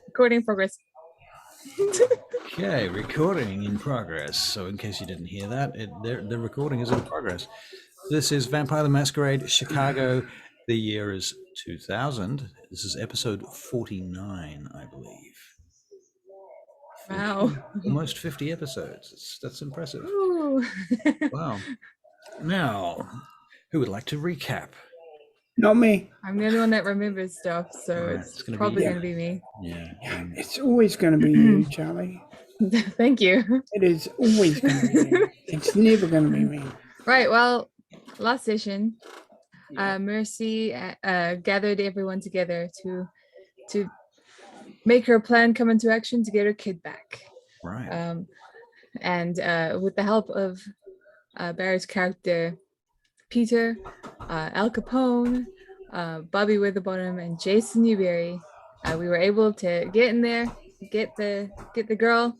Recording in progress. Okay, recording in progress. So in case you didn't hear that, the recording is in progress. This is Vampire the Masquerade Chicago. The year is 2000. This is episode 49, I believe. Wow. Almost 50 episodes. That's impressive. Ooh. Wow. Now, who would like to recap? Not me. I'm the only one that remembers stuff, so Right, it's gonna probably be going to be me. Yeah. It's always going to be you, Charlie. Thank you. It is always going to be you. It's never going to be me. Right, well, last session, Mercy gathered everyone together to make her plan come into action to get her kid back. Right. And with the help of Barry's character, Peter, Al Capone, Bobby Witherbottom, and Jason Newberry, we were able to get in there, get the girl,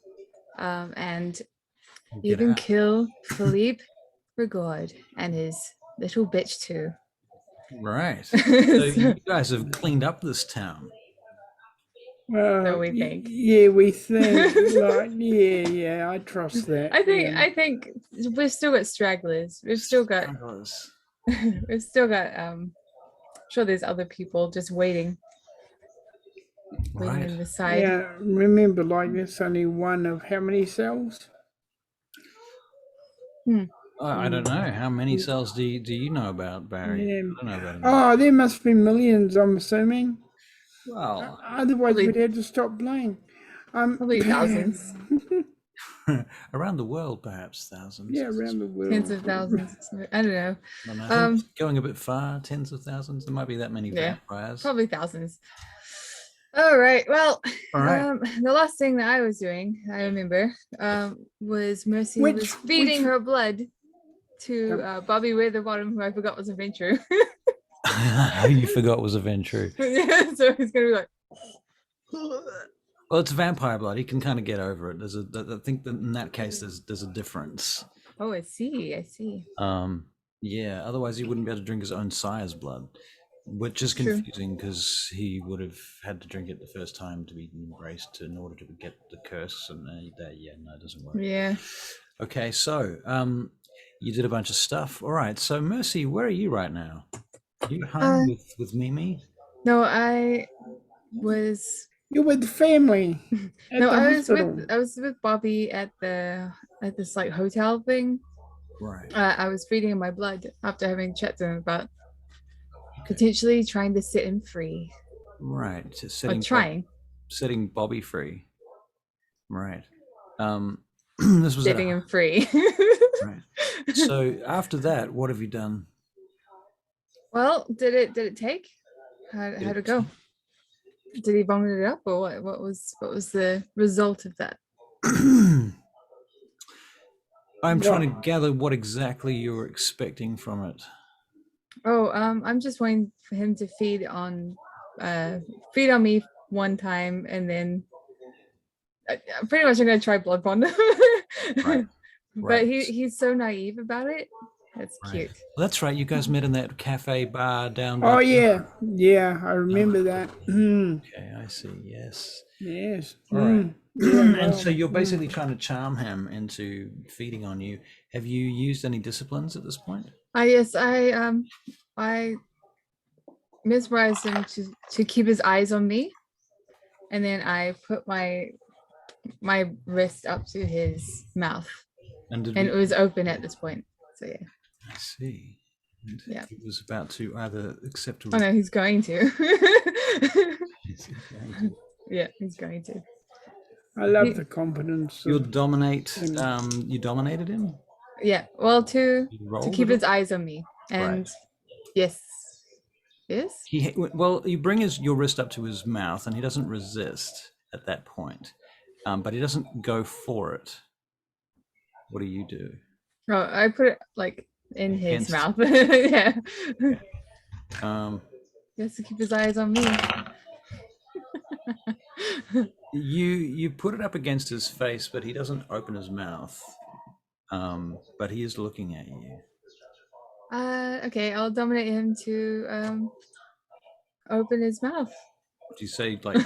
and even kill Philippe Brigode and his little bitch too. Right. So you guys have cleaned up this town. So we think. Yeah, we think. Like, yeah, I trust that. I think we've still got stragglers. We've still got. I'm sure there's other people just waiting in the side. Yeah, remember, like, there's only one of how many cells? I don't know. How many cells do you know about, Barry? Yeah. I don't know about there must be millions, I'm assuming. Well, otherwise we'd have to stop playing. Probably thousands. Around the world, perhaps thousands. Yeah, around the world. Tens of thousands. I don't know. Going a bit far, tens of thousands. There might be that many vampires. Probably thousands. All right. Well, the last thing that I was doing, I remember, was Mercy was feeding her blood to Bobby Witherbottom, who I forgot was a Ventrue. You forgot was a Ventrue. Yeah, so he's gonna be like. Well, it's vampire blood. He can kind of get over it. I think that in that case, there's a difference. Oh, I see. Yeah. Otherwise, he wouldn't be able to drink his own sire's blood, which is confusing because he would have had to drink it the first time to be embraced in order to get the curse. And it doesn't work. Yeah. Okay, so you did a bunch of stuff. All right. So Mercy, where are you right now? Are you home with Mimi? No, I was. You're with the family. No, I was with Bobby at this like hotel thing. Right. I was feeding him my blood after having chat to him about potentially trying to set him free. Right. Setting Bobby free. Right. This was setting him free. Right. So after that, what have you done? Well, did it take? How'd it go? Did he vomit it up, or what was the result of that? I'm trying to gather what exactly you were expecting from it. Oh, I'm just waiting for him to feed on me one time, and then pretty much I'm gonna try blood bond him. Right. But he's so naive about it. That's cute. Well, that's right. You guys met in that cafe bar down. Oh yeah, I remember that. Okay, I see. Yes. All right. And so you're basically trying to charm him into feeding on you. Have you used any disciplines at this point? Yes, I mesmerized him to keep his eyes on me, and then I put my wrist up to his mouth, and it was open at this point. So yeah. I see. And yeah. He was about to either accept or... Oh no, he's going to. Yeah, he's going to. I love the confidence. You dominated him? Yeah, well, to keep his eyes on me. And yes. Well, you bring your wrist up to his mouth and he doesn't resist at that point. But he doesn't go for it. What do you do? Oh, I put it like in his mouth. Yeah. Okay. He has to keep his eyes on me. You put it up against his face, but he doesn't open his mouth. But he is looking at you. Okay, I'll dominate him to open his mouth. Do you say like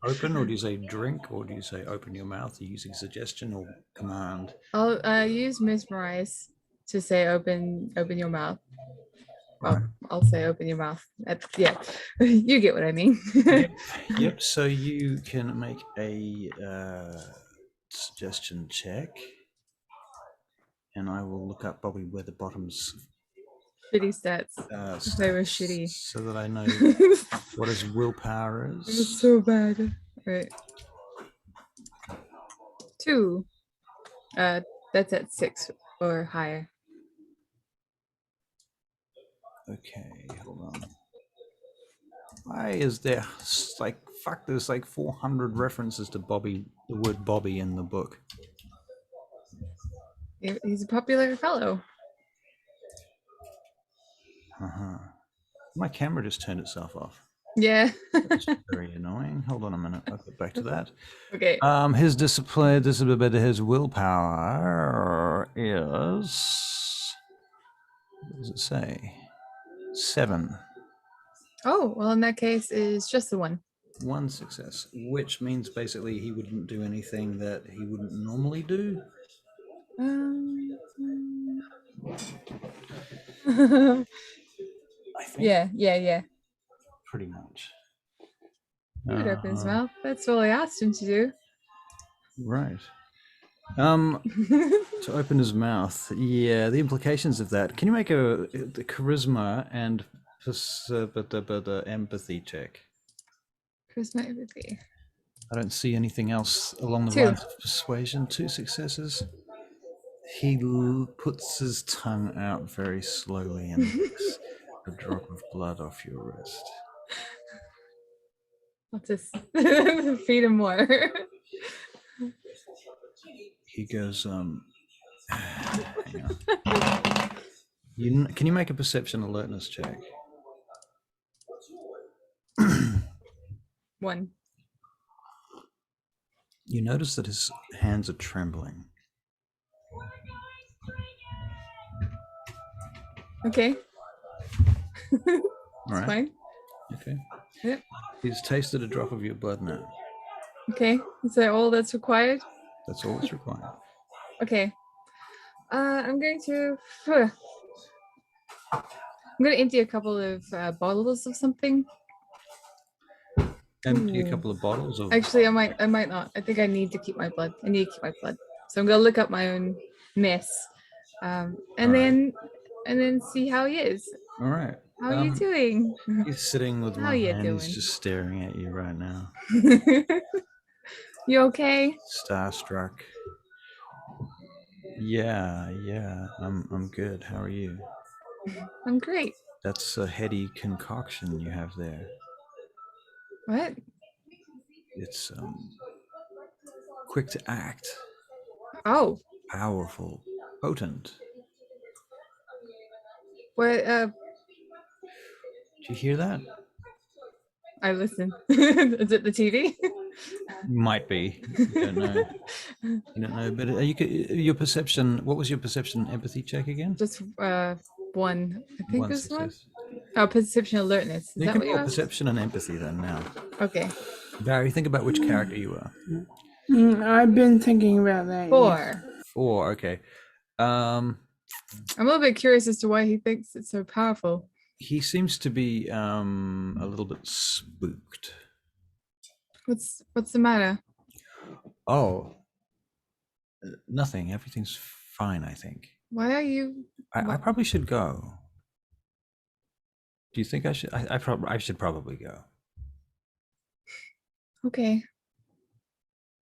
open, or do you say drink, or do you say open your mouth? Are you using suggestion or command? I'll use mesmerize to say open your mouth. Well, Right. I'll say open your mouth. Yeah, you get what I mean. Yep. So you can make a suggestion check, and I will look up Bobby Weatherbottom's Shitty stats. If they were stats shitty. so that I know what his willpower It was is. so bad. Right. 2. That's at 6 or higher. Okay, hold on. Why is there like fuck? There's like 400 references to Bobby, the word Bobby in the book. He's a popular fellow. My camera just turned itself off. Yeah. That's very annoying. Hold on a minute. I'll get back to that. Okay. His discipline, his willpower is. What does it say? 7. Oh, well, in that case, it's just the one. 1 success, which means basically he wouldn't do anything that he wouldn't normally do. I think. Yeah. Pretty much. He would open his mouth. That's all I asked him to do. Right. To open his mouth. Yeah, the implications of that. Can you make a charisma and empathy check? Charisma empathy. I don't see anything else along the 2. lines of persuasion. 2 successes. He puts his tongue out very slowly and licks a drop of blood off your wrist. I'll just feed him more. He goes, hang on. Can you make a perception alertness check? 1. You notice that his hands are trembling. Okay. It's Right. fine. Okay. Yep. He's tasted a drop of your blood now. Okay. Is that all that's required? That's all that's required. Okay. I'm going to empty a couple of bottles of something. Empty a couple of bottles of. Actually, I might not. I think I need to keep my blood. I need to keep my blood. So I'm gonna look up my own mess, and then see how he is. All right. How are you doing? He's sitting with How one you hand. He's doing? just staring at you right now. You okay? Starstruck. Yeah. I'm good. How are you? I'm great. That's a heady concoction you have there. What? It's quick to act. Oh. Powerful. Potent. What? Do you hear that? I listen. Is it the TV? Might be. You don't know. You don't know. But your perception. What was your perception empathy check again? Just 1. I think it was success. 1. Oh, perception alertness. Is you that can what you roll asked? perception and empathy then now. Okay. Barry, think about which character you are. I've been thinking about that. 4. 4. Okay. I'm a little bit curious as to why he thinks it's so powerful. He seems to be a little bit spooked. What's the matter? Oh, nothing. Everything's fine, I think. Why are you? I probably should go. Do you think I should? I should probably go. Okay.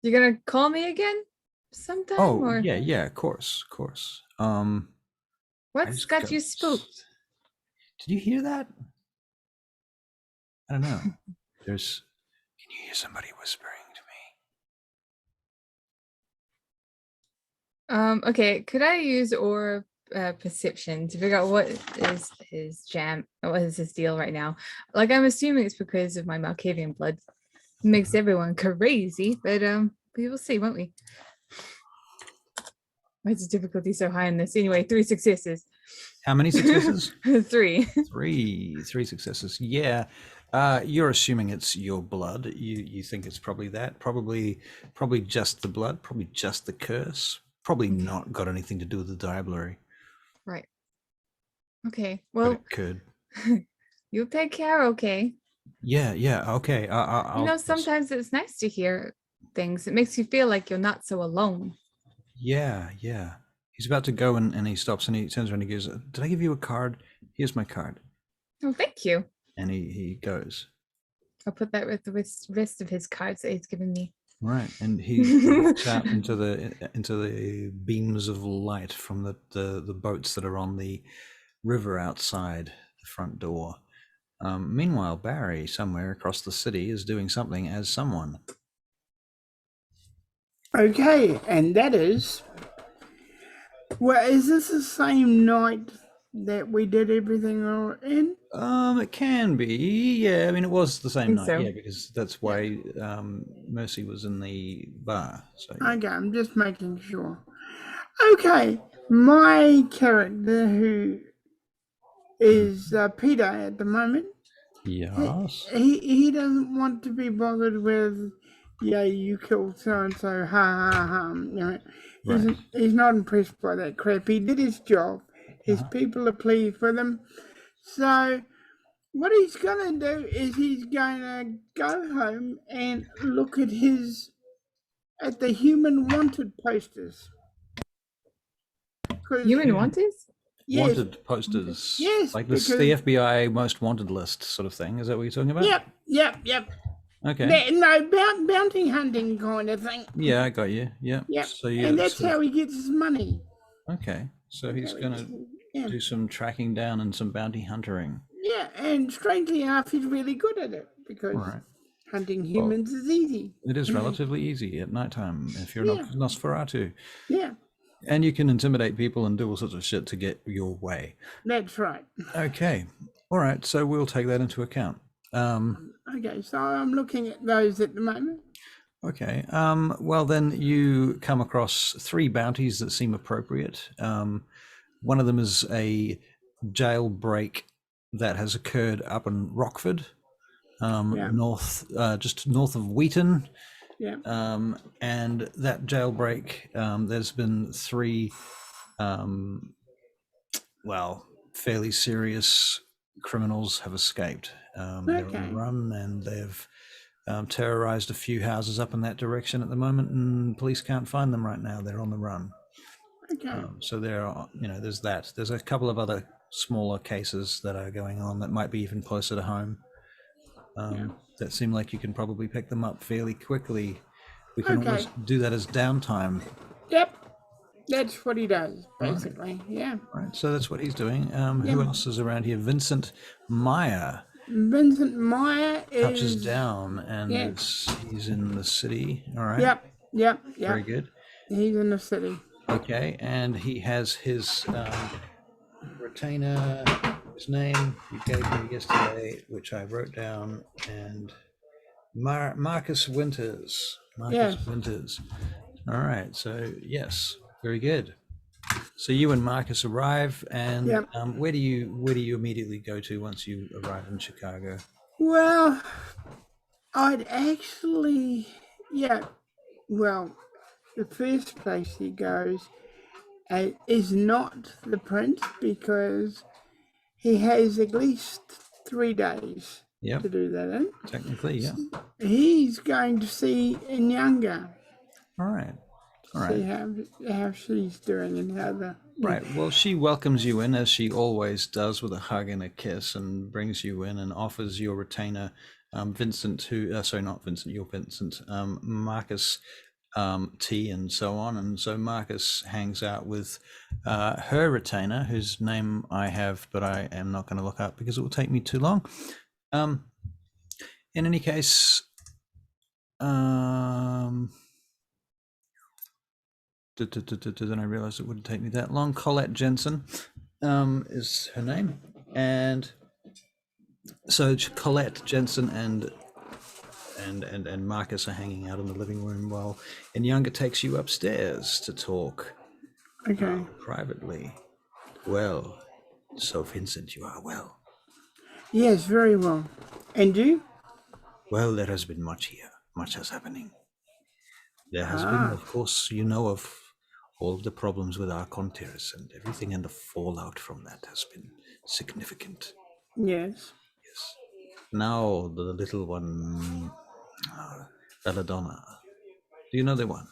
You're gonna call me again sometime? Oh, or? yeah, of course. What's got you spooked? Did you hear that? I don't know. Can you hear somebody whispering to me? Okay, could I use or perception to figure out what is his jam, what is his deal right now? Like, I'm assuming it's because of my Malkavian blood. It makes everyone crazy, but we will see, won't we? Why is the difficulty so high in this? Anyway, 3 successes. How many successes? 3. 3 successes. Yeah. You're assuming it's your blood. You think it's probably that. Probably just the blood. Probably just the curse. Probably not got anything to do with the diablerie, Right. Okay. but Well, it could. you take care, okay? Yeah. Okay. I'll. Sometimes it's nice to hear things. It makes you feel like you're not so alone. Yeah. He's about to go and he stops and he turns around and he goes, "Did I give you a card? Here's my card." Oh, thank you. And he goes. I'll put that with the rest of his cards that he's given me. Right, and he looks out into the beams of light from the boats that are on the river outside the front door. Meanwhile, Barry, somewhere across the city, is doing something as someone. Okay, and that is. Well, is this the same night that we did everything in? It can be, yeah. I mean, it was the same Think night, so. yeah, because that's why Mercy was in the bar. So yeah. Okay, I'm just making sure. Okay, my character, who is Peter at the moment, Yes. he doesn't want to be bothered with, yeah, you killed so and so, ha ha ha. You know, Right. he's not impressed by that crap. He did his job. His people are pleased with him. So what he's gonna do is he's gonna go home and look at the human wanted posters. Human Wanters? Yes, Wanted posters. Yes, Like this, because- the FBI most wanted list sort of thing. Is that what you're talking about? Yep. Okay. No, bounty hunting kind of thing. Yeah, I got you. Yeah. Yep. So And that's how he gets his money. Okay. So he's gonna Yeah. do some tracking down and some bounty huntering. Yeah, and strangely enough, he's really good at it because Right. hunting humans is easy. It is relatively easy at nighttime if you're not Nosferatu. Yeah, And you can intimidate people and do all sorts of shit to get your way. that's right. Okay. All right. So we'll take that into account. Okay, so I'm looking at those at the moment. Okay. Well, then you come across 3 bounties that seem appropriate. One of them is a jailbreak that has occurred up in Rockford, just north of Wheaton. Yeah. And that jailbreak, there's been 3, fairly serious criminals have escaped. They're on the run and they've terrorized a few houses up in that direction at the moment, and police can't find them right now. They're on the run. Okay. So there are, there's that. There's a couple of other smaller cases that are going on that might be even closer to home. That seem like you can probably pick them up fairly quickly. We can almost do that as downtime. Yep. That's what he does, basically. Right. Yeah. Right. So that's what he's doing. Who else is around here? Vincent Meyer Vincent Meyer touches is down and he's in the city. All right. Yep. Very good. He's in the city. Okay. And he has his retainer, his name you gave me yesterday, which I wrote down, and Marcus Winters. Winters. All right. So yes, very good. So you and Marcus arrive, and where do you immediately go to once you arrive in Chicago? Well, I'd actually, well, the first place he goes is not the Prince, because he has at least 3 days to do that in. Technically, yeah. He's going to see Inyanga. All right. See how she's doing and how the... Right. Well, she welcomes you in, as she always does, with a hug and a kiss, and brings you in and offers your retainer, Vincent, not Vincent, your Vincent, Marcus, tea and so on. And so Marcus hangs out with her retainer, whose name I have, but I am not going to look up because it will take me too long. In any case, then I realized it wouldn't take me that long. Colette Jensen is her name, and so Colette Jensen and Marcus are hanging out in the living room while Inyanga takes you upstairs to talk privately. Well, so Vincent, you are well. Yes, very well. And you? Well, there has been much here. Much has happening. There has been, Ah, of course, you know of all the problems with Archon Terrace and everything, and the fallout from that has been significant. yes. Yes. Now the little one, Belladonna. Do you know the one?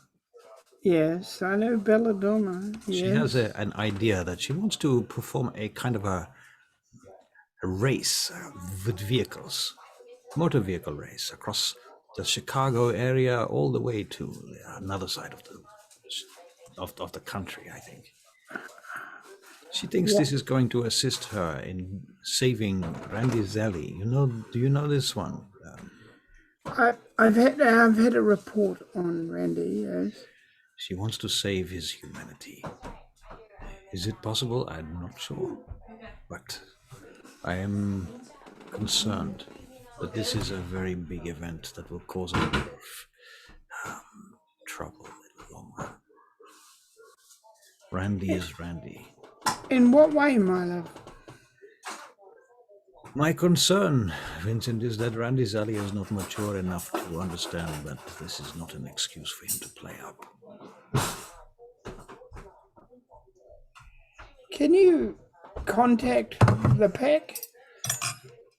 Yes, I know Belladonna. She has Yes. an idea that she wants to perform a kind of a race with vehicles, motor vehicle race across the Chicago area all the way to another side of the country, I think. She thinks What? this is going to assist her in saving Randy Zelli. Do you know this one? I've had a report on Randy. Yes. She wants to save his humanity. Is it possible? I'm not sure. But I am concerned that this is a very big event that will cause a lot of trouble in the long run. Randy is Randy. In what way, my love? My concern, Vincent, is that Randy Zelli is not mature enough to understand that this is not an excuse for him to play up. Can you contact the pack?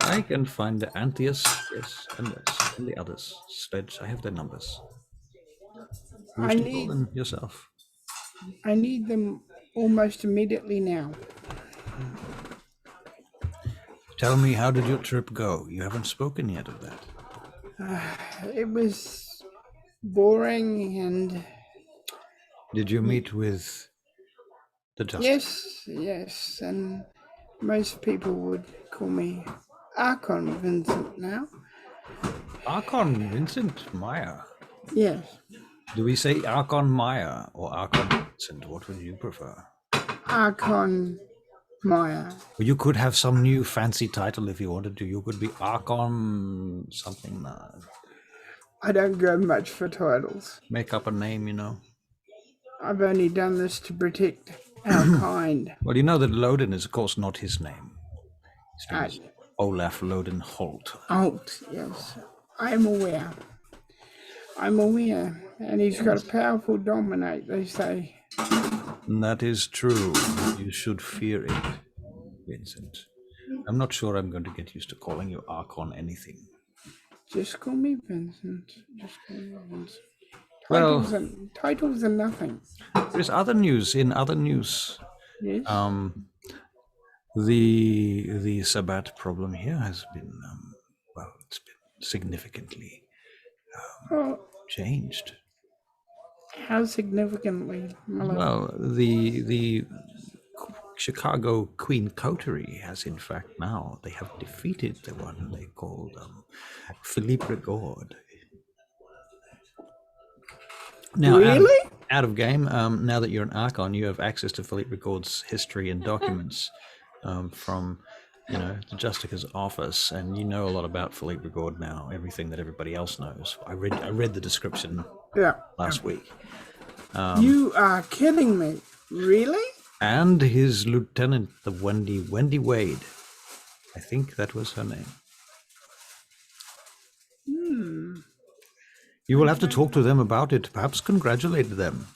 I can find the Antius, yes, and the others. Sledge, I have their numbers. You wish to call them yourself? I need them almost immediately now. Tell me, how did your trip go? You haven't spoken yet of that. It was boring and Did you meet with the Justice? yes, and most people would call me Archon Vincent now. Archon Vincent Meyer. Yes, Do we say Archon Meyer or Archon Vincent? What would you prefer? Archon Meyer. Well, you could have some new fancy title if you wanted to. You could be Archon something. I don't go much for titles. Make up a name, you know. I've only done this to protect our kind. Well, you know that Lodin is, of course, not his name. His name is Ah, Olaf Lodin Holt. Alt, yes. I'm aware. And he's got a powerful dominate, they say. That is true. You should fear it, Vincent. I'm not sure I'm going to get used to calling you Archon anything. Just call me Vincent. Just call me Vincent. Well, Titles are nothing. there's other news. In other news, Yes. the Sabbat problem here has been it's been significantly Oh, changed. how significantly, my love? Well, the Chicago Queen Coterie has, in fact, now they have defeated the one they called Philippe Rigaud. Now, Really? out of game. Now that you're an Archon, you have access to Philippe Rigaud's history and documents from, the Justica's office, and you know a lot about Philippe Rigaud now. Everything that everybody else knows. I read the description Yeah. last week. You are kidding me. Really? And his lieutenant, the Wendy Wade. I think that was her name. You will have to talk to them about it. Perhaps congratulate them.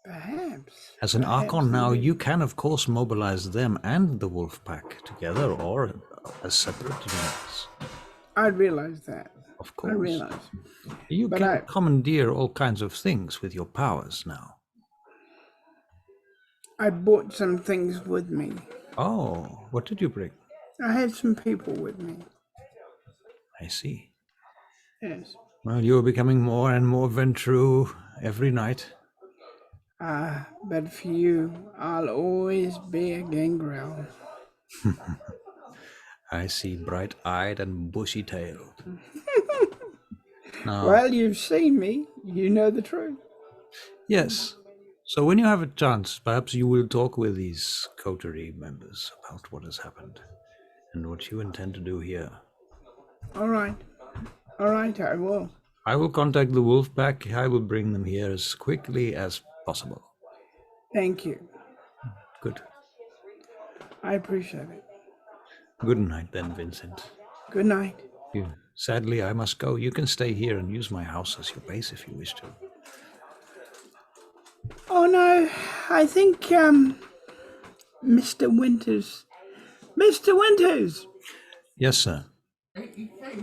Perhaps. As an Archon now, you can, of course, mobilize them and the Wolf Pack together or as separate units. I realize that. Of course. I realize. You But can commandeer all kinds of things with your powers now. I brought some things with me. Oh, what did you bring? I had some people with me. I see. Yes. Well, you are becoming more and more Ventrue every night. But for you, I'll always be a Gangrel. I see, bright-eyed and bushy-tailed. Now, Well, you've seen me. You know the truth. yes. So when you have a chance, perhaps you will talk with these coterie members about what has happened and what you intend to do here. All right. All right, I will. I will contact the Wolf Pack. I will bring them here as quickly as possible. Thank you. Good. I appreciate it. Good night then, Vincent. Good night. Sadly, I must go. You can stay here and use my house as your base if you wish to. Oh no, I think Mr. Winters. Mr. Winters, Yes, sir.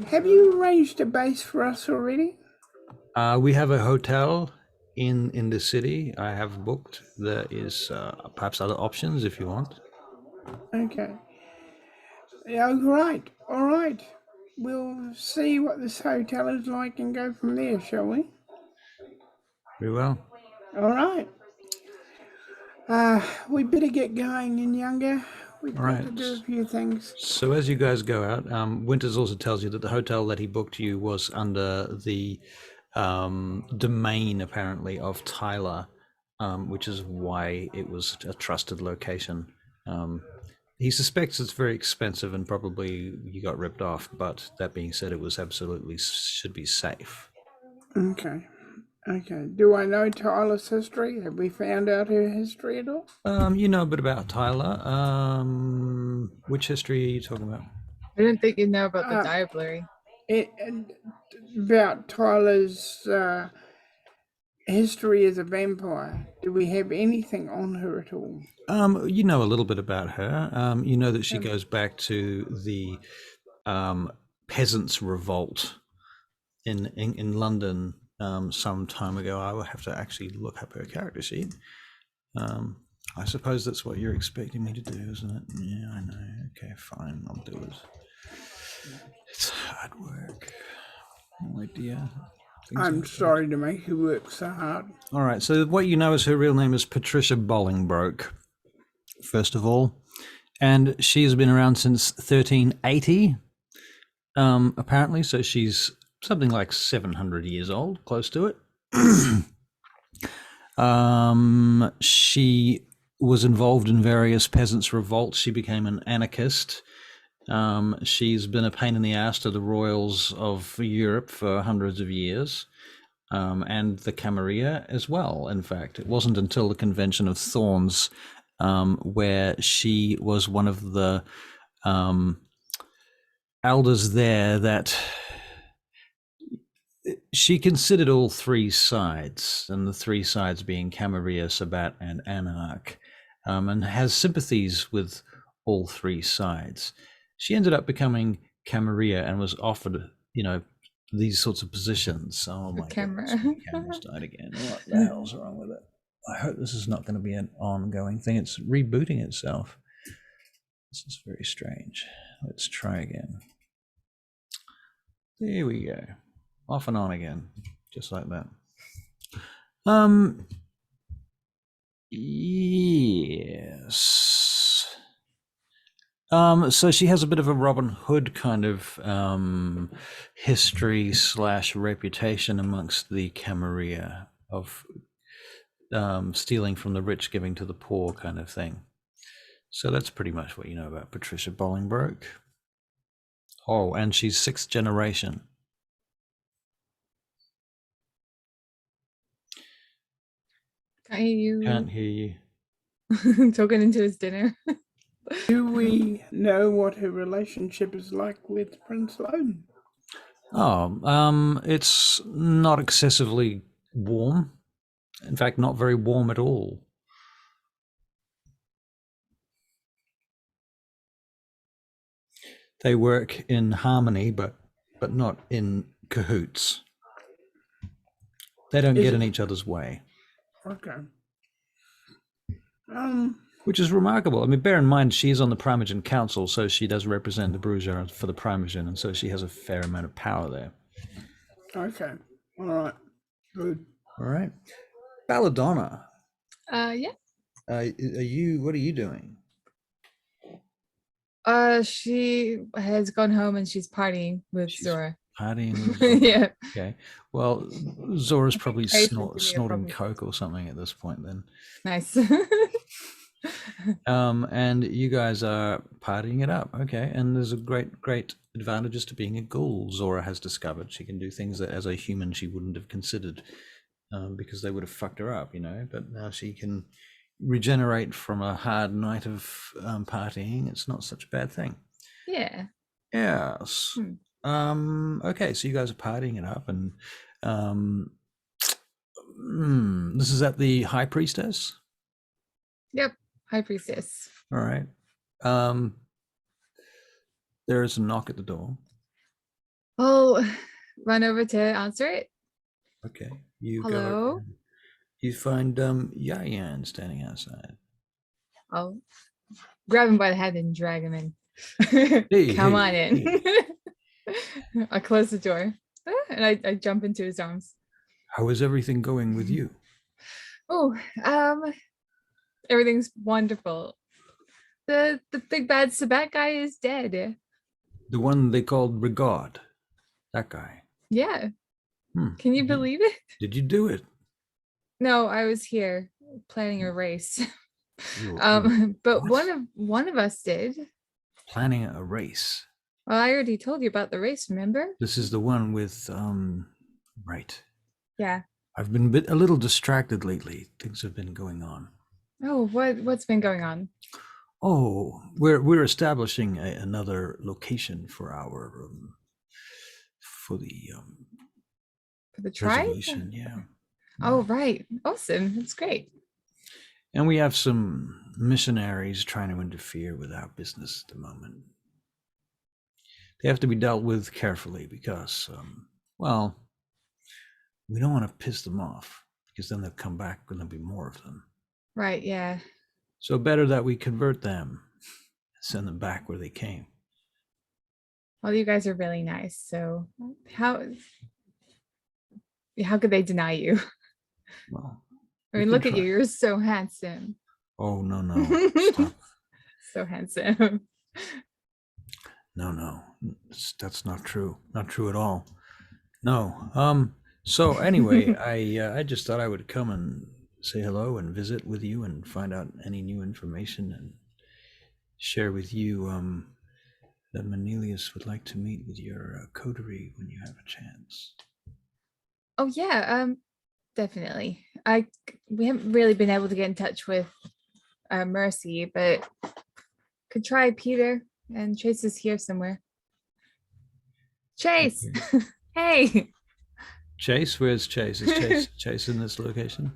have you arranged a base for us already? We have a hotel in the city. I have booked. There is perhaps other options if you want. Okay. Yeah, all right. We'll see what this hotel is like and go from there, shall we? Very well. All right. We better get going in Younger. We've All got right. to do a few things. So as you guys go out, Winters also tells you that the hotel that he booked you was under the domain, apparently, of Tyler, which is why it was a trusted location. He suspects it's very expensive and probably you got ripped off, but that being said, it was absolutely should be safe. Okay. Okay. Do I know Tyler's history? Have we found out her history at all? You know a bit about Tyler. Which history are you talking about? I didn't think you'd know about the diablerie. About Tyler's history as a vampire. Do we have anything on her at all? You know a little bit about her. You know that she goes back to the peasants' revolt in London some time ago. I will have to actually look up her character sheet. I suppose that's what you're expecting me to do, isn't it? Yeah, I know. Okay, fine, I'll do it. It's hard work. Oh dear. I'm sorry to make you work so hard. All right, so what you know is her real name is Patricia Bolingbroke, first of all. And she's been around since 1380, apparently. So she's something like 700 years old, close to it. She was involved in various peasants' revolts. She became an anarchist. She's been a pain in the ass to the royals of Europe for hundreds of years, and the Camarilla as well. In fact, it wasn't until the Convention of Thorns where she was one of the elders there that she considered all three sides, and the three sides being Camarilla, Sabbat, and Anarch, and has sympathies with all three sides. She ended up becoming Camarilla and was offered, these sorts of positions. Oh my goodness, my camera's died again. What the hell's wrong with it? I hope this is not going to be an ongoing thing. It's rebooting itself. This is very strange. Let's try again. There we go. Off and on again, just like that. Yes. So she has a bit of a Robin Hood kind of history / reputation amongst the Camarilla of stealing from the rich, giving to the poor kind of thing. So that's pretty much what you know about Patricia Bolingbroke. Oh, and she's 6th generation. Can't hear you. Talking into his dinner. Do we know what her relationship is like with Prince Lodin? Oh, it's not excessively warm. In fact, not very warm at all. They work in harmony, but not in cahoots. They don't get in each other's way. Okay. Which is remarkable. I mean, bear in mind, she is on the Primogen Council, so she does represent the Bruja for the Primogen, and so she has a fair amount of power there. Okay. All right. Good. All right. Belladonna. Yeah. What are you doing? She has gone home and she's partying with Zora. Partying with Zora. Yeah. Okay. Well, Zora's probably Patience snorting coke or something at this point then. Nice. And you guys are partying it up. Okay. And there's a great advantages to being a ghoul. Zora has discovered she can do things that as a human she wouldn't have considered, because they would have fucked her up, but now she can regenerate from a hard night of partying. It's not such a bad thing. Yeah. Yes. Okay, so you guys are partying it up, and this is at the High Priestess. Yep, High Priestess. All right. There's a knock at the door. I'll run over to answer it. Okay. You Hello? go. You find Yayan standing outside. I'll grab him by the head and drag him in. Hey, Come hey, on in. I close the door and I jump into his arms. How is everything going with you? Oh, everything's wonderful. The big bad Sabbat guy is dead. The one they called Regard. That guy. Yeah. Can you believe it? Did you do it? No, I was here planning a race. But what? one of us did. Planning a race. Well, I already told you about the race, remember? This is the one with right. Yeah. I've been a little distracted lately. Things have been going on. Oh, what's been going on? Oh, we're establishing another location for our for the tribe? reservation. Yeah. Oh, right. Awesome. That's great. And we have some missionaries trying to interfere with our business at the moment. They have to be dealt with carefully because, well, we don't want to piss them off because then they'll come back and there'll be more of them. Right, yeah. So better that we convert them and send them back where they came. Well, you guys are really nice. So how could they deny you? Well, I mean, look at you. You're so handsome. Oh, no. Stop. So handsome. No. That's not true. Not true at all. No. So anyway, I just thought I would come and say hello and visit with you and find out any new information and share with you that Manelius would like to meet with your coterie when you have a chance. Oh yeah, definitely. We haven't really been able to get in touch with Mercy, but could try Peter, and Chase is here somewhere. Chase! Hey! Chase? Where's Chase? Is Chase in this location?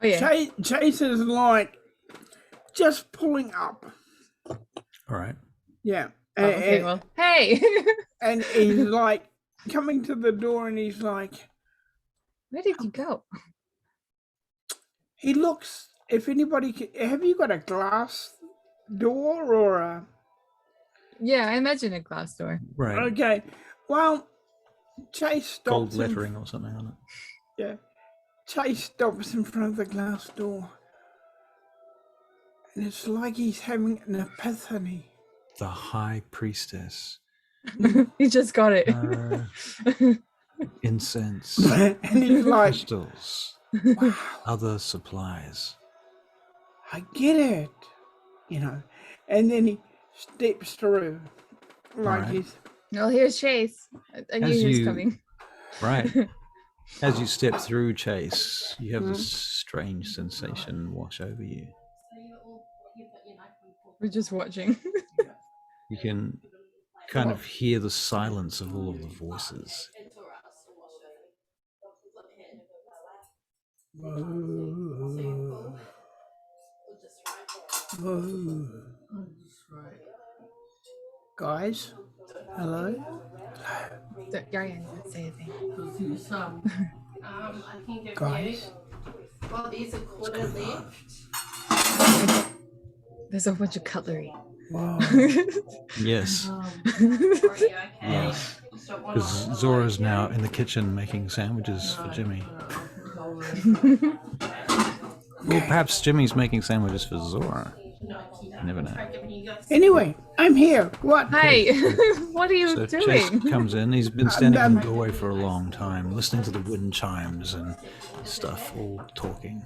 Oh yeah. Chase is like just pulling up. All right. Yeah. Okay, well, hey! And he's like coming to the door and he's like, where did you go? He looks, if anybody can, have you got a glass door or a... Yeah, I imagine a glass door. Right. Okay. Well, Chase stops. Gold lettering or something on it. Yeah. Chase stops in front of the glass door. And it's like he's having an epiphany. The High Priestess. You just got it. Incense. And he's like, crystals. wow, Other supplies. I get it. You know. And then he steps through. Like Right. he's... Well, here's Chase. I knew he was coming. Right. As you step through Chase, you have this strange sensation wash over you. We're just watching. You can kind of hear the silence of all of the voices. Guys, hello? Yarian didn't say anything. Guys? Well, there's a quarter left. There's a bunch of cutlery. Wow. Yes. Okay. Yes. Because Zora's now in the kitchen making sandwiches for Jimmy. Well, perhaps Jimmy's making sandwiches for Zora. You never know. Anyway, I'm here. What? Hi. What are you So doing? Chase comes in. He's been standing in the doorway for a long time, listening to the wooden chimes and stuff, all talking.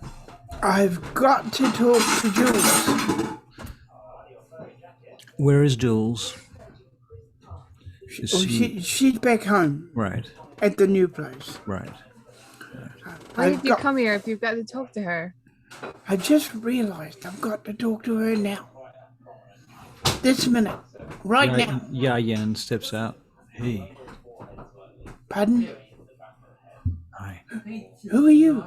I've got to talk to Jules. Where is Jules? She's back home Right, at the new place. right. Why did you come here if you've got to talk to her? I just realized I've got to talk to her now. this minute, right now. Yan steps out. Hey, Pardon? hi. Who are you?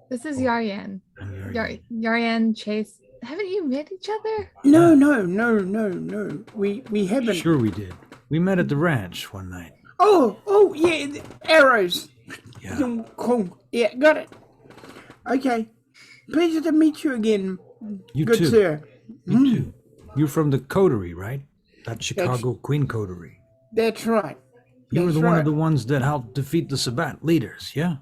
This is Yaryan. I'm Yaryan. Yaryan, Chase. Haven't you met each other? No. We haven't. Sure we did. We met at the ranch one night. Oh, yeah, the arrows. Yeah. Cool. Yeah, got it. Okay. Pleasure to meet you again. You Good too. sir. You too. You're from the coterie, right? That Chicago Queen coterie. That's right. You were That's one right. of the ones that helped defeat the Sabbat leaders, yeah?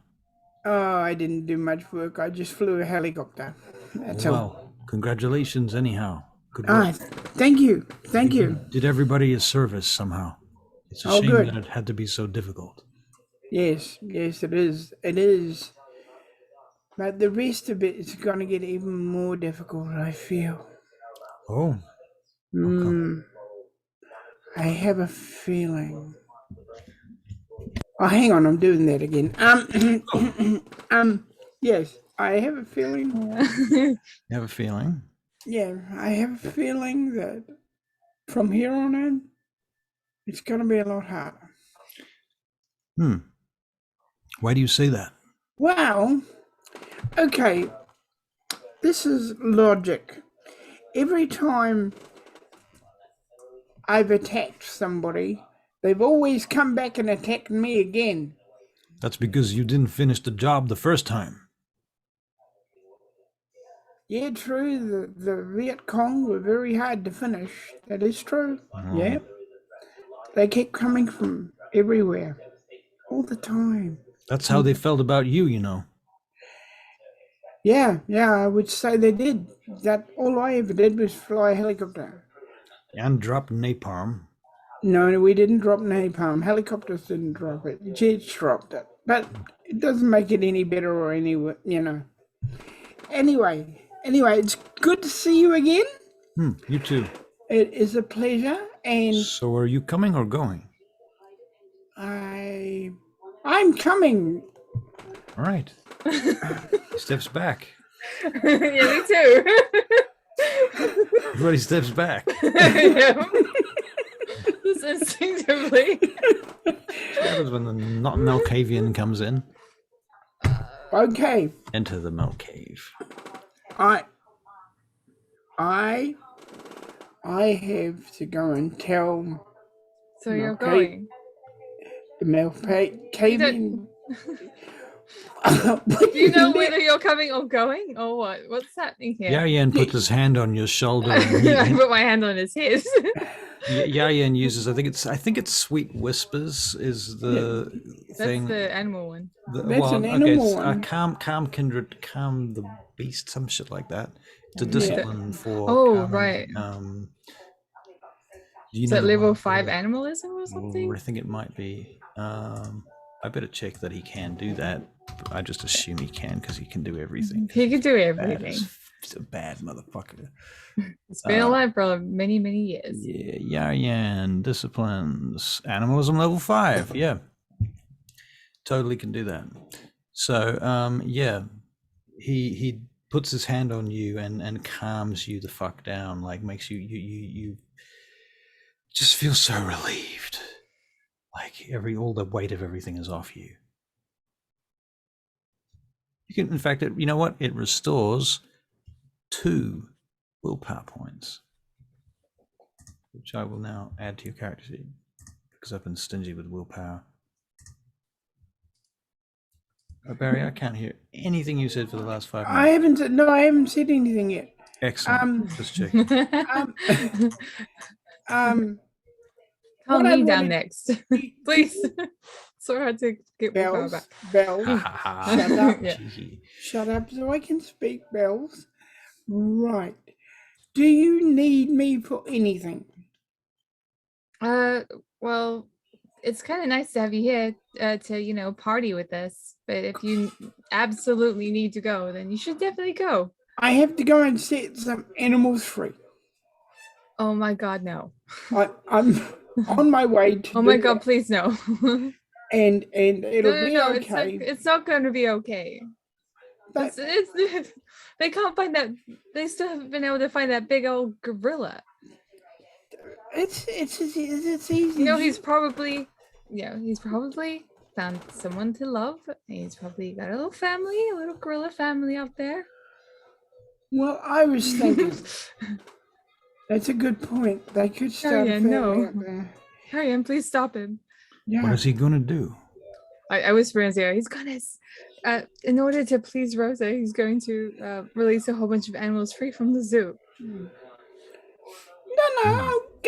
Oh, I didn't do much work. I just flew a helicopter. That's all. Well, congratulations anyhow. Good Ah, work. thank you. Thank you. Did everybody a service somehow. It's a Oh, shame good. that it had to be so difficult. Yes, it is. It is. But the rest of it is going to get even more difficult, I feel. Oh, Mm, I have a feeling. Oh, hang on, I'm doing that again. Yes, I have a feeling. you have a feeling? Yeah, I have a feeling that from here on in, it's going to be a lot harder. Why do you say that? Well, okay, this is logic. Every time I've attacked somebody, they've always come back and attacked me again. That's because you didn't finish the job the first time. Yeah, true. The Viet Cong were very hard to finish. That is true. Yeah. They kept coming from everywhere, all the time. That's how they felt about you, you know. Yeah, I would say they did. That all I ever did was fly a helicopter. And drop napalm. No, we didn't drop napalm. Helicopters didn't drop it. Jets dropped it. But it doesn't make it any better or any, you know. Anyway, it's good to see you again. You too. It is a pleasure, and So are you coming or going? I'm coming. All right. Steps back. Yeah, me too. Everybody steps back. Yeah. Just instinctively. What happens when the not Melcavian comes in? Okay, Enter the Mel Cave. I have to go and tell So you're Okay. going. the Melcavian. Do you know whether you're coming or going or what? What's happening here? Yayan puts his hand on your shoulder. And I put my hand on his head. Yayan uses, I think it's Sweet Whispers is the thing. That's the animal one. That's an animal one. Calm kindred, calm the beast, some shit like that. It's a discipline for. Oh, calming, right. you Is know that the level one 5 for- animalism or something? I think it might be. I better check that he can do that. I just assume he can because he can do everything. He can do Bad everything. He's a bad motherfucker. It's been alive for many, many years. Yeah, Yaryan, disciplines, animalism level 5. Yeah, totally can do that. So, yeah, he puts his hand on you and calms you the fuck down, like makes you just feel so relieved, like all the weight of everything is off you. You can, in fact, you know what? It restores 2 willpower points, which I will now add to your character sheet because I've been stingy with willpower. Barry, I can't hear anything you said for the last 5 minutes. I haven't said anything yet. Excellent. Just checking. Calm What I me down wanted- next, please. So hard to get my power back. Bells, Shut up. Yeah. Gee. shut up so I can speak, Bells. Right. Do you need me for anything? Well, it's kind of nice to have you here to party with us. But if you absolutely need to go, then you should definitely go. I have to go and set some animals free. Oh my God, no! I'm on my way to Oh my do God, that, please no! and it'll be No, okay. it's not going to be okay. But It's they can't find that. They still haven't been able to find that big old gorilla. it's easy. You know, he's probably found someone to love. He's probably got a little family, a little gorilla family out there. Well, I was thinking that's a good point. They could start a yeah, family no. out there. Ariane, please stop him. Yeah. What is he going to do? I whisper in his ear, he's gonna, in order to please Rosa, he's going to release a whole bunch of animals free from the zoo. No,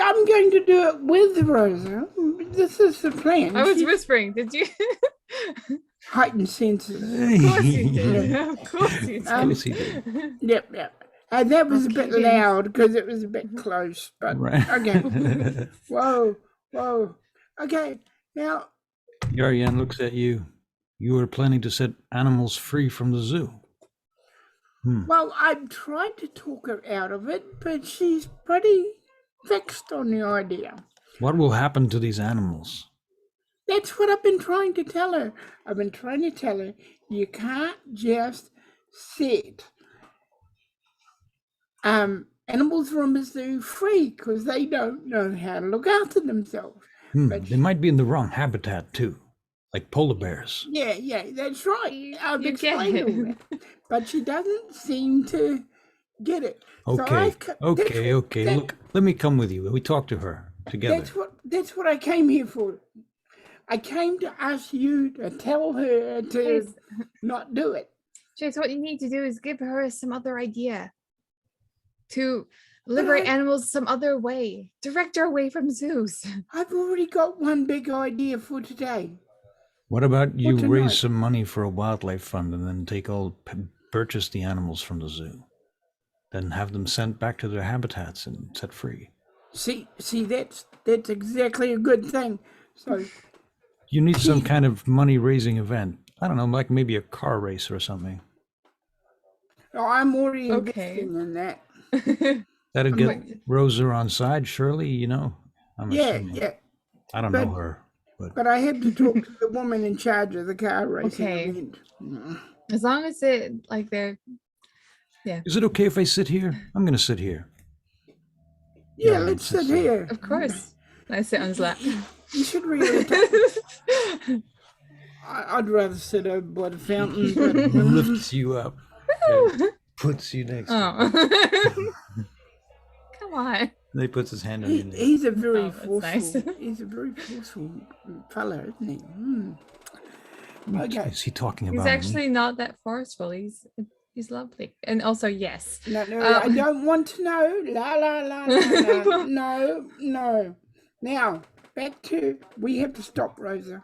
I'm going to do it with Rosa. This is the plan. I was whispering, did you? Heightened senses. Of course you did. Of course you did. Yep. And that was a bit Okay. loud because it was a bit close. But Right. okay. Whoa. Okay. Now, Ariane looks at you. You are planning to set animals free from the zoo. well, I'm trying to talk her out of it, but she's pretty fixed on the idea. What will happen to these animals? That's what I've been trying to tell her. I've been trying to tell her you can't just set animals from the zoo free because they don't know how to look after themselves. But They might be in the wrong habitat too, like polar bears. yeah, that's right. I've You get explained all it. that, but she doesn't seem to get it. So Okay, I've okay. Look, let me come with you. We talk to her together. That's what I came here for. I came to ask you to tell her to Chase, not do it. Chase, what you need to do is give her some other idea to liberate animals some other way. Direct her away from zoos. I've already got one big idea for today. What about you tonight? raise some money for a wildlife fund and then purchase the animals from the zoo, then have them sent back to their habitats and set free? See, that's exactly a good thing. So You need some kind of money-raising event. I don't know, like maybe a car race or something. I'm already Okay. investing in that. That'd get Rosa on side, surely, you know? I'm assuming. Yeah. I don't know her, but But I had to talk to the woman in charge of the car racing Okay. event. As long as it, like, they're, is it okay if I sit here? I'm going to sit here. Yeah, Yeah, let's it's sit just, here. of course. I sit on his lap. You should really talk. I'd rather sit over by the fountain. But, Lifts you up, puts you next to Oh. Come on. They puts his hand on your knee. he's a very Oh, that's forceful. nice. He's a very forceful fella, isn't he? Okay. Is he talking He's about actually not that forceful. He's lovely. And also, yes. No, I don't want to know. La. No. Now, back to, we have to stop Rosa.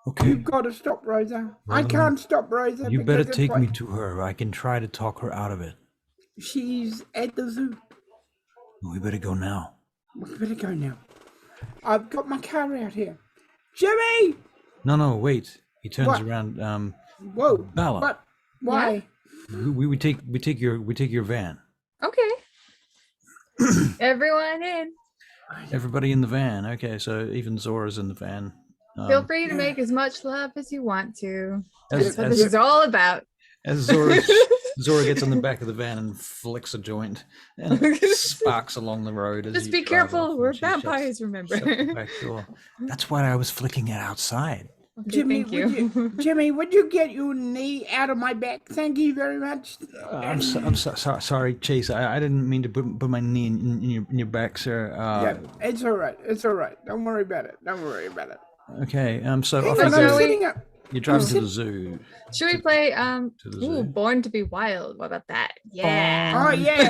Okay, You've got to stop Rosa. I can't stop Rosa. you better because take if me to her. I can try to talk her out of it. She's at the zoo. We better go now. We better go now. I've got my car out here. Jimmy! No, wait. He turns What? around. Whoa. Bella. What? Why? We take your van. Okay. Everyone in. Everybody in the van. Okay, so even Zora's in the van. Feel free to make as much love as you want to. As- That's what as- this is all about. As Zora gets on the back of the van and flicks a joint and sparks along the road. As Just you be drive careful. off, We're and she shuts- vampires, remember. shuts the back door. That's why I was flicking it outside. Okay, Jimmy, thank you. Jimmy, would you get your knee out of my back? Thank you very much. I'm sorry, Chase. I didn't mean to put my knee in your back, sir. Yeah, it's all right. It's all right. Don't worry about it. Okay. So Hang off on, you I'm Shall go. we- sitting up. You're driving to the zoo. Should we play the zoo. Born to be Wild? What about that? Yeah. Oh, yeah.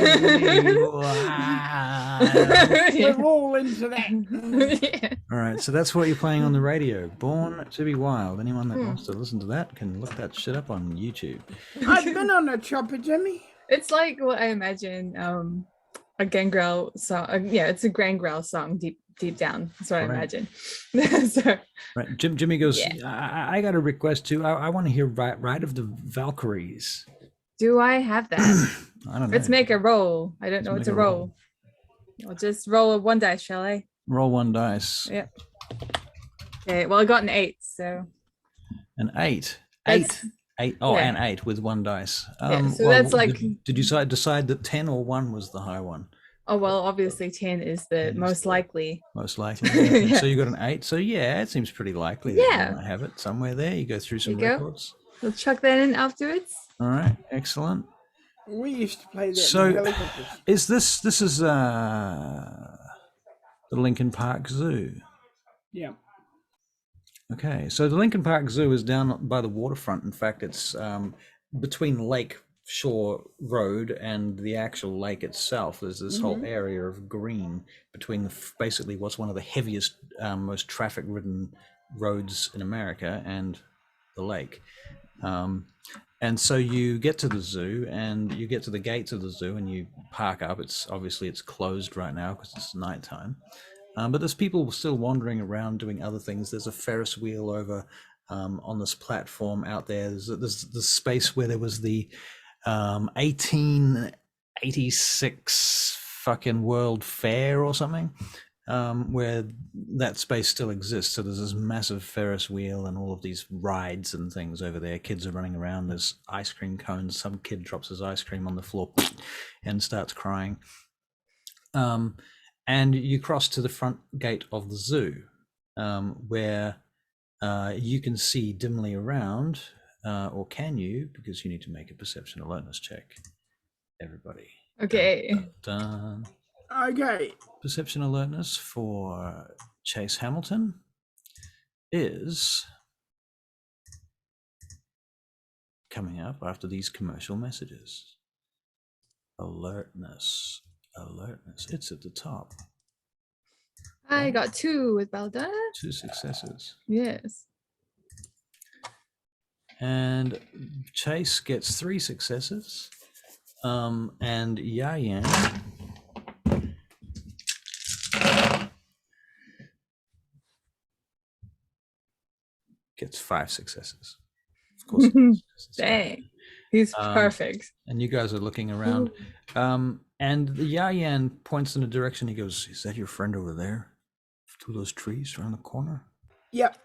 Yeah. We're all into that. Yeah. All right, so that's what you're playing on the radio. Born to be Wild. Anyone that wants to listen to that can look that shit up on YouTube. I've been on a chopper, Jimmy. It's like what I imagine a Gangrel song. Yeah, it's a Gangrel song deep down. That's what I Right. imagine. So Right, Jimmy goes. Yeah. I got a request too. I want to hear Ride of the Valkyries. do I have that? I don't know. Let's make a roll. I don't know what make to a roll. roll. I'll just roll a 1 dice, shall I? Roll one dice. Yeah. Okay, well I got an 8, so An 8. That's- 8. Oh, yeah. and 8 with one dice. Yeah, so that's like- Did you decide that 10 or 1 was the high one? Oh, well, obviously 10 is the 10 is most the- likely. Most likely. Yeah. Yeah. So you got an 8. So yeah, it seems pretty likely that Yeah. you might have it somewhere there. You go through some There you go. records. We'll chuck that in afterwards. All right, excellent. We used to play that So, in helicopters. Is this the Lincoln Park Zoo? Yeah. Okay, so the Lincoln Park Zoo is down by the waterfront. In fact, it's between Lake Shore Road and the actual lake itself. There's this whole area of green between basically what's one of the heaviest, most traffic-ridden roads in America and the lake. And so you get to the zoo and you get to the gates of the zoo and you park up. It's closed right now because it's nighttime. But there's people still wandering around doing other things. There's a Ferris wheel over on this platform out there. There's the space where there was the 1886 fucking World Fair or something, where that space still exists. So there's this massive Ferris wheel and all of these rides and things over there. Kids are running around. There's ice cream cones. Some kid drops his ice cream on the floor and starts crying. And you cross to the front gate of the zoo, where you can see dimly around, or can you? Because you need to make a perception alertness check, everybody. Okay. Dun. Okay. Perception alertness for Chase Hamilton is coming up after these commercial messages. Alertness. It's at the top. I got 2 with Baldana. 2 successes. Yes. And Chase gets 3 successes. And Yayan gets 5 successes. Of course. Dang. He's perfect. And you guys are looking around. And the Yayan points in a direction. He goes, "Is that your friend over there? Through those trees around the corner?" Yep.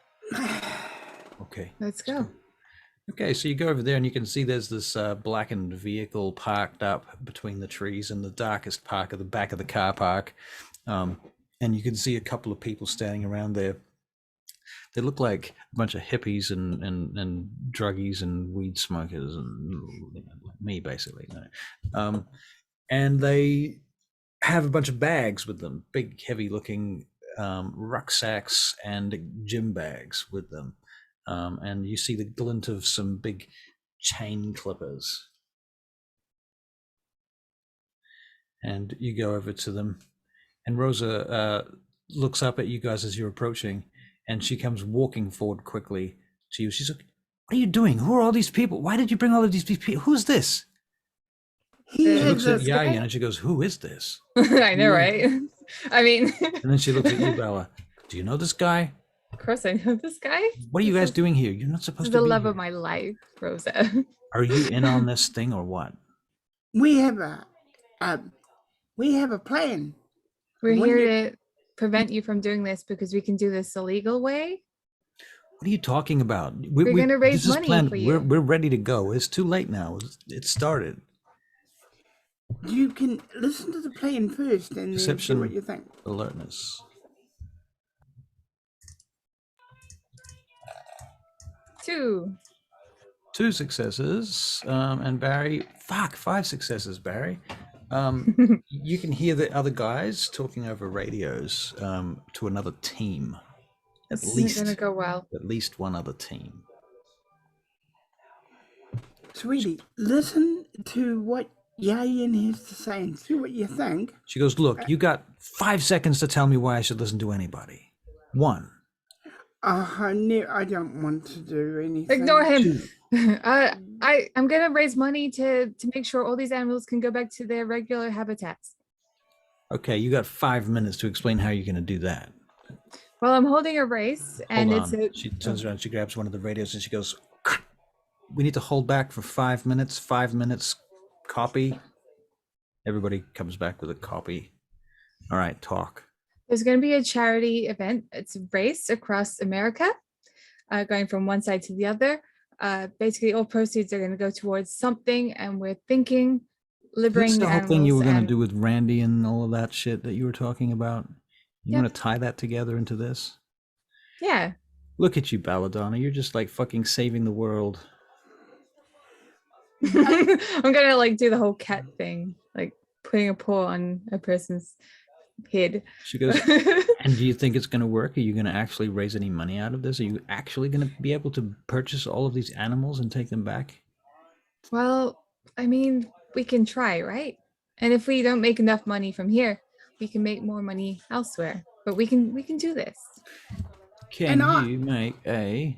Okay. Let's go. Okay, so you go over there and you can see there's this blackened vehicle parked up between the trees in the darkest part of the back of the car park. And you can see a couple of people standing around there. They look like a bunch of hippies and druggies and weed smokers and like me, basically. And they have a bunch of bags with them, big, heavy-looking rucksacks and gym bags with them. And you see the glint of some big chain clippers. And you go over to them, and Rosa looks up at you guys as you're approaching, and she comes walking forward quickly to you. She's like, "What are you doing? Who are all these people? Why did you bring all of these people? Who's this?" He She has looks at a Yayan and she goes, "Who is this?" I know, right? I mean, And then she looks at you, Bella. "Do you know this guy? of course I know this guy. What are you guys doing here? You're not This supposed is to the be love here. of my life, Rosa. Are you in on this thing or what?" we have a plan. We're One here day- to prevent you from doing this because we can do this the legal way. What are you talking about? We're gonna raise this is money planned. for you. We're ready to go. It's too late now. It started. You can listen to the plan first and then see Perception. what you think. Alertness. 2. 2 successes. And Barry, 5 successes, Barry. You can hear the other guys talking over radios to another team. At This least, isn't gonna go well. at least one other team. Sweetie, listen to what Yayan has to say and see what you think. She goes, "Look, you got 5 seconds to tell me why I should listen to anybody. 1. I don't want to do anything. Ignore him. 2. I'm gonna raise money to make sure all these animals can go back to their regular habitats. Okay, you got 5 minutes to explain how you're going to do that. Well, I'm holding a race, and Hold it's on. a She turns around, she grabs one of the radios, and she goes, "We need to hold back for 5 minutes. 5 minutes. Copy." Everybody comes back with a copy. All right, talk. There's going to be a charity event. It's a race across America, going from one side to the other. Basically, all proceeds are going to go towards something, and we're thinking liberating the the whole thing you animals were going to and do with Randy and all of that shit that you were talking about? You Yep. want to tie that together into this? yeah. Look at you, Belladonna. You're just like fucking saving the world. I'm gonna like do the whole cat thing, like putting a paw on a person's head. She goes, and do you think it's going to work? Are you going to actually raise any money out of this? Are you actually going to be able to purchase all of these animals and take them back? Well, I mean, we can try, right? And if we don't make enough money from here, we can make more money elsewhere. But we can do this. Can And I- you make a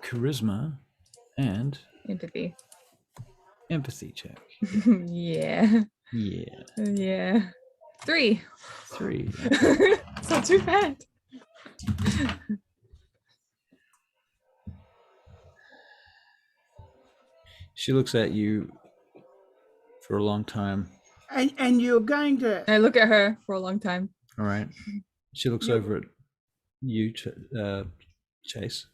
charisma and Empathy. empathy check? Yeah. Yeah. Yeah. 3. 3. It's not too bad. She looks at you for a long time. and you're going to I look at her for a long time. All right. She looks over at you, Chase.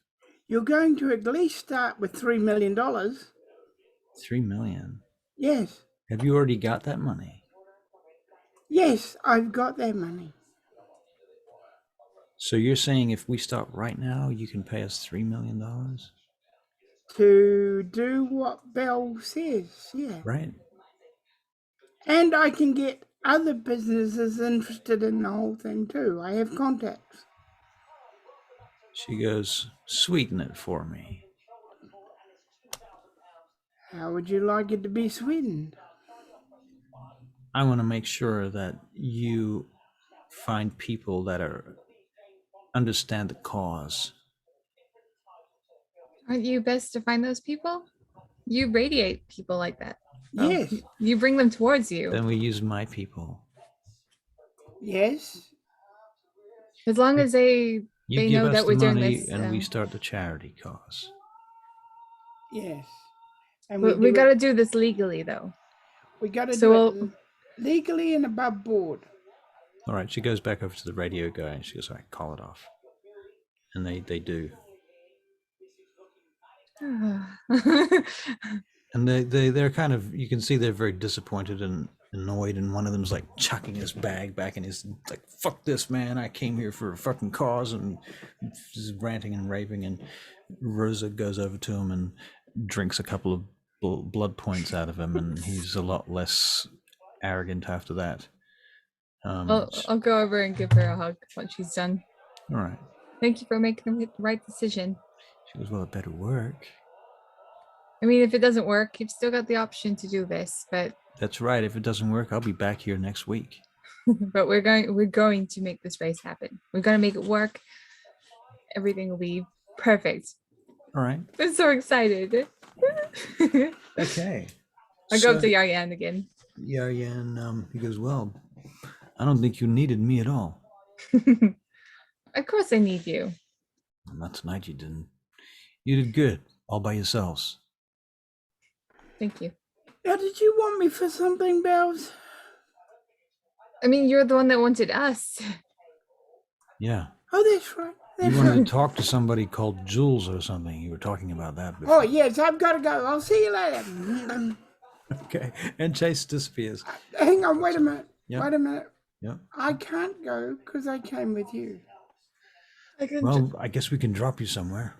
you're going to at least start with $3 million. 3 million. Yes. Have you already got that money? Yes, I've got that money. So you're saying if we start right now, you can pay us $3 million? To do what Belle says, yeah. Right. And I can get other businesses interested in the whole thing too. I have contacts. She goes, sweeten it for me. How would you like it to be sweetened? I want to make sure that you find people that understand the cause. Aren't you best to find those people? You radiate people like that. So Yes. You bring them towards you. Then we use my people. Yes. As long as they You give know us that the we're doing money this. and we start the charity cause. Yes. And We got to do this legally, though. we got to so do it legally and above board. All right, she goes back over to the radio guy and she goes, all right, call it off. And they do. And they're kind of, you can see they're very disappointed and annoyed, and one of them's like chucking his bag back and he's like, fuck this, man, I came here for a fucking cause, and he's ranting and raving, and Rosa goes over to him and drinks a couple of blood points out of him, and he's a lot less arrogant after that. I'll go over and give her a hug once she's done. All right. Thank you for making the right decision. She goes, well, it better work. I mean, if it doesn't work, you've still got the option to do this, but That's right. If it doesn't work, I'll be back here next week. but we're going to make this race happen. We're going to make it work. Everything will be perfect. All right. I'm so excited. Okay. I go up to Yaryan again. Yaryan, he goes, well, I don't think you needed me at all. Of course I need you. Well, not tonight, you didn't. You did good, all by yourselves. Thank you. Now, did you want me for something, Bells? I mean, you're the one that wanted us. Yeah. Oh, that's right. You That's wanted right. to talk to somebody called Jules or something. You were talking about that before. Oh, yes, I've got to go. I'll see you later. Okay. And Chase disappears. Hang on, wait a minute. Yep. Wait a minute. Yep. I can't go because I came with you. Well, I guess we can drop you somewhere.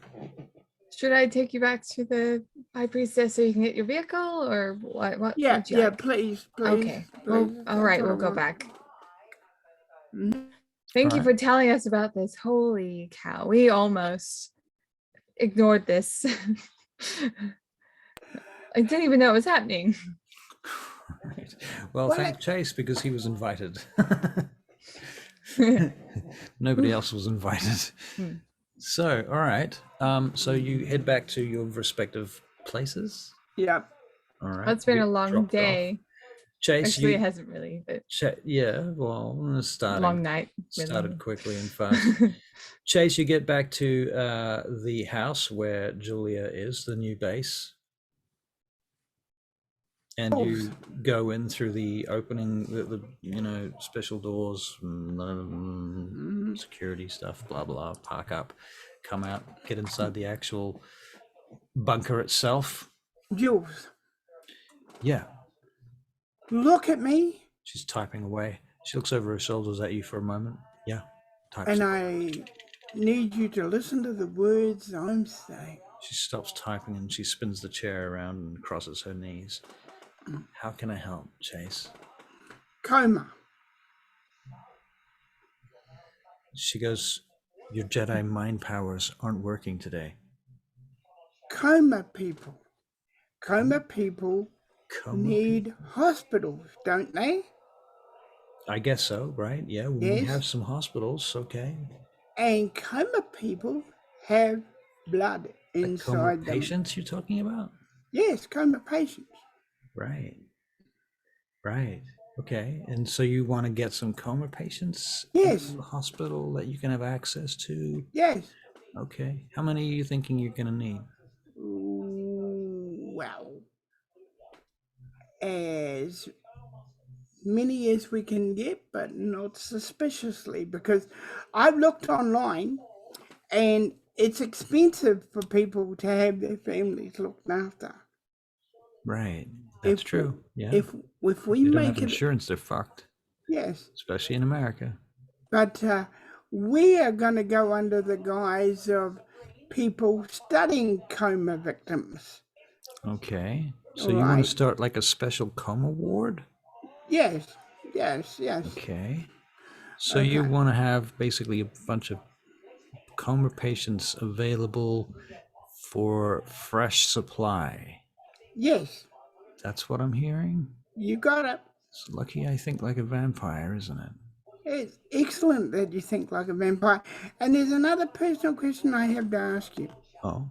Should I take you back to the High Priestess so you can get your vehicle, or what? What? Yeah, would you yeah, like? please, please. Okay. Well, please. all right. That's We'll I go want. back. Mhm. Thank you All for telling us about this. Holy cow. We almost ignored this. I didn't even know it was happening. Right. Well, Well, thank Chase, because he was invited. Nobody else was invited. Hmm. So, all right. So you head back to your respective places. Yeah. All right. It's been You a get long dropped off. day. Chase, Actually, you it hasn't really, but yeah. Well, started long night. started really. quickly and fast. Chase, you get back to the house where Julia is, the new base, and you go in through the opening, the special doors, security stuff, blah blah. Park up, come out, get inside the actual bunker itself. Jules. Yeah. Look at me, She's typing away. She looks over her shoulders at you for a moment. Yeah. Types and away. I need you to listen to the words I'm saying. She stops typing and she spins the chair around and crosses her knees. How can I help, Chase? Coma. She goes, your Jedi mind powers aren't working today. Coma people. Coma people Coma need people? hospitals, don't they? I guess so, right? Yeah, we Yes. have some hospitals, okay. And coma people have blood The coma inside them. patients you're talking about? Yes, coma patients. Right. Right. Okay. And so you want to get some coma patients Yes. in the hospital that you can have access to? Yes. Okay. How many are you thinking you're going to need? Well, as many as we can get, but not suspiciously, because I've looked online and it's expensive for people to have their families looked after. Right. That's If- true. Yeah. If we If they don't have make it, insurance, they're fucked, yes, especially in America. but we are going to go under the guise of people studying coma victims. Okay. So you want Right. to start like a special coma ward? Yes, yes, yes. Okay. So you Okay. want to have basically a bunch of coma patients available for fresh supply. Yes, That's what I'm hearing. you got it. It's lucky I think like a vampire, isn't it? It's excellent that you think like a vampire. And there's another personal question I have to ask you. Oh.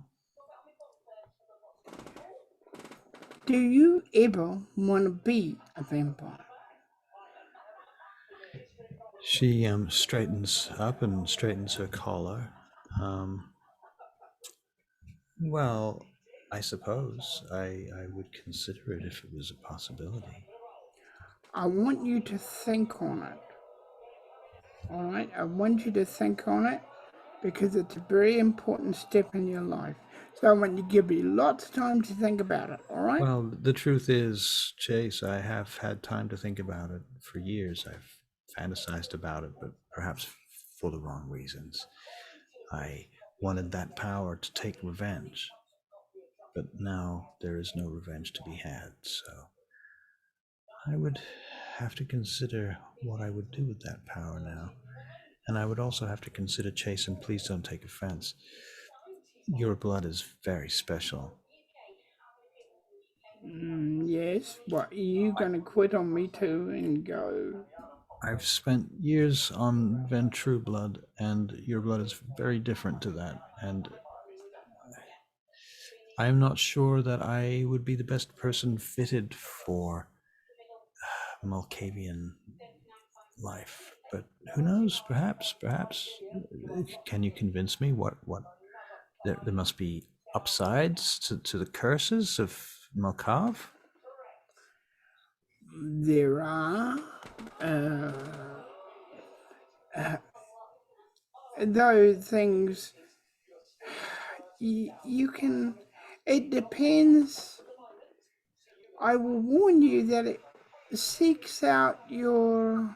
Do you ever want to be a vampire? She straightens up and straightens her collar. Well, I suppose I would consider it if it was a possibility. I want you to think on it. All right? I want you to think on it because it's a very important step in your life. So I want you to give you lots of time to think about it. All right? Well, the truth is, Chase, I have had time to think about it for years. I've fantasized about it, but perhaps for the wrong reasons. I wanted that power to take revenge, but now there is no revenge to be had, so I would have to consider what I would do with that power now. And I would also have to consider, Chase, and please don't take offense, your blood is very special. Yes. What, are you going to quit on me too and go? I've spent years on Ventru blood, and your blood is very different to that. And I'm not sure that I would be the best person fitted for Malkavian life. But who knows? Perhaps. Can you convince me what there must be upsides to the curses of Malkav? There are. Those things you can, it depends. I will warn you that it seeks out your,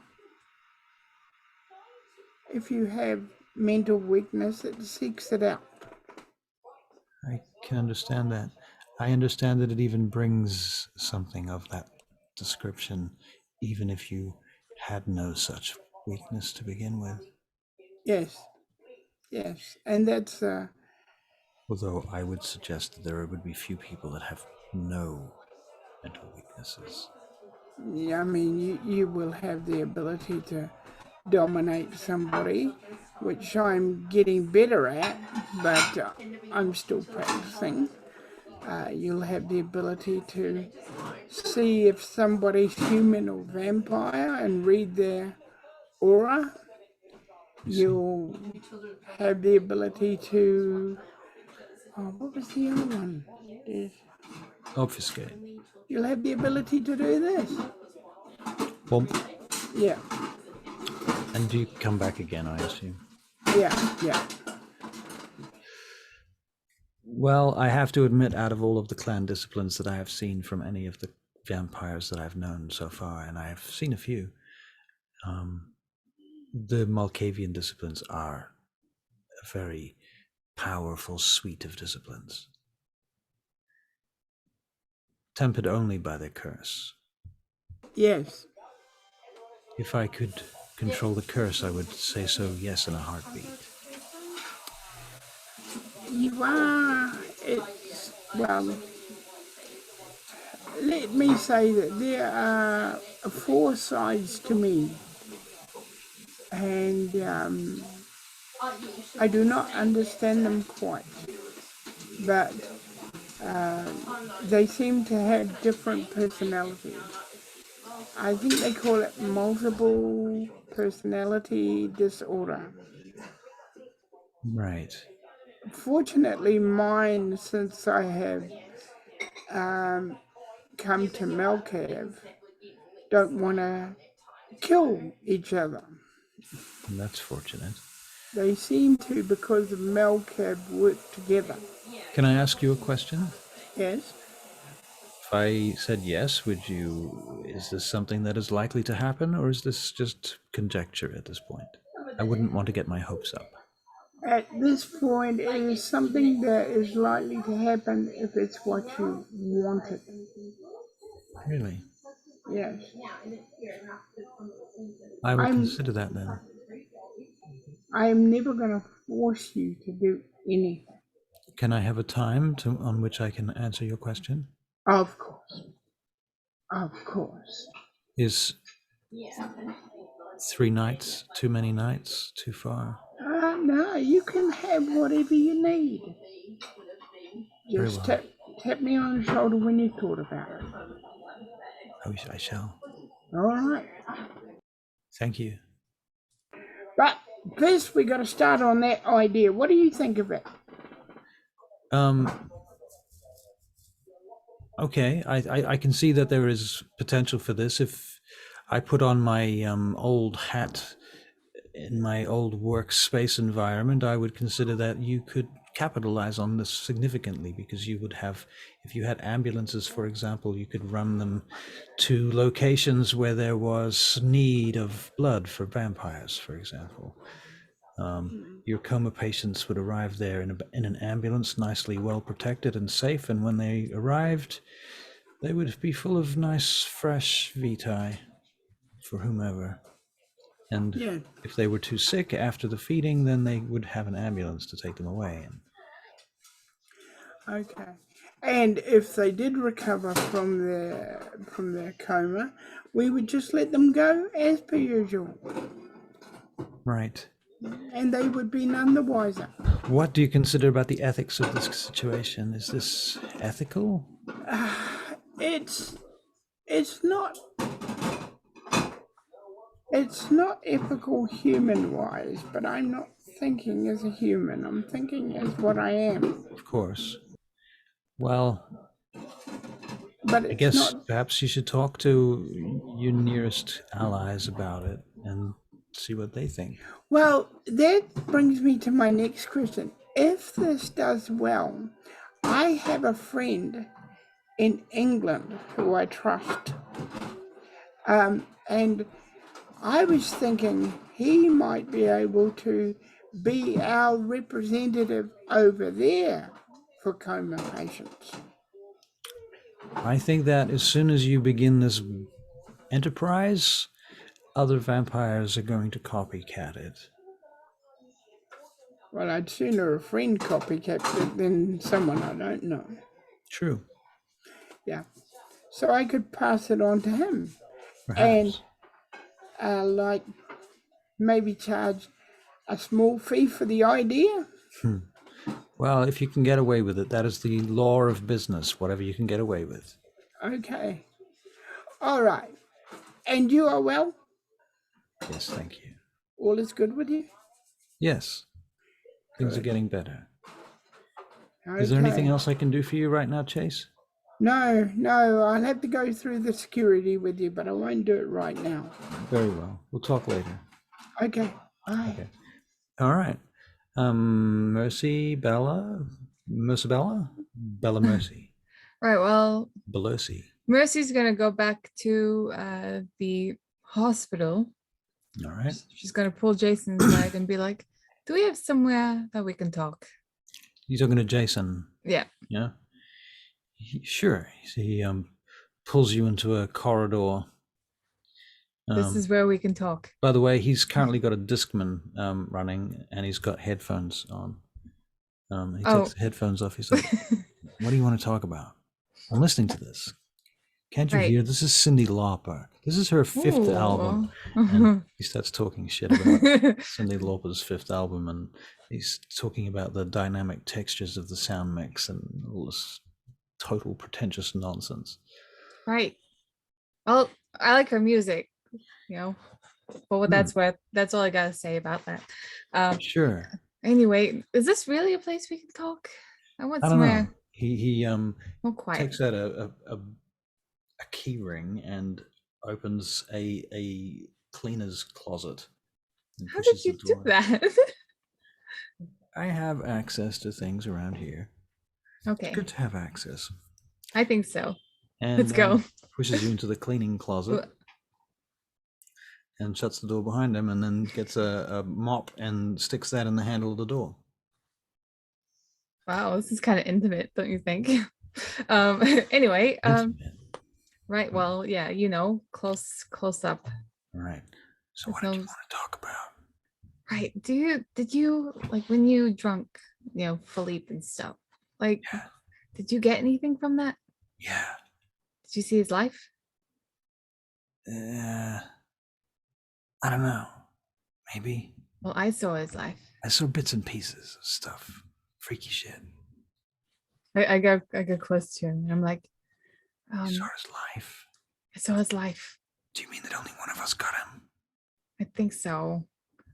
if you have mental weakness, it seeks it out. I can understand that. I understand that it even brings something of that description, even if you had no such weakness to begin with. Yes, and that's Although I would suggest that there would be few people that have no mental weaknesses. I mean, you will have the ability to dominate somebody, which I'm getting better at, but I'm still practicing. You'll have the ability to see if somebody's human or vampire and read their aura. You'll have the ability to, what was the other one? Obfuscate. You'll have the ability to do this. Bump. Yeah, And do you come back again, I assume? yeah. Well, I have to admit, out of all of the clan disciplines that I have seen from any of the vampires that I've known so far, and I've seen a few, the Malkavian disciplines are a very powerful suite of disciplines, tempered only by their curse. Yes. If I could control the curse, I would say so, yes, in a heartbeat. You are. It's, well, let me say that there are 4 sides to me, and I do not understand them quite, but they seem to have different personalities. I think they call it multiple personality disorder. Right. Fortunately, mine, since I have come to Melcav, don't want to kill each other. That's fortunate. They seem to, because of Melcav, work together. Can I ask you a question? Yes? If I said yes, would you, is this something that is likely to happen, or is this just conjecture at this point? I wouldn't want to get my hopes up. At this point, it is something that is likely to happen if it's what you wanted. Really? Yes. I will I'm consider that then. I'm never going to force you to do anything. Can I have a time on which I can answer your question? Of course. Of course. Is 3 nights too many nights? Too far? No, you can have whatever you need. Very Just well. tap me on the shoulder when you thought about it. I shall. All right. Thank you. But first, we got to start on that idea. What do you think of it? Okay, I can see that there is potential for this. If I put on my old hat in my old workspace environment, I would consider that you could capitalize on this significantly, because you would have, if you had ambulances, for example, you could run them to locations where there was need of blood for vampires, for example. Your coma patients would arrive there in an ambulance, nicely well protected and safe, and when they arrived, they would be full of nice, fresh vitae for whomever. And Yeah. if they were too sick after the feeding, then they would have an ambulance to take them away. Okay. And if they did recover from their coma, we would just let them go as per usual, Right. and they would be none the wiser. What do you consider about the ethics of this situation? Is this ethical? It's not ethical human-wise, but I'm not thinking as a human. I'm thinking as what I am. Of course. Well, But I it's guess not. perhaps you should talk to your nearest allies about it and see what they think. Well, that brings me to my next question. If this does well, I have a friend in England who I trust. And I was thinking he might be able to be our representative over there for coma patients. I think that as soon as you begin this enterprise, other vampires are going to copycat it. Well, I'd sooner a friend copycat it than someone I don't know. True. Yeah. So I could pass it on to him. Perhaps. And like maybe charge a small fee for the idea. Well, if you can get away with it, that is the law of business, whatever you can get away with. Okay. All right. And you are well? Yes, thank you. All is good with you? Yes. Things are Good. getting better. Okay. Is there anything else I can do for you right now, Chase? No, I'll have to go through the security with you, but I won't do it right now. Very well. We'll talk later. Okay, bye. Okay. All right. Mercy, Bella? Bella Mercy. Right. Well, Belosi. Mercy's gonna go back to the hospital. All right. She's gonna pull Jason aside and be like, "Do we have somewhere that we can talk?" You talking to Jason? Yeah. Yeah. Sure. He pulls you into a corridor. This is where we can talk. By the way, he's currently got a Discman running, and he's got headphones on. He takes the headphones off. He's like, "What do you want to talk about? I'm listening to this. Can't you hear? This is Cyndi Lauper. This is her fifth album." And he starts talking shit about Cyndi Lauper's fifth album, and he's talking about the dynamic textures of the sound mix and all this total pretentious nonsense. Right. Well, I like her music, but what that's worth. That's all I gotta say about that. Sure. Anyway, is this really a place we can talk? I want I don't somewhere know. He more quiet. takes out a key ring and opens a cleaner's closet. How did you do that? I have access to things around here. Okay. It's good to have access. I think so. And let's go. Pushes you into the cleaning closet and shuts the door behind him, and then gets a mop and sticks that in the handle of the door. Wow, this is kind of intimate, don't you think? Anyway, right. Well, yeah, close up. Right. So what did you want to talk about? Right. Did you like when you drunk, Philippe and stuff? Like, did you get anything from that? Yeah. Did you see his life? I don't know. Maybe. Well, I saw his life. I saw bits and pieces of stuff. Freaky shit. I got close to him. And I'm like, you saw his life? I saw his life. Do you mean that only one of us got him? I think so.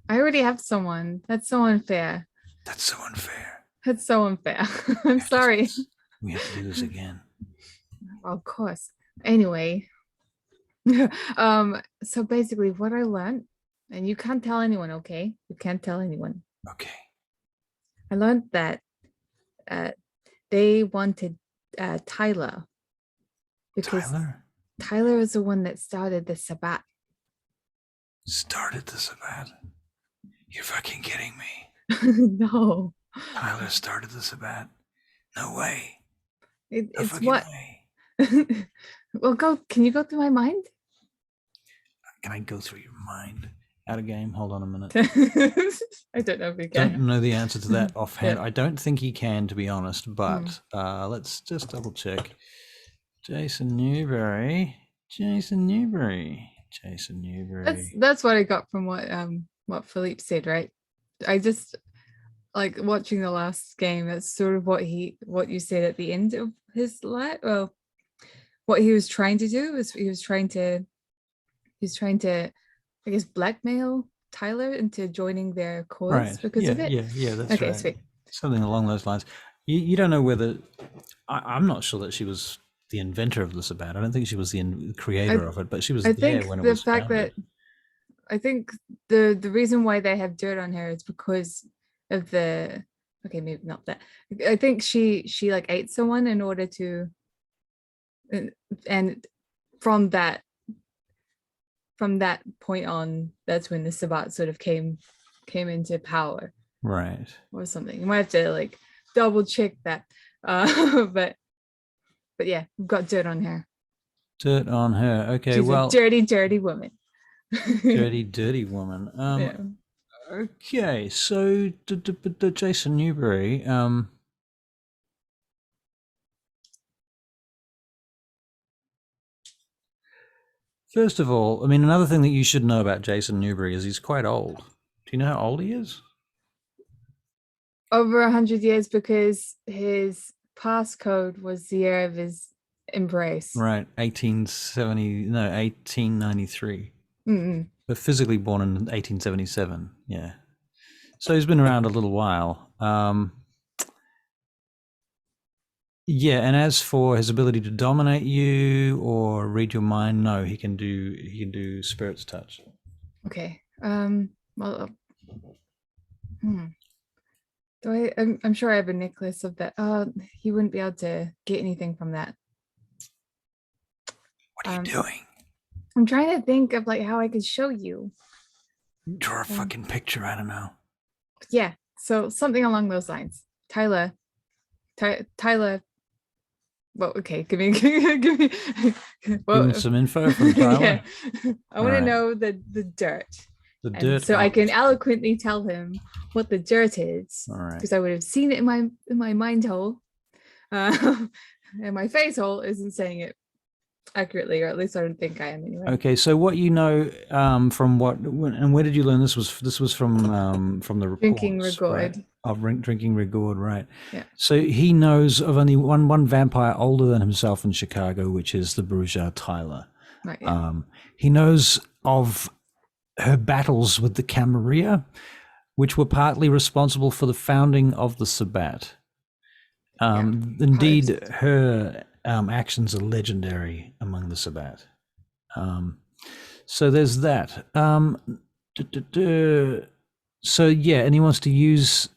I already have someone. That's so unfair. That's so unfair. That's so unfair. I'm sorry. We have to do this again. Well, of course. Anyway, so basically what I learned, and you can't tell anyone, okay? You can't tell anyone. Okay. I learned that they wanted Tyler because Tyler is the one that started the Sabbat. Started the Sabbat? You're fucking kidding me. No. Tyler started the Sabbat? No way. It's what? Well, can you go through my mind? Can I go through your mind? Out of game? Hold on a minute. I don't know if you can. Don't know the answer to that offhand. I don't think he can, to be honest, but let's just double check. Jason Newberry. That's what I got from what Philippe said, right? I just like watching the last game. That's sort of what you said at the end of his life. Well, what he was trying to do is he was trying to, I guess, blackmail Tyler into joining their cause because of it. Yeah, that's okay, right. Sweet. Something along those lines. You don't know whether I'm not sure that she was the inventor of the Sabbat. I don't think she was the creator of it, but she was there when it was founded. I think the reason why they have dirt on her is because of the maybe not that. I think she like ate someone in order to, and from that point on, that's when the Sabbat sort of came into power, right? Or something. You might have to like double check that, but yeah, we've got dirt on her. Dirt on her. Okay, she's a dirty woman. dirty woman. Yeah. Okay, so Jason Newberry. First of all, I mean, another thing that you should know about Jason Newberry is he's quite old. Do you know how old he is? Over 100 years, because his passcode was the year of his embrace. Right, 1893. Mm-mm. But physically born in 1877, yeah. So he's been around a little while. Yeah, and as for his ability to dominate you or read your mind, no, he can do spirit's touch. Okay. Well, I'm sure I have a necklace of that. He wouldn't be able to get anything from that. What are you doing? I'm trying to think of like how I could show you. Draw a fucking picture. I don't know. Yeah, so something along those lines. Tyler. Well, okay, give me Give me some info from Tyler. yeah. I want to know the dirt. The And dirt. so I can eloquently tell him what the dirt is. All right. Because I would have seen it in my mind hole. And my face hole isn't saying it accurately, or at least I don't think I am anyway. Okay, so what you know from where did you learn this was? This was from the reports, Drinking Regord. Right? Of Drinking Regord, right? Yeah. So he knows of only one vampire older than himself in Chicago, which is the Bruja Tyler. Right. Yeah. He knows of her battles with the Camarilla, which were partly responsible for the founding of the Sabbat. Indeed, her actions are legendary among the Sabbat. So there's that. So yeah, and he wants to use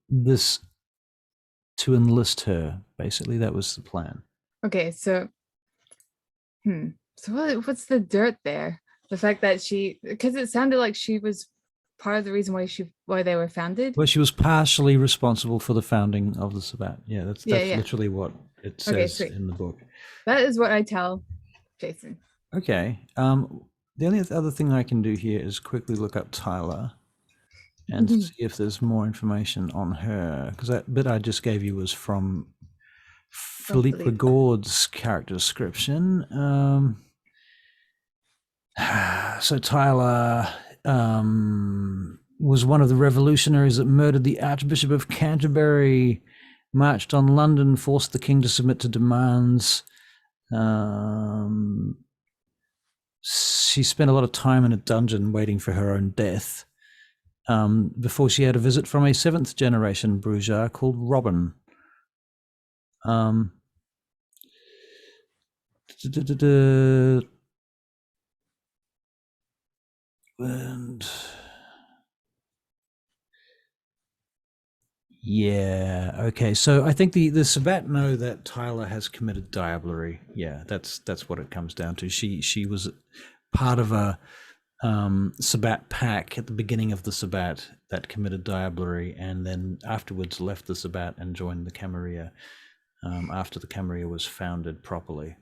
this to enlist her. Basically, that was the plan. Okay, so so what's the dirt there? The fact that because it sounded like she was part of the reason why they were founded. Well, she was partially responsible for the founding of the Sabbat. Yeah, that's literally what it says in the book. That is what I tell Jason. Okay. The only other thing I can do here is quickly look up Tyler and see if there's more information on her, because that bit I just gave you was from Philippe Regord's character description. So Tyler was one of the revolutionaries that murdered the Archbishop of Canterbury, marched on London, forced the king to submit to demands. She spent a lot of time in a dungeon waiting for her own death before she had a visit from a 7th generation Bruja called Robin. And yeah, okay. So I think the Sabbat know that Tyler has committed diablerie. Yeah, that's what it comes down to. She was part of a Sabbat pack at the beginning of the Sabbat that committed diablerie, and then afterwards left the Sabbat and joined the Camarilla after the Camarilla was founded properly.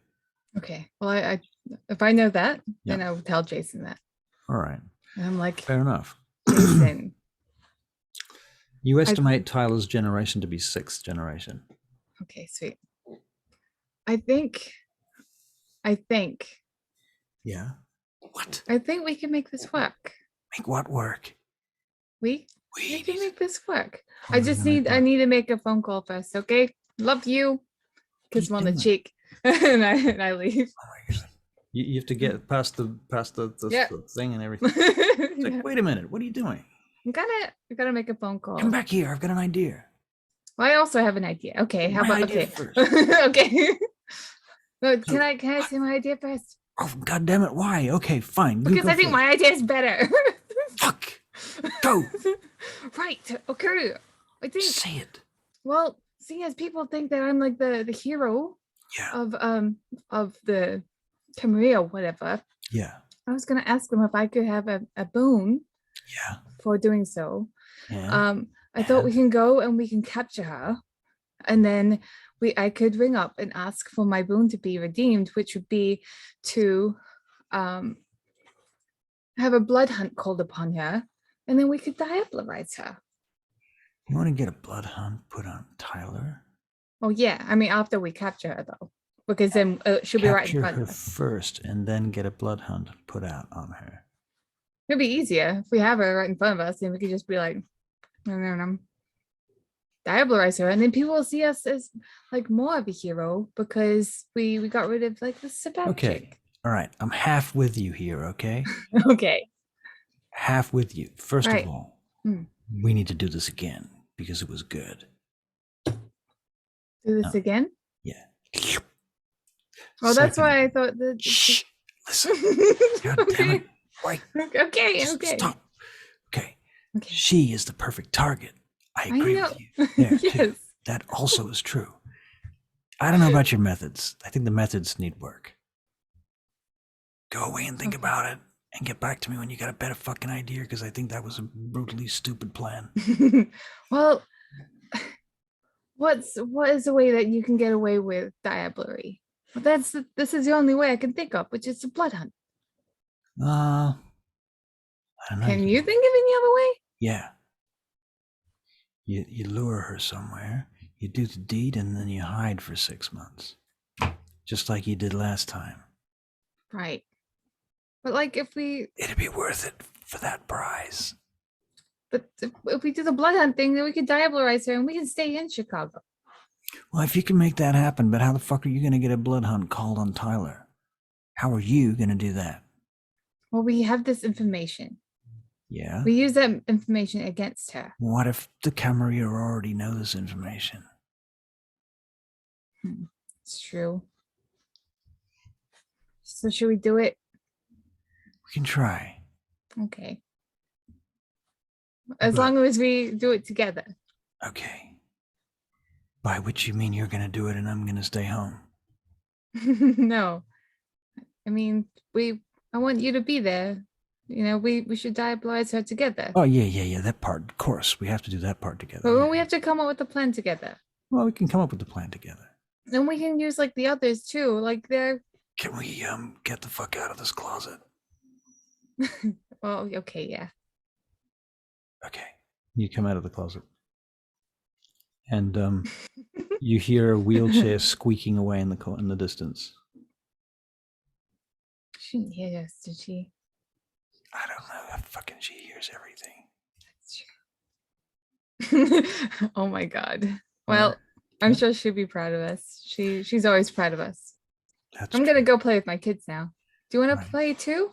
Okay. Well, I if I know that, then I will tell Jason that. All right. And I'm like, fair enough. Jason. You estimate Tyler's generation to be 6th generation. Okay, sweet. I think. Yeah. What? I think we can make this work. Make what work? We can make this work. I need to make a phone call first, okay? Love you. Kiss him on the cheek. and I leave. Oh my God. You have to get past the thing and everything. It's like, wait a minute, what are you doing? I gotta make a phone call. Come back here, I've got an idea. Well, I also have an idea. Okay, how about first. okay. No, can I say my idea first? Oh, God damn it, why? Okay, fine. Because I think my idea is better. Fuck. Go. Right. Okay. I think. Say it. Well, seeing as people think that I'm like the hero of the Camarilla, whatever. Yeah. I was gonna ask them if I could have a boon. Yeah. For doing so. Yeah. I thought we can go and we can capture her, and then I could ring up and ask for my boon to be redeemed, which would be to have a blood hunt called upon her, and then we could diablerize her. You want to get a blood hunt put on Tyler? Oh yeah, I mean after we capture her though, because then she'll be right in front of us. Capture her first, and then get a blood hunt put out on her. It'd be easier if we have her right in front of us, and we could just be like, diablerize her, and then people will see us as like more of a hero because we got rid of like the Sabbat. Okay, all right, I'm half with you here. Okay. Okay. Half with you. First right. of all, we need to do this again because it was good. Do this again? Yeah. Well, that's why I thought that. Shh. Listen. God damn it. Wait. Okay. Stop. Okay. She is the perfect target. I agree with you. Yes. That also is true. I don't know about your methods. I think the methods need work. Go away and think about it and get back to me when you got a better fucking idea, because I think that was a brutally stupid plan. Well, what is the way that you can get away with diablerie? Well, this is the only way I can think of, which is the blood hunt. I don't know. Can you think of any other way? Yeah. You lure her somewhere, you do the deed, and then you hide for 6 months. Just like you did last time. Right. But like if we... It'd be worth it for that prize. But if we do the blood hunt thing, then we could diablerize her and we can stay in Chicago. Well, if you can make that happen, but how the fuck are you going to get a blood hunt called on Tyler? How are you going to do that? Well, we have this information. Yeah? We use that information against her. What if the Camarilla already know this information? It's true. So should we do it? We can try. Okay. As long as we do it together. Okay. By which you mean you're going to do it and I'm going to stay home? No. I mean, I want you to be there. You know, we should diablerize her together. Oh, yeah, that part. Of course, we have to do that part together. But we have to come up with a plan together. Well, we can come up with the plan together. And we can use like the others too. Like they're... Can we get the fuck out of this closet? Well, okay, yeah. Okay. You come out of the closet. And you hear a wheelchair squeaking away in the distance. She didn't hear us, did she? I don't know. Fucking she hears everything. That's true. Oh my god. Well, I'm sure she'll be proud of us. She's always proud of us. I'm gonna go play with my kids now. Do you want to play too?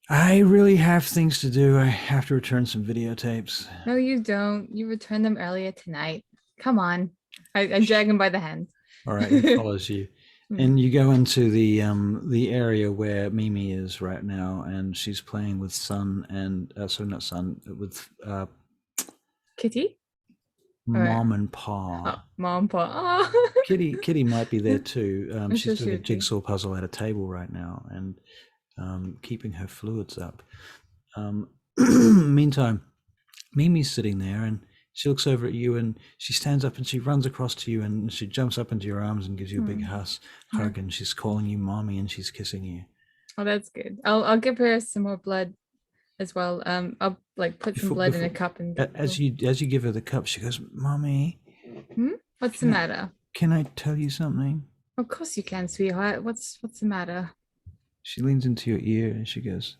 I really have things to do. I have to return some videotapes. No, you don't. You returned them earlier tonight. Come on. I drag him by the hand. All right, he follows you. And you go into the area where Mimi is right now, and she's playing with Son and with Kitty? Mom and Pa. Oh, Mom, Pa. Oh. Kitty might be there too. She's doing a be. jigsaw puzzle at a table right now and keeping her fluids up. Meantime, Mimi's sitting there and she looks over at you and she stands up and she runs across to you and she jumps up into your arms and gives you a big hug and she's calling you mommy and she's kissing you. Oh, that's good. I'll give her some more blood as well. I'll like put some blood in a cup and as you give her the cup, she goes, "Mommy, what's the matter? Can I tell you something?" Of course you can, sweetheart. What's the matter? She leans into your ear and she goes,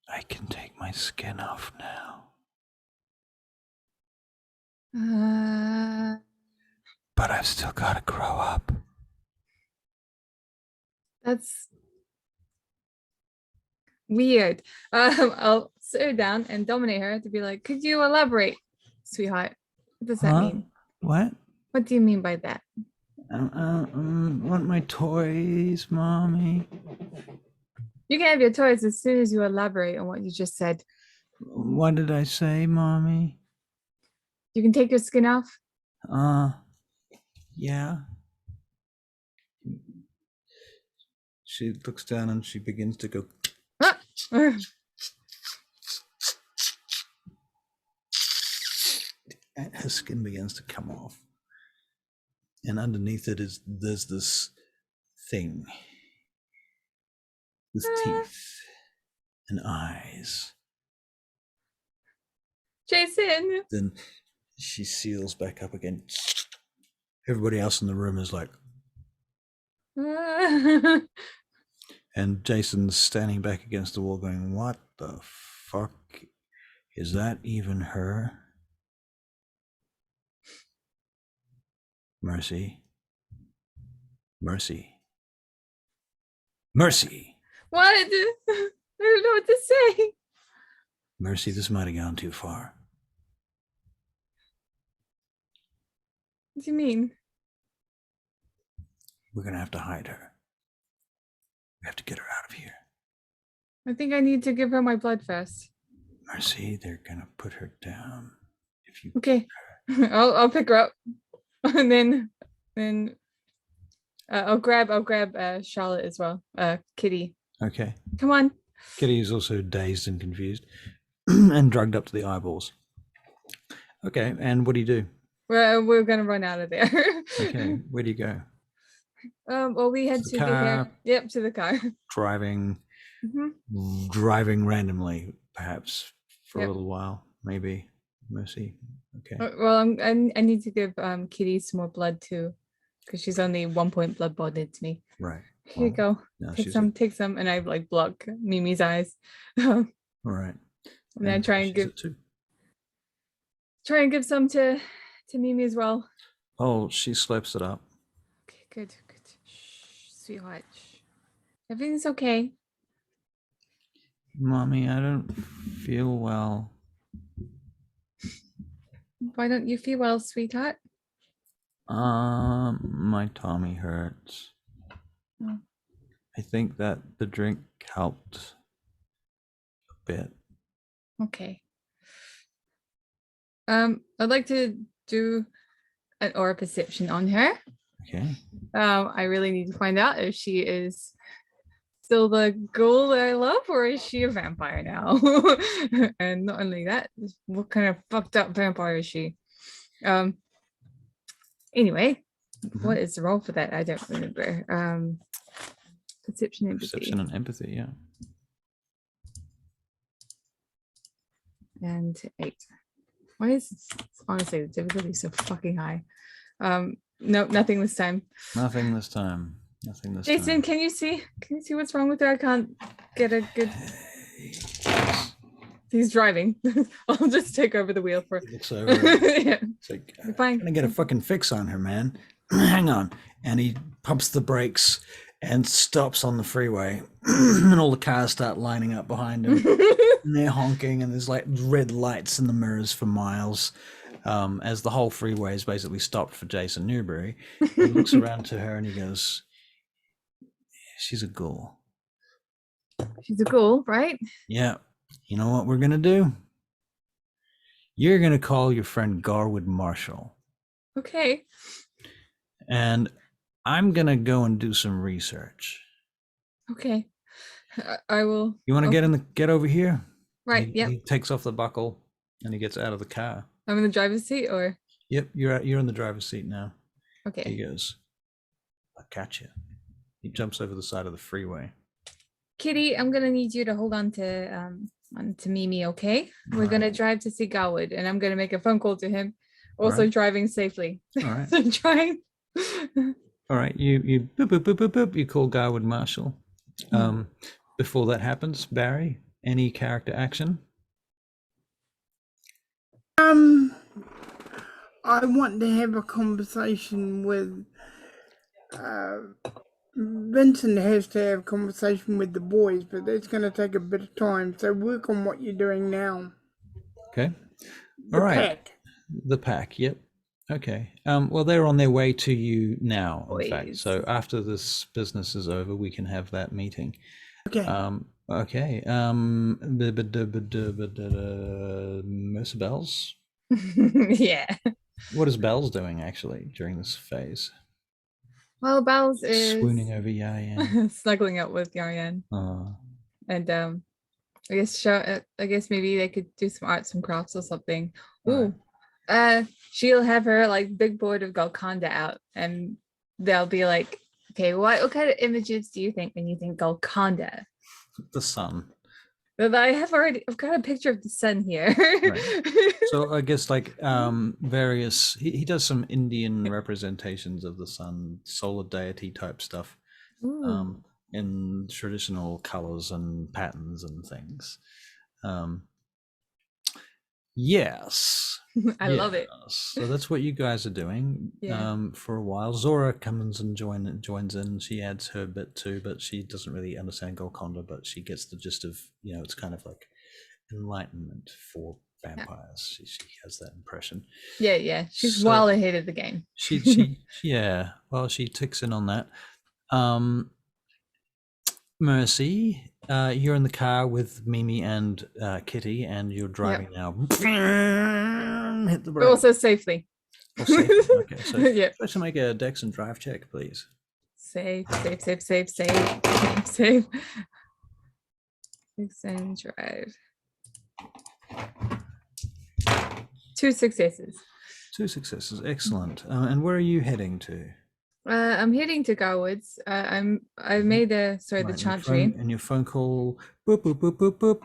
"I can take my skin off now. But I've still got to grow up." That's weird. I'll sit her down and dominate her to be like, could you elaborate, sweetheart? What does that mean? What? What do you mean by that? Want my toys, Mommy? You can have your toys as soon as you elaborate on what you just said. What did I say, Mommy? You can take your skin off? Yeah. She looks down and she begins to go. And her skin begins to come off. And underneath it there's this thing. With teeth and eyes. Jason! Then she seals back up again. Everybody else in the room is like. And Jason's standing back against the wall going, "What the fuck? Is that even her? Mercy. Mercy. Mercy. What? I don't know what to say. Mercy, this might have gone too far." What do you mean? We're going to have to hide her. We have to get her out of here. I think I need to give her my blood first. Mercy, they're going to put her down. If you Okay. I'll pick her up. And then And I'll grab Charlotte as well. Kitty, Okay. come on. Kitty is also dazed and confused and drugged up to the eyeballs. Okay, and what do you do? We're gonna run out of there. Okay, where do you go? Well, we had To to the get there. car. Yep, to the car. Driving Mhm. driving randomly, perhaps for Yep. a little while, maybe. Mercy. Okay. Well, I need to give Kitty some more blood too, because she's only 1 point blood bonded to me. Right. Here you go. No, Take she's take some, and I like block Mimi's eyes. all right. And I try and she's give at 2. some to Mimi as well. Oh, she slaps it up. Okay, good. Shh, sweetheart. Shh. Everything's okay. Mommy, I don't feel well. Why don't you feel well, sweetheart? My tummy hurts. Oh. I think that the drink helped a bit. Okay. I'd like to do an aura perception on her. Okay. I really need to find out if she is still the ghoul that I love, or is she a vampire now? And not only that, what kind of fucked up vampire is she? Anyway, what is the roll for that? I don't remember. Perception, empathy, Perception and empathy, yeah. and 8. Why is honestly the difficulty so fucking high? Nope, nothing this time. Nothing this time. Jason, time. can you see what's wrong with her? I can't get a good. He's driving. I'll just take over the wheel for. He looks over. Yeah. It's like, You're fine. gonna get a fucking fix on her, man. Hang on. And he pumps the brakes and stops on the freeway. And all the cars start lining up behind him. And they're honking, and there's like red lights in the mirrors for miles. As the whole freeway is basically stopped for Jason Newberry. He looks around to her and he goes, she's a ghoul. She's a ghoul, right? Yeah. You know what we're gonna do? You're gonna call your friend Garwood Marshall. Okay. And I'm gonna go and do some research. Okay. I will. You want to get over here? Right. Yep. He takes off the buckle and he gets out of the car. I'm in the driver's seat, or. Yep, you're in the driver's seat now. Okay. He goes, I'll catch you. He jumps over the side of the freeway. Kitty, I'm gonna need you to hold on to Mimi, okay? We're gonna drive to see Garwood, and I'm gonna make a phone call to him. Also Right. driving safely. All right. So trying. All right. You boop, boop, boop, boop, boop. You call Garwood Marshall. Before that happens, Barry, any character action? I want to have a conversation with Vincent has to have a conversation with the boys, but that's going to take a bit of time. So work on what you're doing now. Okay. The All right. pack. The pack. Yep. Okay. Well, they're on their way to you now, in fact. Boys. So after this business is over, we can have that meeting. Okay. Okay. Miss Bells? Yeah. What is Bells doing actually during this phase? Well, Bells is Swooning over Yayan. snuggling up with Yarian. And I guess maybe they could do some arts and crafts or something. Ooh. She'll have her like big board of Golconda out, and they'll be like, okay, what kind of images do you think when you think Golconda? The sun. But I've got a picture of the sun here. Right. So I guess like various he does some Indian representations of the sun, solar deity type stuff. Ooh. In traditional colors and patterns and things. Yes. I love it. So that's what you guys are doing. Yeah. For a while. Zora comes and joins in. She adds her bit too, but she doesn't really understand Golconda, but she gets the gist of, it's kind of like enlightenment for vampires. She has that impression. Yeah. She's well ahead of the game. She yeah. Well, she ticks in on that. Mercy, you're in the car with Mimi and Kitty, and you're driving now. Hit the But brake. also safely. Oh, safe. Okay, so Yep. try to make a Dex and Drive check, please. Save. Six and drive. 2 successes. 2 successes, excellent. And where are you heading to? I'm heading to Garwoods. I made the Right, the and your chantry. and your phone call. Boop boop boop boop boop.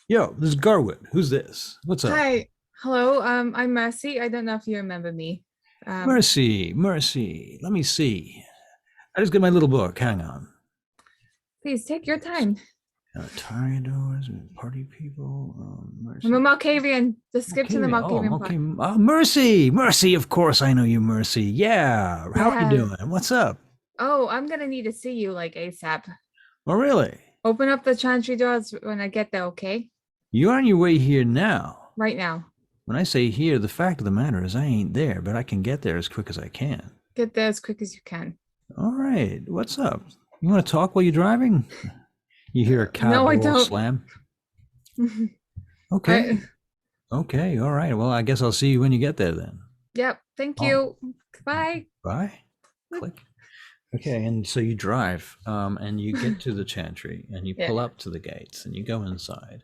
Yo, this is Garwood. Who's this? What's up? Hi. Hello. I'm Mercy. I don't know if you remember me. Mercy. Let me see. I just get my little book. Hang on. Please take your time. Toreadors, party people. Mercy. I'm a Malkavian. Just skip to the Malkavian. Malkavian part. Oh, Mercy. Of course, I know you, Mercy. Yeah. How are you Yeah. doing? What's up? Oh, I'm gonna need to see you like ASAP. Oh, really? Open up the chantry doors when I get there, okay? You're on your way here now. Right now. When I say here, the fact of the matter is I ain't there, but I can get there as quick as I can. Get there as quick as you can. All right. What's up? You want to talk while you're driving? You hear a car No, I door don't. slam. Okay. Okay. All right. Well, I guess I'll see you when you get there then. Yep. Thank Oh. you. Bye. Bye. Click. Okay. And so you drive, and you get to the chantry, and you pull up to the gates, and you go inside,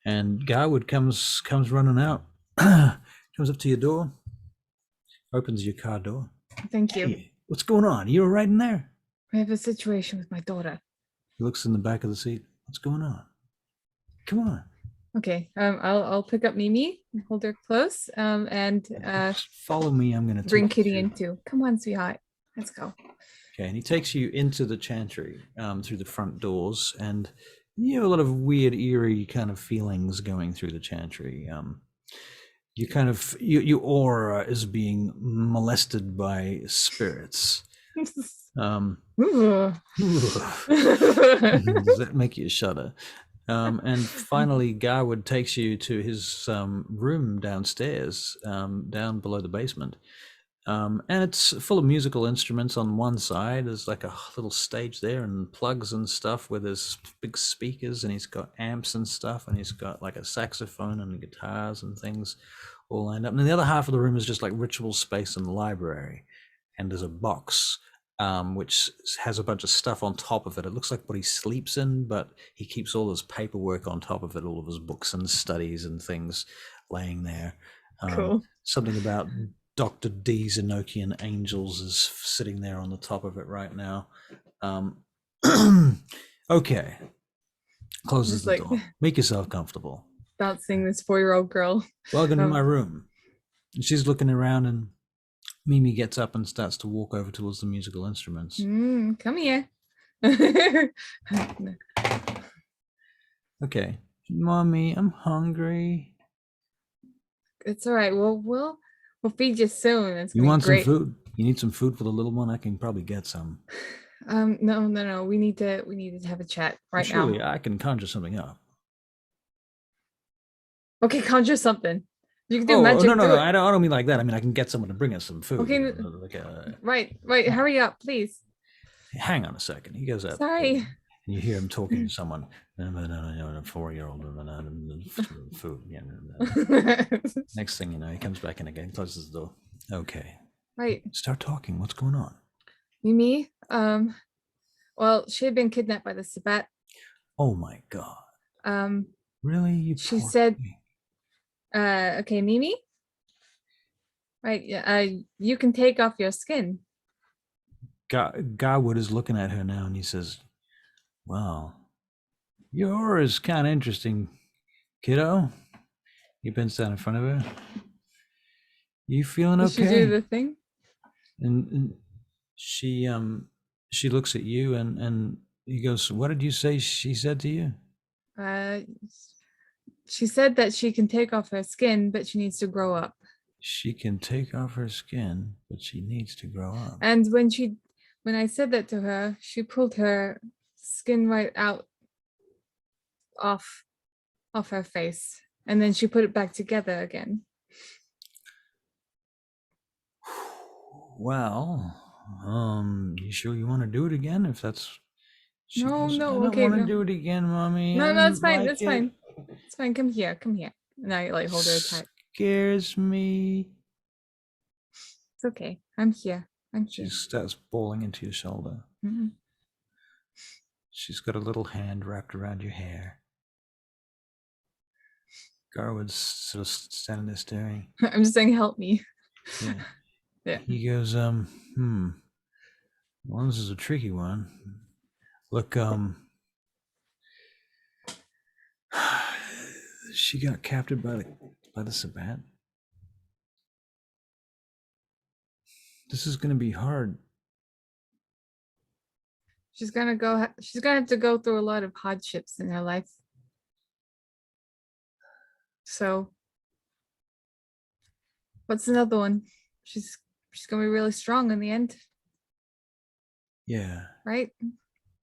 and Garwood comes running out, comes up to your door, opens your car door. Thank you. Hey, what's going on? You all right in there? I have a situation with my daughter. He looks in the back of the seat. What's going on? Come on. Okay. I'll pick up Mimi and hold her close. And Just follow me. I'm gonna bring take you Kitty through. in too. Come on, sweetheart. Let's go. Okay, and he takes you into the chantry through the front doors, and you have a lot of weird, eerie kind of feelings going through the chantry. You kind of your aura is being molested by spirits. Ooh. Does that make you shudder? And finally, Garwood takes you to his room downstairs, down below the basement. And it's full of musical instruments on one side. There's like a little stage there and plugs and stuff where there's big speakers, and he's got amps and stuff, and he's got like a saxophone and guitars and things all lined up. And then the other half of the room is just like ritual space and library. And there's a box which has a bunch of stuff on top of it. It looks like what he sleeps in, but he keeps all his paperwork on top of it, all of his books and studies and things laying there. Cool. Something about Dr. D's Enochian Angels is sitting there on the top of it right now. Okay. Closes the door. Make yourself comfortable. Bouncing this 4-year-old girl. Welcome to my room. And she's looking around, and Mimi gets up and starts to walk over towards the musical instruments. Come here. Okay. Mommy, I'm hungry. It's all right. We'll feed you soon. It's You gonna be want great. some food? You need some food for the little one? I can probably get some. No. We need to have a chat right Surely now. I can conjure something up. Okay, conjure something. You can do Oh, magic. no. I don't mean like that. I mean, I can get someone to bring us some food. Okay. Like Right. Hurry up, please. hang on a second. He goes up. Sorry. And you hear him talking to someone. A 4-year-old food. Yeah. Next thing you know, he comes back in again, closes the door. Okay. Right. Start talking. What's going on? Mimi, well, she had been kidnapped by the Sabbat. Oh my God. Really? She said, thing. Okay, Mimi. Right, you can take off your skin. Garwood is looking at her now, and he says, "Wow, your aura is kind of interesting, kiddo." He bends down in front of her. You feeling Did okay? she do the thing? And she looks at you, and he goes, "What did you say she said to you?" She said that she can take off her skin, but she needs to grow up. She can take off her skin, but she needs to grow up. And when I said that to her, she pulled her skin right out off her face, and then she put it back together again. Well, you sure you want to do it again? If that's No, I don't okay, want to no. do it again, Mommy. No, I it's fine. like It's it. fine. It's fine. Come here. And I like hold her tight. Scares me. It's okay. I'm here. I'm She here. starts bawling into your shoulder. Mhm. She's got a little hand wrapped around your hair. Garwood's sort of standing there staring. I'm just saying, help me. Yeah. Yeah. He goes, well, this is a tricky one. Look, she got captured by the Sabbat. This is going to be hard. She's gonna have to go through a lot of hardships in her life. So what's another one? She's gonna be really strong in the end, Yeah, right?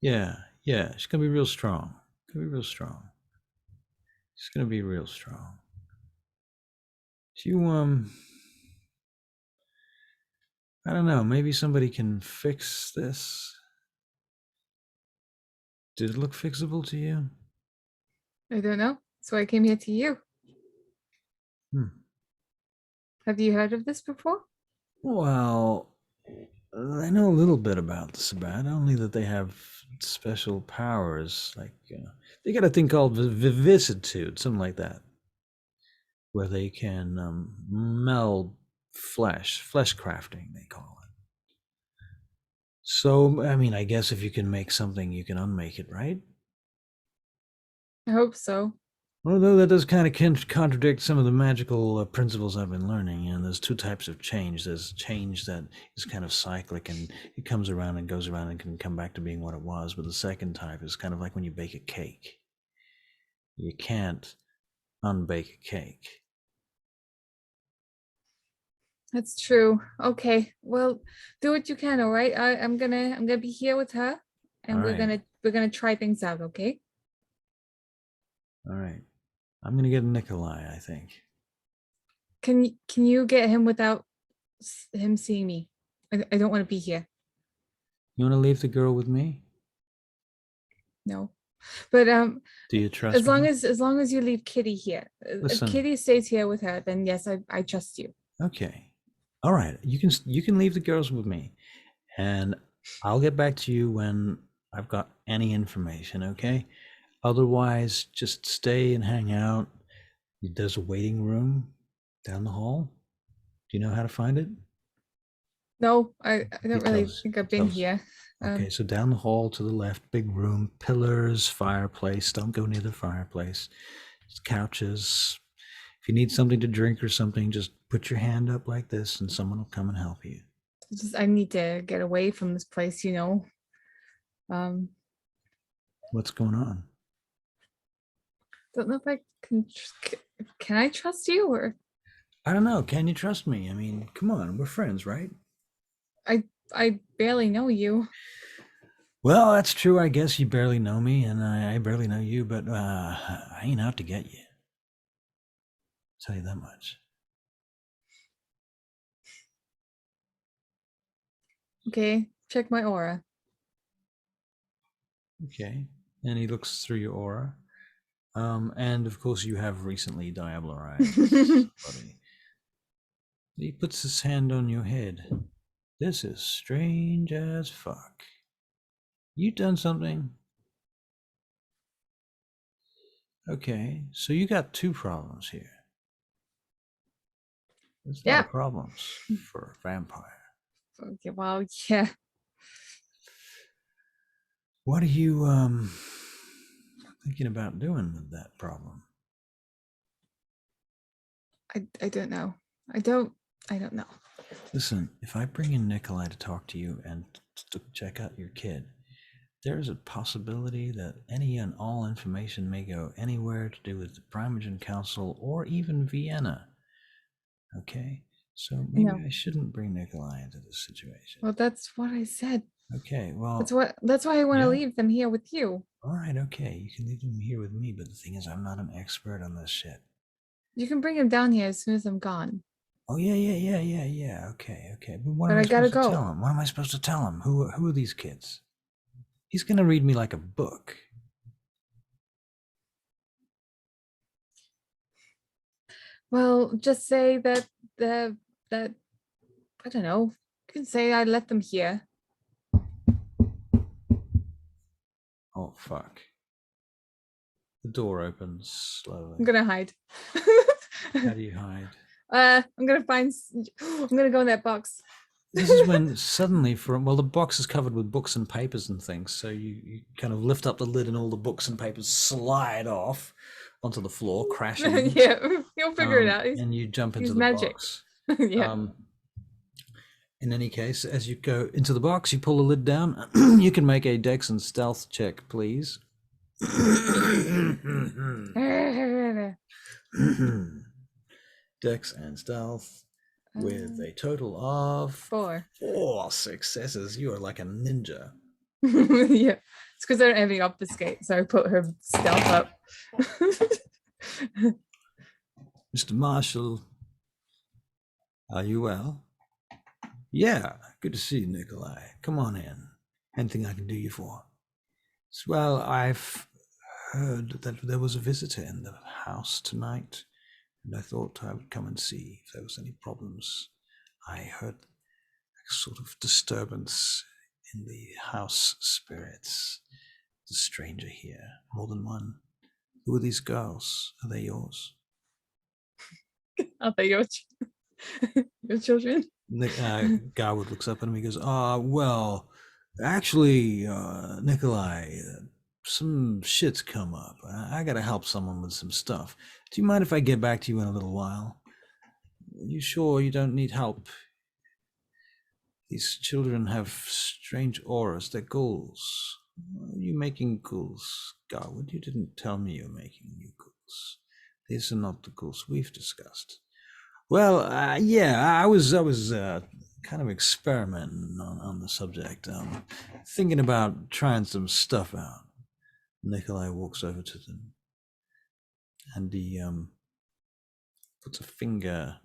yeah. She's going to be real strong. She's going to be real strong. Do you, I don't know, maybe somebody can fix this? Did it look fixable to you? I don't know. So I came here to you. Have you heard of this before? Well, I know a little bit about the Sabbat, only that they have special powers. Like, they got a thing called vicissitude, something like that, where they can meld flesh crafting, they call it. So, I mean, I guess if you can make something, you can unmake it, right? I hope so. Although that does kind of contradict some of the magical principles I've been learning. And there's two types of change. There's change that is kind of cyclic and it comes around and goes around and can come back to being what it was. But the second type is kind of like when you bake a cake. You can't unbake a cake. That's true. Okay. Well, do what you can, all right? I'm gonna be here with her and All we're right. gonna try things out, okay? All right. I'm going to get Nikolai, I think. Can you get him without him seeing me? I don't want to be here. You want to leave the girl with me? No. But Do you trust me? as long as you leave Kitty here. Listen. If Kitty stays here with her, then yes, I trust you. Okay. All right. You can leave the girls with me. And I'll get back to you when I've got any information, okay? Otherwise, just stay and hang out. There's a waiting room down the hall. Do you know how to find it? No, I don't really tells- think I've he been tells- here. Okay, so down the hall to the left, big room, pillars, fireplace. Don't go near the fireplace. Just couches. If you need something to drink or something, just put your hand up like this and someone will come and help you. I need to get away from this place, you know. What's going on? Don't know if I can I trust you, or I don't know. Can you trust me? I mean, come on, we're friends, right? I barely know you. Well, that's true. I guess you barely know me, and I barely know you, but I ain't out to get you. I'll tell you that much. Okay, check my aura. Okay. And he looks through your aura. And of course, you have recently diablerized, buddy. He puts his hand on your head. This is strange as fuck. You done something? Okay, so you got two problems here. There's a lot of problems for a vampire. Okay, well, yeah. What are you thinking about doing with that problem? I don't know. I don't know. Listen, if I bring in Nikolai to talk to you and to check out your kid, there is a possibility that any and all information may go anywhere to do with the Primogen Council or even Vienna. Okay? So maybe I shouldn't bring Nikolai into this situation. Well, that's what I said. Okay, well... That's why I want to leave them here with you. All right, okay. You can leave them here with me, but the thing is, I'm not an expert on this shit. You can bring him down here as soon as I'm gone. Oh, yeah. Okay. But what But am I gotta supposed to go. tell him? What am I supposed to tell him? Who are these kids? He's going to read me like a book. Well, just say that I don't know. You can say I let them here. Oh, fuck. The door opens slowly. I'm gonna hide. How do you hide? I'm gonna I'm gonna go in that box. This is when suddenly, the box is covered with books and papers and things, so you kind of lift up the lid and all the books and papers slide off onto the floor, crashing. Yeah, you'll figure it out. And you jump into He's the magic. box. Yeah. In any case, as you go into the box, you pull the lid down. You can make a Dex and Stealth check, please. Dex and Stealth with a total of 4. 4 successes. You are like a ninja. Yeah, it's because I don't have any obfuscate, so I put her stealth up. Mr. Marshall, are you well? Yeah, good to see you, Nikolai. Come on in. Anything I can do you for? Well, I've heard that there was a visitor in the house tonight, and I thought I would come and see if there was any problems. I heard a sort of disturbance in the house spirits. The stranger here, more than one. Who are these girls? Are they yours? Are they your children? Garwood looks up at him. He goes, well, actually, Nikolai, some shit's come up. I gotta help someone with some stuff. Do you mind if I get back to you in a little while? Are you sure you don't need help? These children have strange auras. They're ghouls. Are you making ghouls, Garwood? You didn't tell me you're making new ghouls. These are not the ghouls we've discussed. Well, yeah, I was kind of experimenting on the subject, thinking about trying some stuff out. Nikolai walks over to them, and he puts a finger,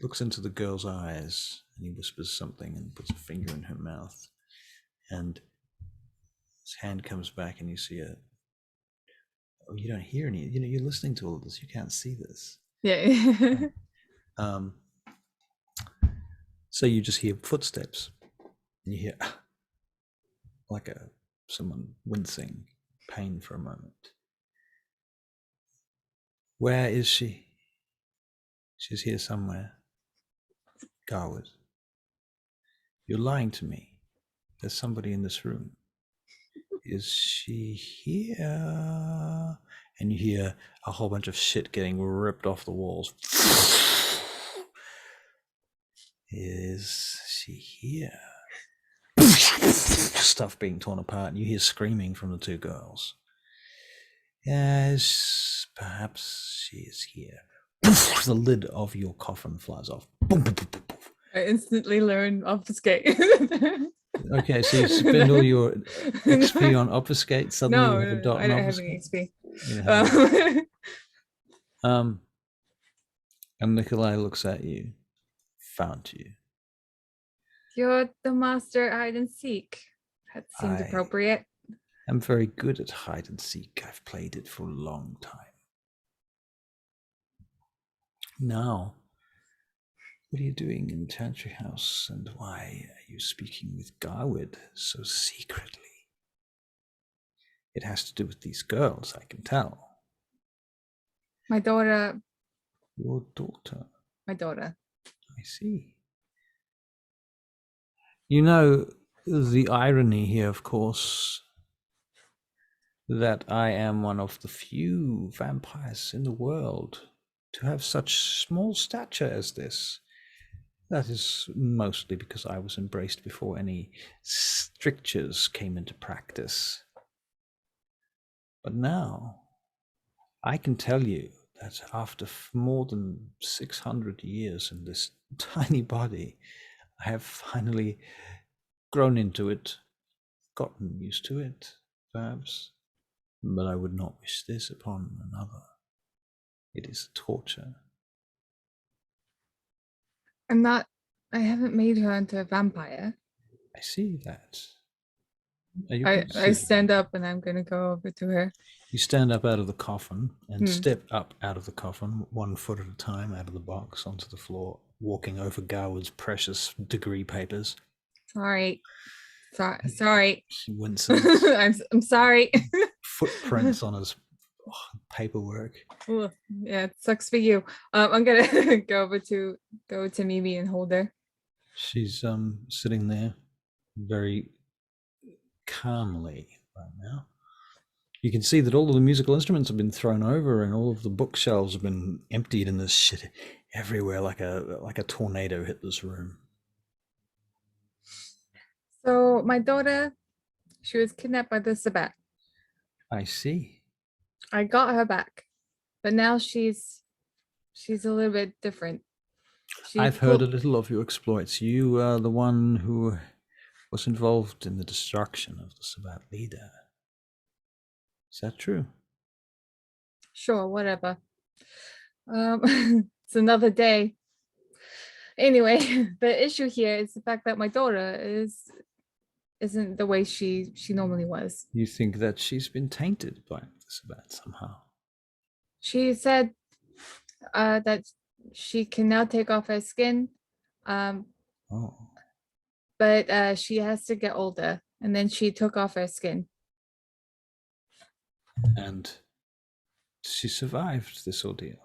looks into the girl's eyes, and he whispers something and puts a finger in her mouth, and his hand comes back, and you see you don't hear any. You're listening to all of this. You can't see this. Yeah. So you just hear footsteps, and you hear like someone wincing, pain for a moment. Where is she? She's here somewhere. Garwood, you're lying to me. There's somebody in this room. Is she here? And you hear a whole bunch of shit getting ripped off the walls. Is she here? Stuff being torn apart, and you hear screaming from the two girls. Yes, perhaps she is here. The lid of your coffin flies off. I instantly learn obfuscate. Okay, so you spend all your XP on obfuscate. Suddenly you have a dot I on don't have obfuscate. any XP. And Nikolai looks at you. Found you. You're the master hide and seek. That seemed appropriate. I'm very good at hide and seek. I've played it for a long time. Now, what are you doing in Chantry House, and why are you speaking with Garwood so secretly? It has to do with these girls, I can tell. My daughter. Your daughter? My daughter. I see. You know, the irony here, of course, that I am one of the few vampires in the world to have such small stature as this. That is mostly because I was embraced before any strictures came into practice. But now, I can tell you that after more than 600 years in this tiny body, I have finally grown into it, gotten used to it, perhaps, but I would not wish this upon another. It is torture. I haven't made her into a vampire. I see that. I stand up and I'm going to go over to her. You stand up out of the coffin and step up out of the coffin, 1 foot at a time out of the box onto the floor. walking over Garwood's precious degree papers. Sorry. Sorry. She winces. I'm sorry. Footprints on his paperwork. Ugh, yeah, it sucks for you. I'm gonna go to Mimi and hold her. She's sitting there very calmly right now. You can see that all of the musical instruments have been thrown over and all of the bookshelves have been emptied, and there's shit everywhere like a tornado hit this room. So my daughter, she was kidnapped by the Sabbat. I see. I got her back, but now she's a little bit different. I've heard a little of your exploits. You are the one who was involved in the destruction of the Sabbat leader. Is that true? Sure, whatever. It's another day. Anyway, the issue here is the fact that my daughter isn't the way she normally was. You think that she's been tainted by the Sabbat somehow? She said that she can now take off her skin, but she has to get older, and then she took off her skin. And she survived this ordeal.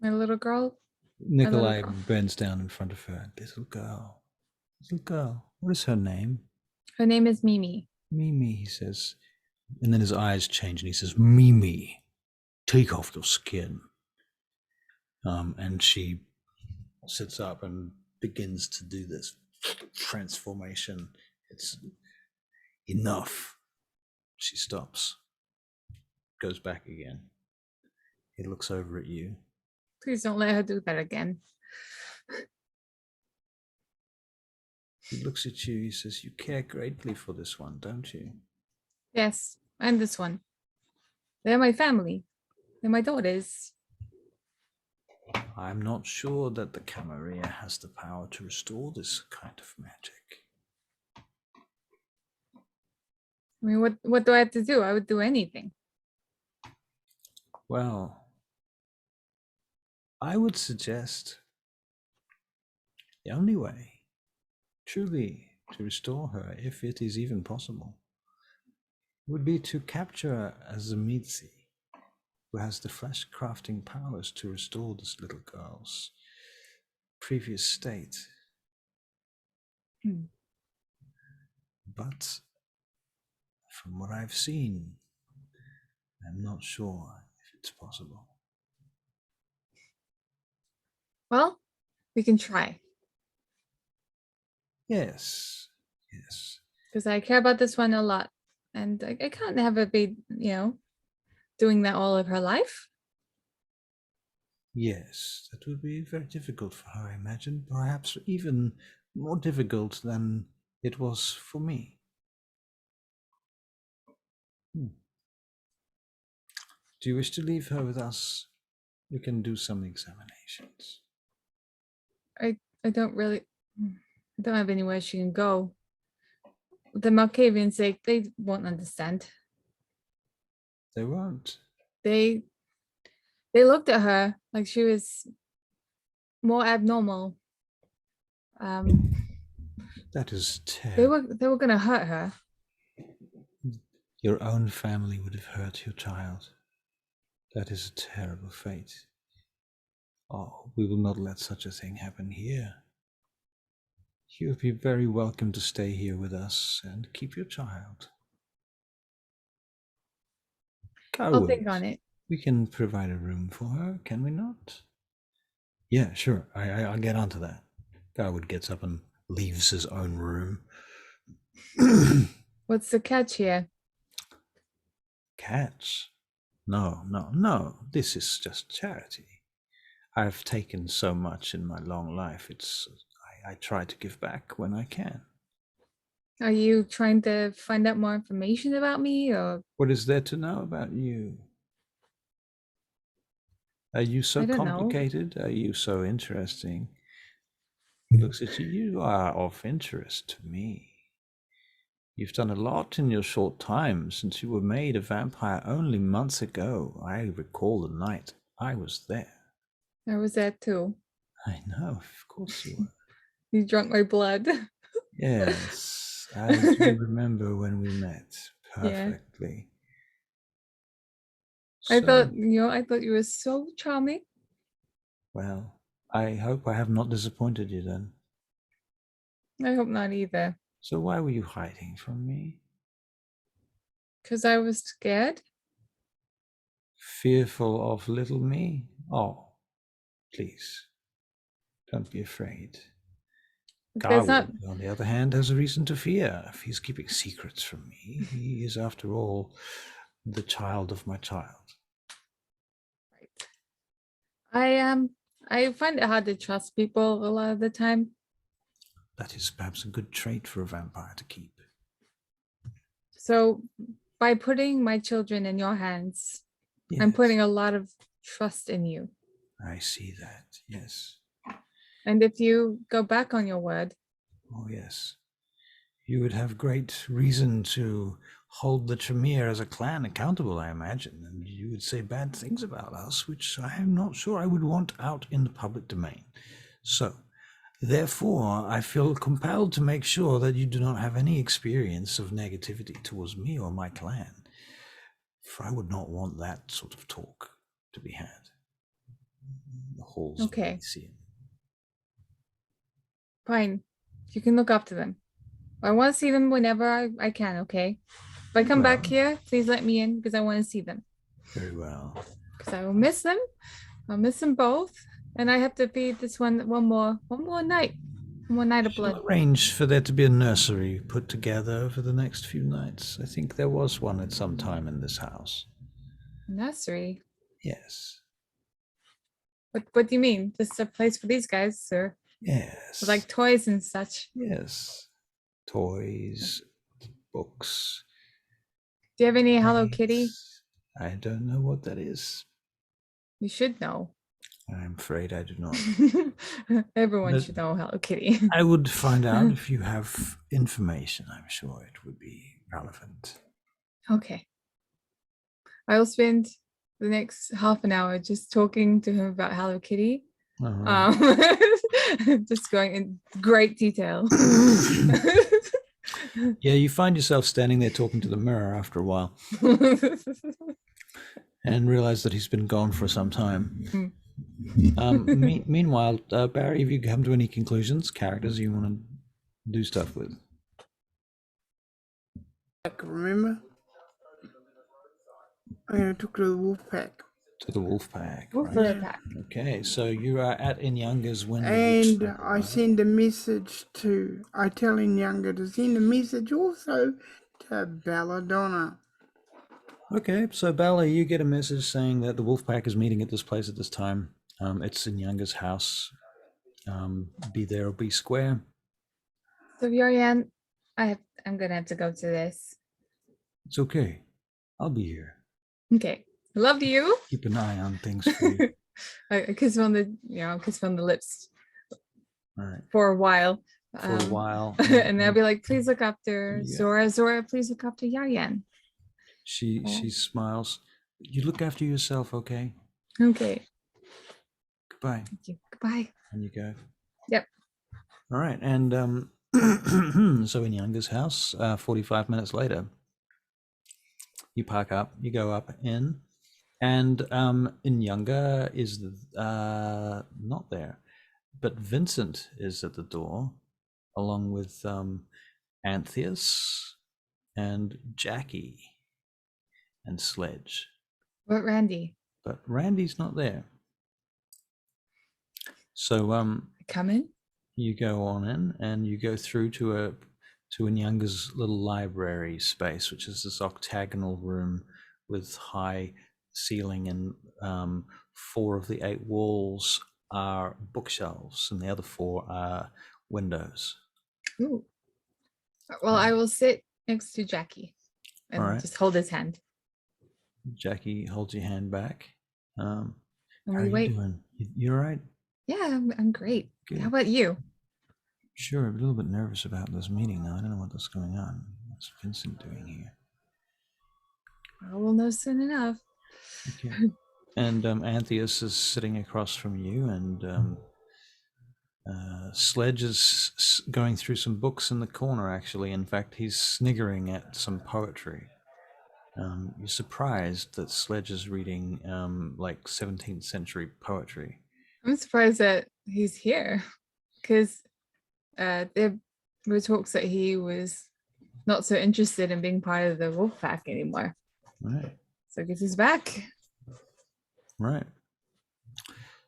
My little girl? Nikolai bends down in front of her. Little girl. What is her name? Her name is Mimi. Mimi, he says. And then his eyes change and he says, Mimi, take off your skin. And she sits up and begins to do this transformation. It's enough. She stops. Goes back again. He looks over at you. Please don't let her do that again. He looks at you. He says, you care greatly for this one, don't you? Yes, and this one. They're my family. They're my daughters. I'm not sure that the Camarilla has the power to restore this kind of magic. I mean, what do I have to do? I would do anything. Well, I would suggest the only way, truly, to restore her, if it is even possible, would be to capture a Zemitzi, who has the flesh crafting powers to restore this little girl's previous state. But from what I've seen, I'm not sure if it's possible. Well, we can try. Yes. Because I care about this one a lot. And I can't have her be, doing that all of her life. Yes, that would be very difficult for her, I imagine. Perhaps even more difficult than it was for me. Do you wish to leave her with us? We can do some examinations. I don't have anywhere she can go. The Malkavians, they won't understand. They won't. They looked at her like she was more abnormal. That is terrible. They were gonna hurt her. Your own family would have hurt your child. That is a terrible fate. Oh, we will not let such a thing happen here. You would be very welcome to stay here with us and keep your child. I'll think on it. We can provide a room for her, can we not? Yeah, sure. I'll get onto that. Garwood gets up and leaves his own room. What's the catch here? Catch? No. This is just charity. I've taken so much in my long life. I try to give back when I can. Are you trying to find out more information about me, or what is there to know about you? Are you so complicated? Are you so interesting? He looks at you. You are of interest to me. You've done a lot in your short time since you were made a vampire only months ago. I recall the night I was there. I was that too. I know, of course you were. You drunk my blood. Yes, I do remember when we met Yeah. perfectly. I So, thought, I thought you were so charming. well, I hope I have not disappointed you then. I hope not either. So why were you hiding from me? Because I was scared. Fearful of little me? Oh, please, don't be afraid. There's not. Garwood, on the other hand, has a reason to fear. If he's keeping secrets from me, he is, after all, the child of my child. I find it hard to trust people a lot of the time. That is perhaps a good trait for a vampire to keep. So by putting my children in your hands, I'm Yes, putting a lot of trust in you. I see that, yes. And if you go back on your word, Oh, yes. You would have great reason to hold the Tremere as a clan accountable, I imagine, and you would say bad things about us, which I am not sure I would want out in the public domain. So, therefore, I feel compelled to make sure that you do not have any experience of negativity towards me or my clan, for I would not want that sort of talk to be had in the halls of okay, Elysium. fine. You can look after them. I want to see them whenever I can, okay? If I come back Well. here, please let me in because I want to see them. Very well. Because I will miss them. I'll miss them both. And I have to feed this one more night. One more night of Shall blood. arrange for there to be a nursery put together for the next few nights. I think there was one at some time in this house. Nursery? Yes. What do you mean? Just a place for these guys, sir? Yes. With like toys and such. Yes. Toys, books. Do you have any Hello Kitty? games. I don't know what that is. You should know. I'm afraid I do not. Everyone But- should know Hello Kitty. I would find out if you have information. I'm sure it would be relevant. Okay. I will spend the next half an hour just talking to him about Hello Kitty. All right. Just going in great detail. Yeah, you find yourself standing there talking to the mirror after a while and realize that he's been gone for some time. Meanwhile, Barry, have you come to any conclusions, characters you want to do stuff with? Remember? I'm going to talk to the wolf pack. To the wolf pack. Wolf Right? pack. Okay, so you are at Inyanga's window. And I send a message I tell Inyanga to send a message also to Belladonna. Okay, so Bella, you get a message saying that the wolf pack is meeting at this place at this time. It's Inyanga's house. Be there or be square. So Yorian, I'm gonna have to go to this. It's okay. I'll be here. Okay. Love you. Keep an eye on things for you. I kiss on the kiss on the lips All right. for a while. For a while. And they'll be like, please look after Yeah. Zora. Zora, please look after Yarian. She smiles. You look after yourself, okay? Okay. Goodbye. Thank you. Goodbye. And you go. Yep. All right, and so in Younger's house, 45 minutes later, you park up, you go up in, and in Younger is not there, but Vincent is at the door, along with Antheus and Jackie and Sledge. What, Randy? But Randy's not there. So Come in? you go on in and you go through to Nyanga's little library space, which is this octagonal room with high ceiling, and 4 of the 8 walls are bookshelves and the other 4 are windows. Ooh. Well, I will sit next to Jackie and All right. just hold his hand. Jackie holds your hand back. And How are we you wait. doing? You all right? Yeah, I'm great. Good. How about you? Sure, I'm a little bit nervous about this meeting now. I don't know what's going on. What's Vincent doing here? Well, we'll know soon enough. Okay. And Antheus is sitting across from you, and Sledge is going through some books in the corner, actually. In fact, he's sniggering at some poetry. You're surprised that Sledge is reading like 17th century poetry. I'm surprised that he's here because there were talks that he was not so interested in being part of the wolf pack anymore. Right. So I guess he's back. Right.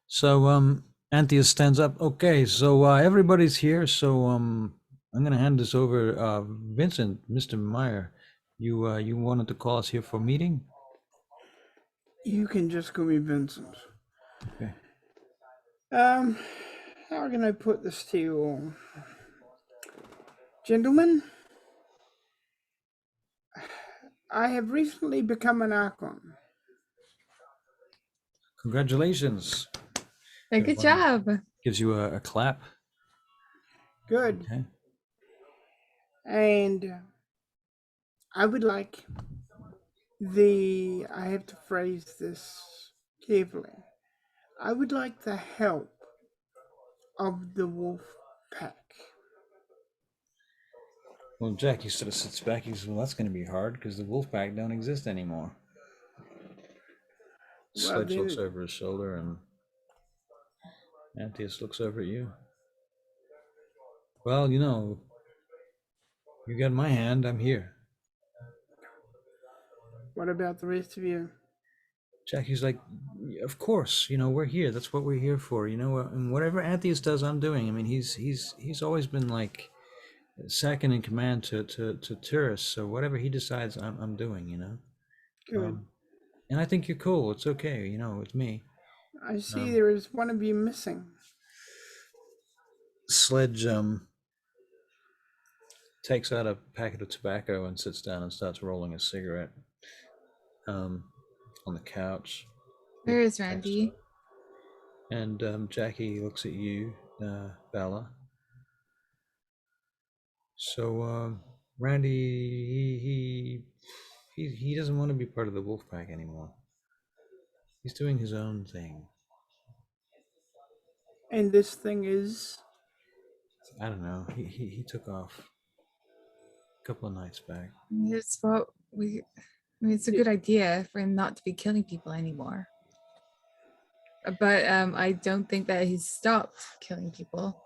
So Antheus stands up. Okay, so everybody's here. So I'm gonna hand this over. Vincent, Mr. Meyer, you wanted to call us here for a meeting? You can just call me Vincent. Okay. How can I put this to you all? Gentlemen, I have recently become an Archon. Congratulations. Good job. Gives you a clap. Good. Okay. And I would like I have to phrase this carefully. I would like the help of the wolf pack. Well, Jackie sort of sits back. He says, well, that's going to be hard because the wolf pack don't exist anymore. Sledge looks over his shoulder, and Antheus looks over at you. Well, you know, you got my hand. I'm here. What about the rest of you? Jackie's like, of course, you know, we're here. That's what we're here for. You know, and whatever Antheus does, I'm doing. I mean, he's always been like second in command to tourists. So whatever he decides, I'm doing. You know. Good. And I think you're cool. It's okay. You know, it's me. I see there is one of you missing. Sledge takes out a packet of tobacco and sits down and starts rolling a cigarette on the couch. Where is Randy? And Jackie looks at you, Bella. So Randy, he doesn't want to be part of the wolf pack anymore. He's doing his own thing. And this thing is? I don't know. He took off a couple of nights back. It's what it's a good idea for him not to be killing people anymore. But I don't think that he's stopped killing people.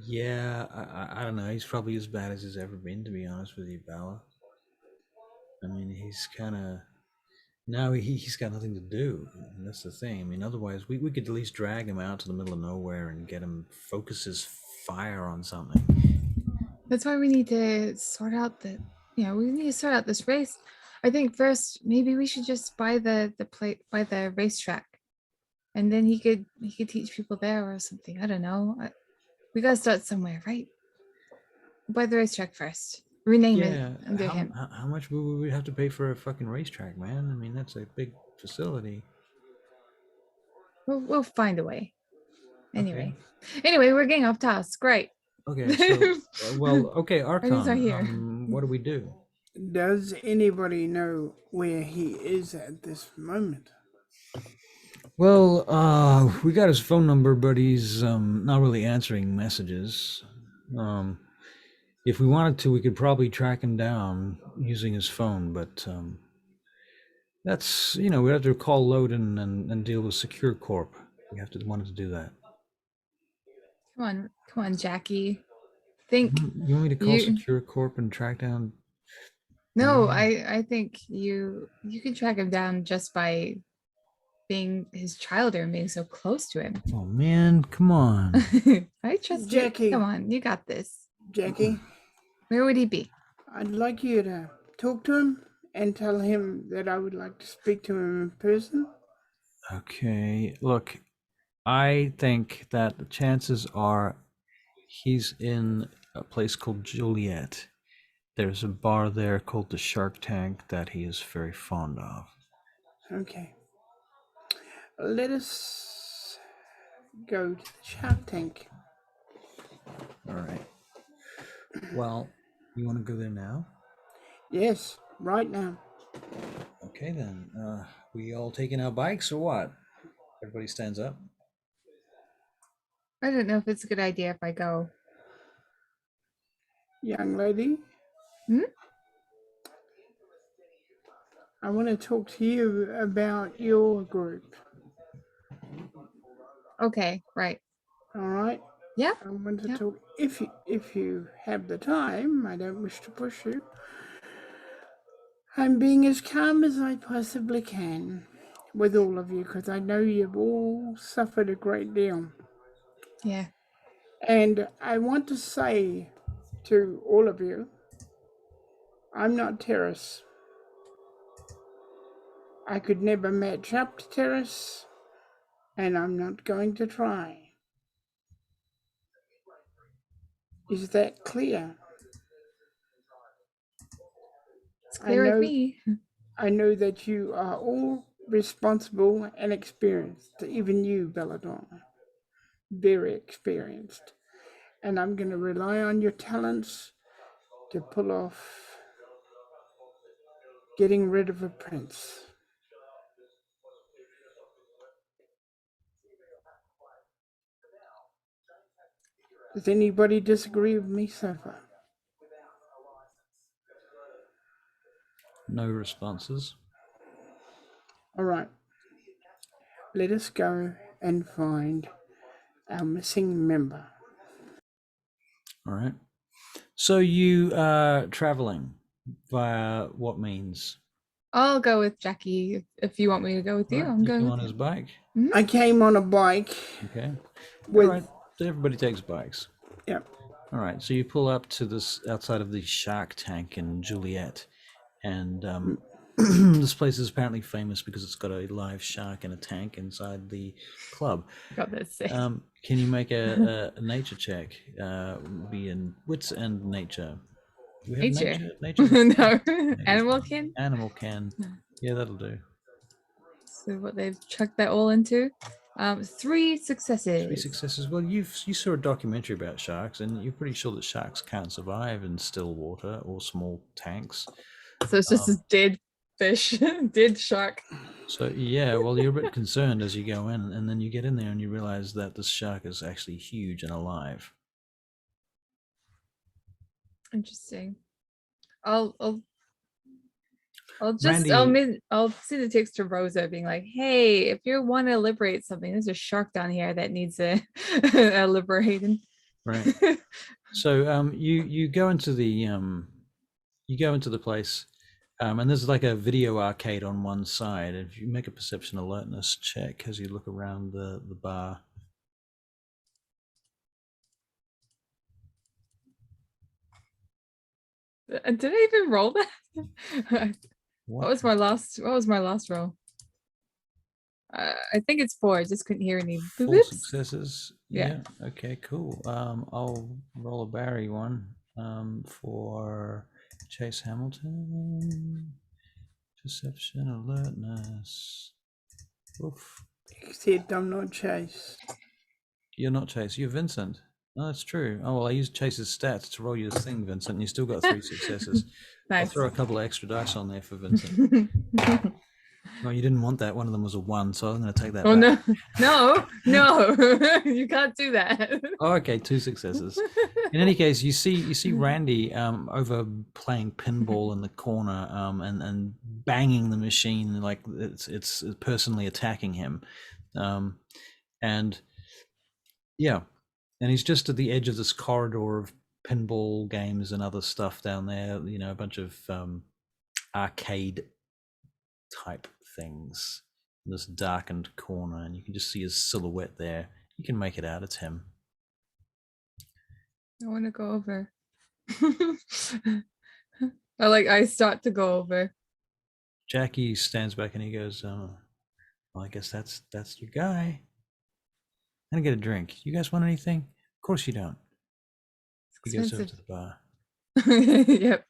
Yeah, I don't know. He's probably as bad as he's ever been, to be honest with you, Bella. I mean, he's kind of now he's got nothing to do, and that's the thing. I mean, otherwise we could at least drag him out to the middle of nowhere and get him focus his fire on something. That's why we need to sort out we need to sort out this race. I think first maybe we should just buy the racetrack, and then he could teach people there or something. I don't know. We gotta start somewhere, right? Buy the racetrack first. Rename it under him. How much would we have to pay for a fucking racetrack, man? I mean, that's a big facility. We'll find a way. Anyway, we're getting off task. Great. Okay, so Archon, here. What do we do? Does anybody know where he is at this moment? Well, we got his phone number, but he's not really answering messages. If we wanted to, we could probably track him down using his phone, but that's, we have to call Lodin and deal with Secure Corp. We wanted to do that. Come on, Jackie. Think. You want me to call Secure Corp and track down? No, I think you can track him down just by being his child and being so close to him. Oh man, come on. I trust Jackie. you. Come on, you got this. Jackie? Where would he be? I'd like you to talk to him and tell him that I would like to speak to him in person. Okay, look, I think that the chances are he's in a place called Juliet. There's a bar there called the Shark Tank that he is very fond of. Okay. Let us go to the Shark Tank. All right. Well, you want to go there now? Yes, right now. Okay then. We all taking our bikes or what? Everybody stands up. I don't know if it's a good idea if I go. Young lady, Hmm? I want to talk to you about your group. Okay, right. All right. Yep. I want to Yep. talk if you have the time. I don't wish to push you. I'm being as calm as I possibly can with all of you because I know you've all suffered a great deal. Yeah. And I want to say to all of you, I'm not Terrace. I could never match up to Terrace, and I'm not going to try. Is that clear? It's clear with me. I know that you are all responsible and experienced, even you, Belladonna. Very experienced. And I'm going to rely on your talents to pull off getting rid of a prince. Does anybody disagree with me so far? No responses. All right. Let us go and find our missing member. All right. So you are traveling via what means? I'll go with Jackie if you want me to go with you. Right, I'm you going come with on his you. bike. I came on a bike Okay. with, All right. So everybody takes bikes. yeah, All right. So you pull up to this outside of the Shark Tank in Juliet, and this place is apparently famous because it's got a live shark in a tank inside the club. Got this. Can you make a nature check? Be in wits and nature. Do we have Nature. Nature. No. Maybe. Animal kin. Animal can. Yeah, that'll do. So what they've chucked that all into. 3 successes. 3 successes. Well, you saw a documentary about sharks, and you're pretty sure that sharks can't survive in still water or small tanks. So it's just a dead fish, dead shark. So yeah, well, you're a bit concerned as you go in, and then you get in there and you realize that this shark is actually huge and alive. Interesting. I'll just Randy- I'll send a text to Rosa being like, hey, if you want to liberate something, there's a shark down here that needs a liberating. Right. So you go into the place, and there's like a video arcade on one side. If you make a perception alertness check as you look around the bar. Did I even roll that? What was my last roll? I think it's 4. I just couldn't hear any 4 boops. successes. Yeah. Okay, cool. I'll roll a Barry one for Chase Hamilton. Perception alertness. Oof. except I'm not Chase. You're not Chase, you're Vincent. No, that's true. Oh, well, I used Chase's stats to roll you this thing, Vincent, and you still got 3 successes. Nice. I'll throw a couple of extra dice on there for Vincent. No, you didn't want that. One of them was a 1, so I'm going to take that back. No, you can't do that. Oh, okay, 2 successes. In any case, you see Randy over playing pinball in the corner and banging the machine like it's personally attacking him, and yeah, and he's just at the edge of this corridor of pinball games and other stuff down there. You know, a bunch of arcade type things in this darkened corner, and you can just see his silhouette there. You can make it out. It's him. I want to go over. I start to go over. Jackie stands back and he goes, well, I guess that's your guy. I'm gonna get a drink. You guys want anything? Of course you don't. He goes over to the bar. Yep.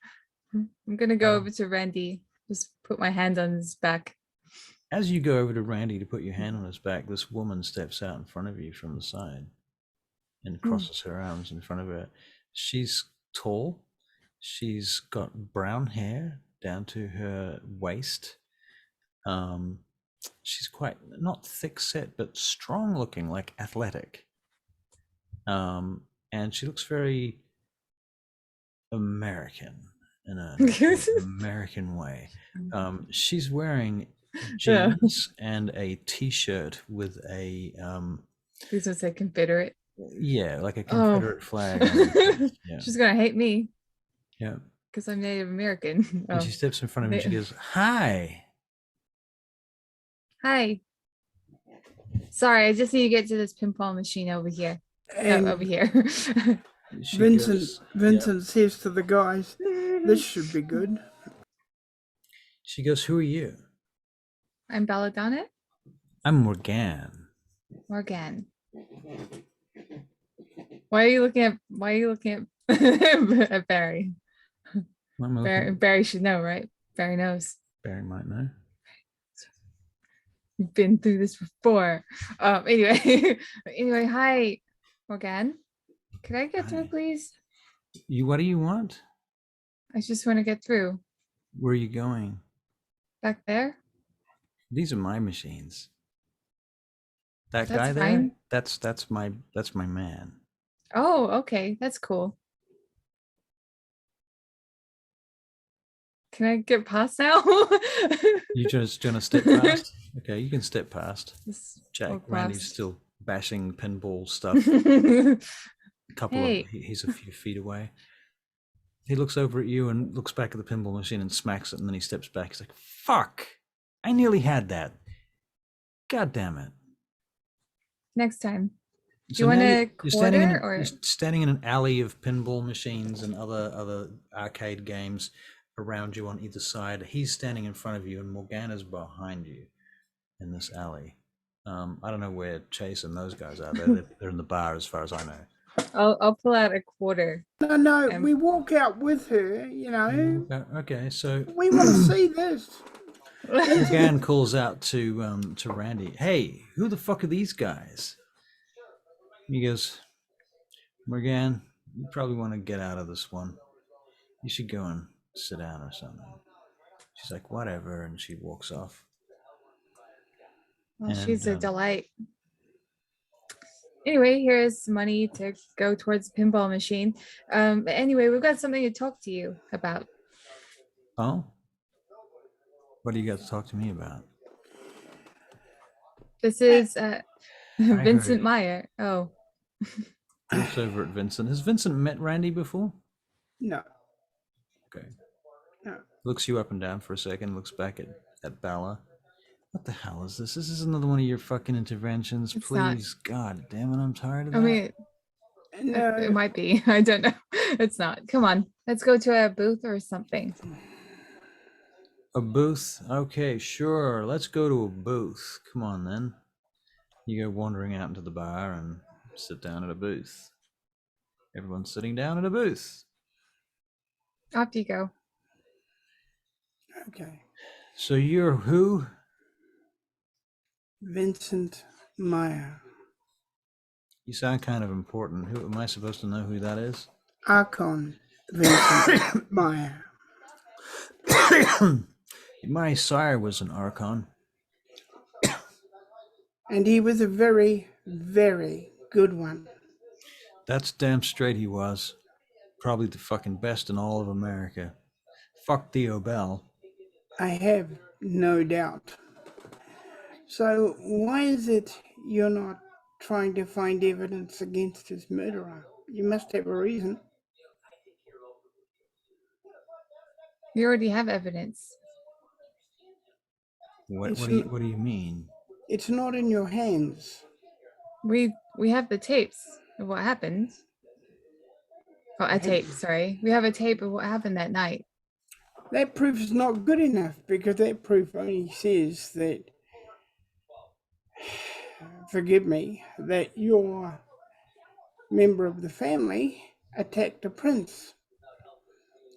I'm gonna go over to Randy. Just put my hand on his back. As you go over to Randy to put your hand on his back, this woman steps out in front of you from the side and crosses her arms in front of her. She's tall. She's got brown hair down to her waist. She's quite not thick set, but strong looking, like athletic. And she looks very American in an American way. She's wearing jeans and a t-shirt with a Please don't say Confederate. yeah, like a Confederate flag. Yeah. She's gonna hate me. Yeah. Because I'm Native American. And she steps in front of me and she goes, "Hi." Hi. Sorry, I just need to get to this pinball machine over here. And Over here. Vincent says to the guys, "This should be good." She goes, "Who are you?" I'm Belladonna. I'm Morgan. Morgan. Why are you looking at at Barry? Barry should know, right? Barry knows. Barry might know. We've been through this before. Anyway, hi, Morgan. Could I get through, please? What do you want? I just want to get through. Where are you going? Back there? These are my machines. That That's guy there, fine. that's my man. Oh, okay. That's cool. Can I get past now? You just gonna step past? Okay, you can step past. Just Jack, walk Randy's past. still bashing pinball stuff. He's a few feet away. He looks over at you and looks back at the pinball machine and smacks it, and then he steps back. He's like, "Fuck! I nearly had that. God damn it!" Next time. Do So you want now a quarter or? you're standing in an alley of pinball machines and other arcade games around you on either side. He's standing in front of you, and Morgana's behind you in this alley. I don't know where Chase and those guys are. They're in the bar, as far as I know. I'll pull out a quarter. No, we walk out with her, you know. Okay, so We want to see this. Morgan calls out to Randy, "Hey, who the fuck are these guys?" He goes, "Morgan, you probably want to get out of this one. You should go and sit down or something." She's like, "Whatever," and she walks off. Well, she's a delight. Anyway, here's money to go towards the pinball machine. Anyway, we've got something to talk to you about. Oh? What do you got to talk to me about? This is Vincent Meyer. Oh. Looks over at Vincent. Has Vincent met Randy before? No. Okay. No. Looks you up and down for a second, looks back at Bella. What the hell is this? This is another one of your fucking interventions. It's Please, not. God damn it, I'm tired of that. I mean, it might be. I don't know. It's not. Come on. Let's go to a booth or something. A booth? Okay, sure. Let's go to a booth. Come on, then. You go wandering out into the bar and sit down at a booth. Everyone's sitting down at a booth. Off you go. Okay. So you're who? Vincent Meyer. You sound kind of important. Who am I supposed to know who that is? Archon Vincent Meyer. My sire was an Archon. And he was a very, very good one. That's damn straight he was. Probably the fucking best in all of America. Fuck Theo Bell. I have no doubt. So why is it you're not trying to find evidence against his murderer? You must have a reason. We already have evidence. What do you mean? It's not in your hands. We have the tapes of what happened. Oh, a tape, sorry. We have a tape of what happened that night. That proof is not good enough because that proof only says that, forgive me, that your member of the family attacked a prince.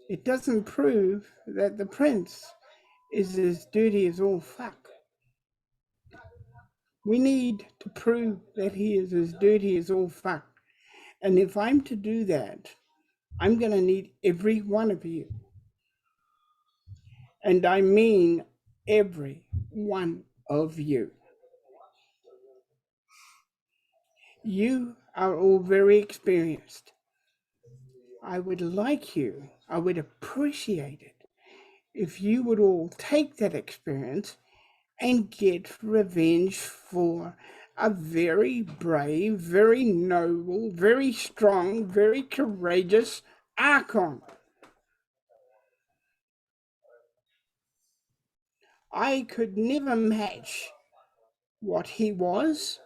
It doesn't prove that the prince is as dirty as all fuck. We need to prove that he is as dirty as all fuck. And if I'm to do that, I'm going to need every one of you. And I mean every one of you. You are all very experienced. I would appreciate it if you would all take that experience and get revenge for a very brave, very noble, very strong, very courageous Archon. I could never match what he was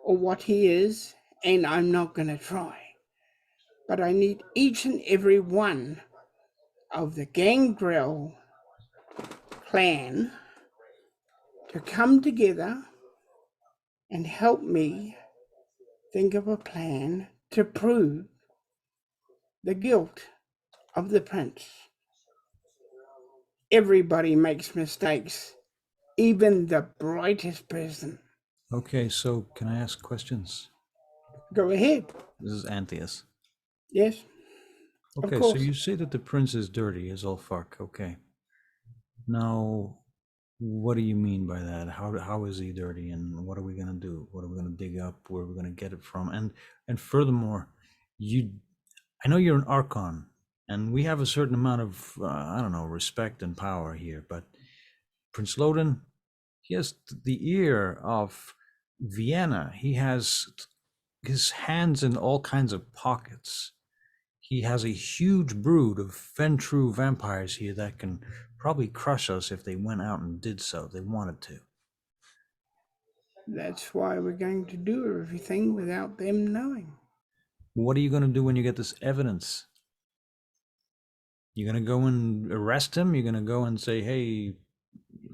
or what he is, and I'm not going to try. But I need each and every one of the Gangrel clan to come together and help me think of a plan to prove the guilt of the prince. Everybody makes mistakes, even the brightest person. Okay, so can I ask questions? Go ahead. This is Antheus. Yes, Okay, so course. you say that the prince is dirty as all fuck. Okay. Now, what do you mean by that? How is he dirty, and what are we gonna do? What are we gonna dig up? Where are we gonna get it from? And furthermore, I know you're an Archon, and we have a certain amount of I don't know, respect and power here. But Prince Lodin, he has the ear of Vienna. He has his hands in all kinds of pockets. He has a huge brood of Ventru vampires here that can probably crush us if they went out and did so. They wanted to. That's why we're going to do everything without them knowing. What are you going to do when you get this evidence? You're going to go and arrest him? You're going to go and say, hey,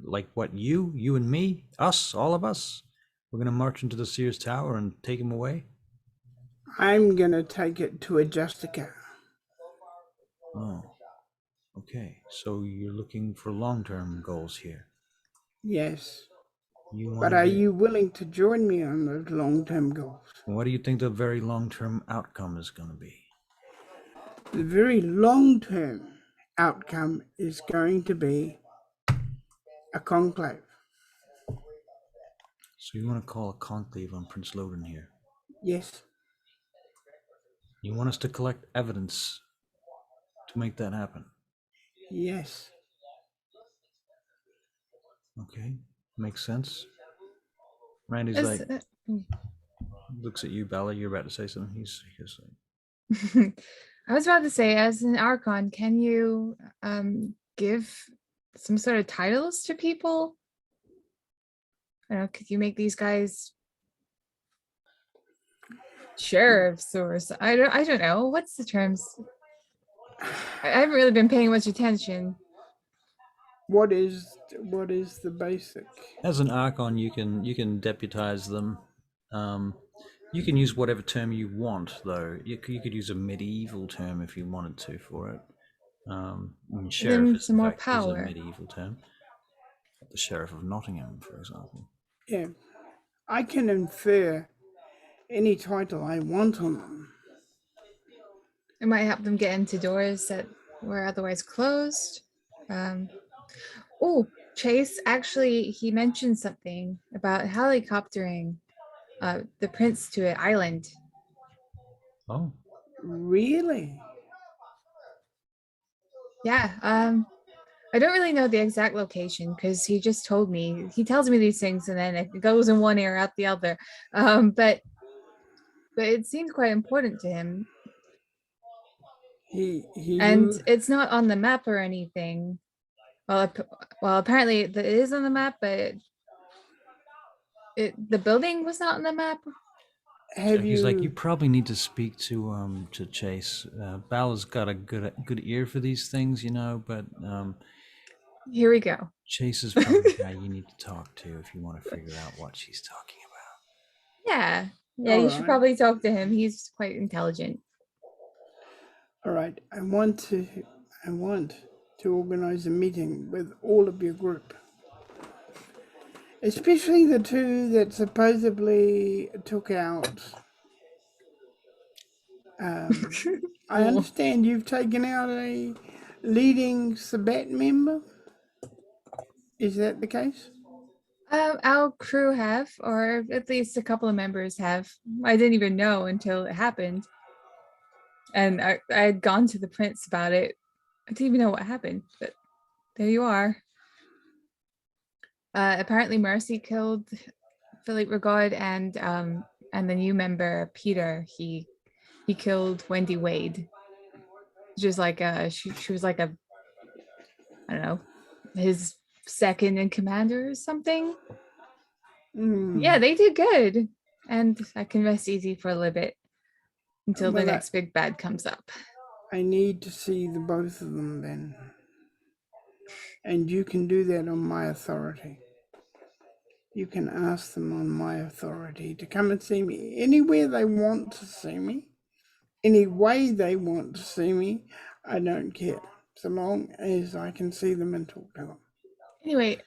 like what, you and me, us, all of us? We're going to march into the Sears Tower and take him away? I'm going to take it to a Justica. Oh, okay. So you're looking for long-term goals here. Yes. You But are you willing to join me on those long-term goals? What do you think the very long-term outcome is going to be? The very long-term outcome is going to be a conclave. So you want to call a conclave on Prince Lodin here? Yes. You want us to collect evidence to make that happen? Yes. Okay, makes sense. Randy's Is- like, looks at you, Bella. You're about to say something. He's like, I was about to say, as an Archon, can you give some sort of titles to people? I don't know, could you make these guys sheriffs or I don't know. What's the terms? I haven't really been paying much attention. What is the basic? as an Archon, you can deputize them. You can use whatever term you want, though. You could use a medieval term if you wanted to for it. I mean, sheriff Then is, some in more fact, is a power. medieval term. The Sheriff of Nottingham, for example. Yeah. I can infer any title I want on them. It might help them get into doors that were otherwise closed. Oh, Chase, actually, he mentioned something about helicoptering the prince to an island. Oh, Really? Yeah, I don't really know the exact location because he just told me. He tells me these things and then it goes in one ear out the other. But it seems quite important to him. And it's not on the map or anything. Well, apparently it is on the map, but the building was not on the map. He's like, you probably need to speak to Chase. Bella's got a good ear for these things, you know, but here we go. Chase is probably the guy you need to talk to if you want to figure out what she's talking about. Yeah, you should probably talk to him. He's quite intelligent. All right, I want to organize a meeting with all of your group, especially the two that supposedly took out. I understand you've taken out a leading Sabbat member. Is that the case? Our crew have, or at least a couple of members have. I didn't even know until it happened. And I had gone to the prince about it. I didn't even know what happened, but there you are. Apparently Mercy killed Philippe Regard, and the new member Peter, he killed Wendy Wade. Just like she was like a, I don't know, his second in command or something. Yeah, they did good. And I can rest easy for a little bit until the Well, next big bad comes up. I need to see the both of them then. And you can do that on my authority. You can ask them on my authority to come and see me anywhere they want to see me, any way they want to see me. I don't care, so long as I can see them and talk to them. Anyway,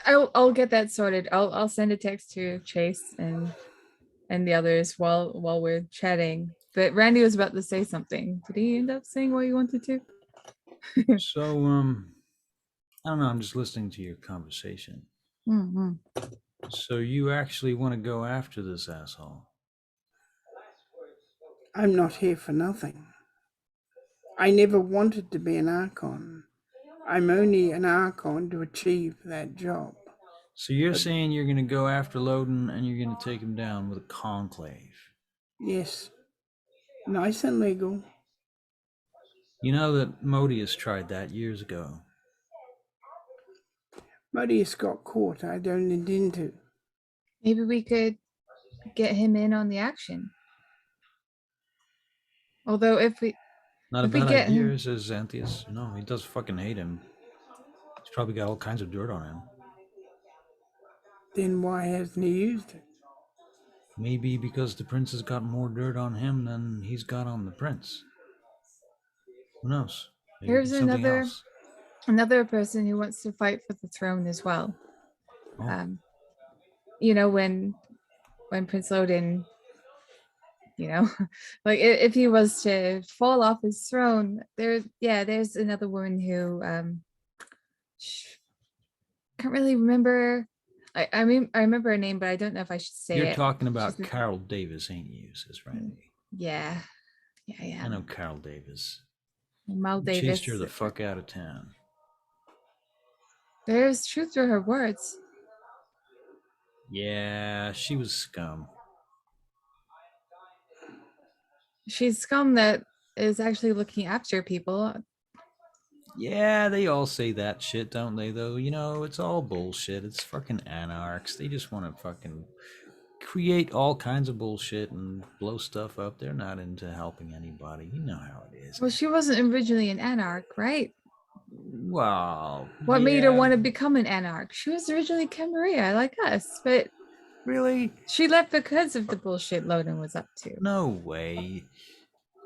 I'll get that sorted. I'll send a text to Chase and the others while we're chatting. But Randy was about to say something. Did he end up saying what he wanted to? So, I don't know. I'm just listening to your conversation. Mm-hmm. So you actually want to go after this asshole? I'm not here for nothing. I never wanted to be an Archon. I'm only an Archon to achieve that job. So you're saying you're going to go after Lodin and you're going to take him down with a conclave? Yes. Nice and legal. You know that Modius tried that years ago. Modius got caught. I don't intend to. Maybe we could get him in on the action. Although if we Not a if we bad get idea, him, says Xanthius. No, he does fucking hate him. He's probably got all kinds of dirt on him. Then why hasn't he used it? Maybe because the prince has got more dirt on him than he's got on the prince. Who knows? Maybe there's it's something another else. person who wants to fight for the throne as well. Oh. You know, when Prince Lodin, you know, like if he was to fall off his throne, there's another woman who can't really remember. I mean, I remember her name, but I don't know if I should say You're it. talking about Carol Davis, ain't you, says Randy. Yeah. I know Carol Davis. Mal You Davis. chased her the fuck out of town. There's truth to her words. Yeah, she was scum. She's scum that is actually looking after people. Yeah, they all say that shit, don't they, though? You know, it's all bullshit. It's fucking anarchs. They just want to fucking create all kinds of bullshit and blow stuff up. They're not into helping anybody. You know how it is. Well, she wasn't originally an anarch, right? Well, what made her want to become an anarch? She was originally Camarilla, like us, but really, she left because of the bullshit Lodin was up to. No way.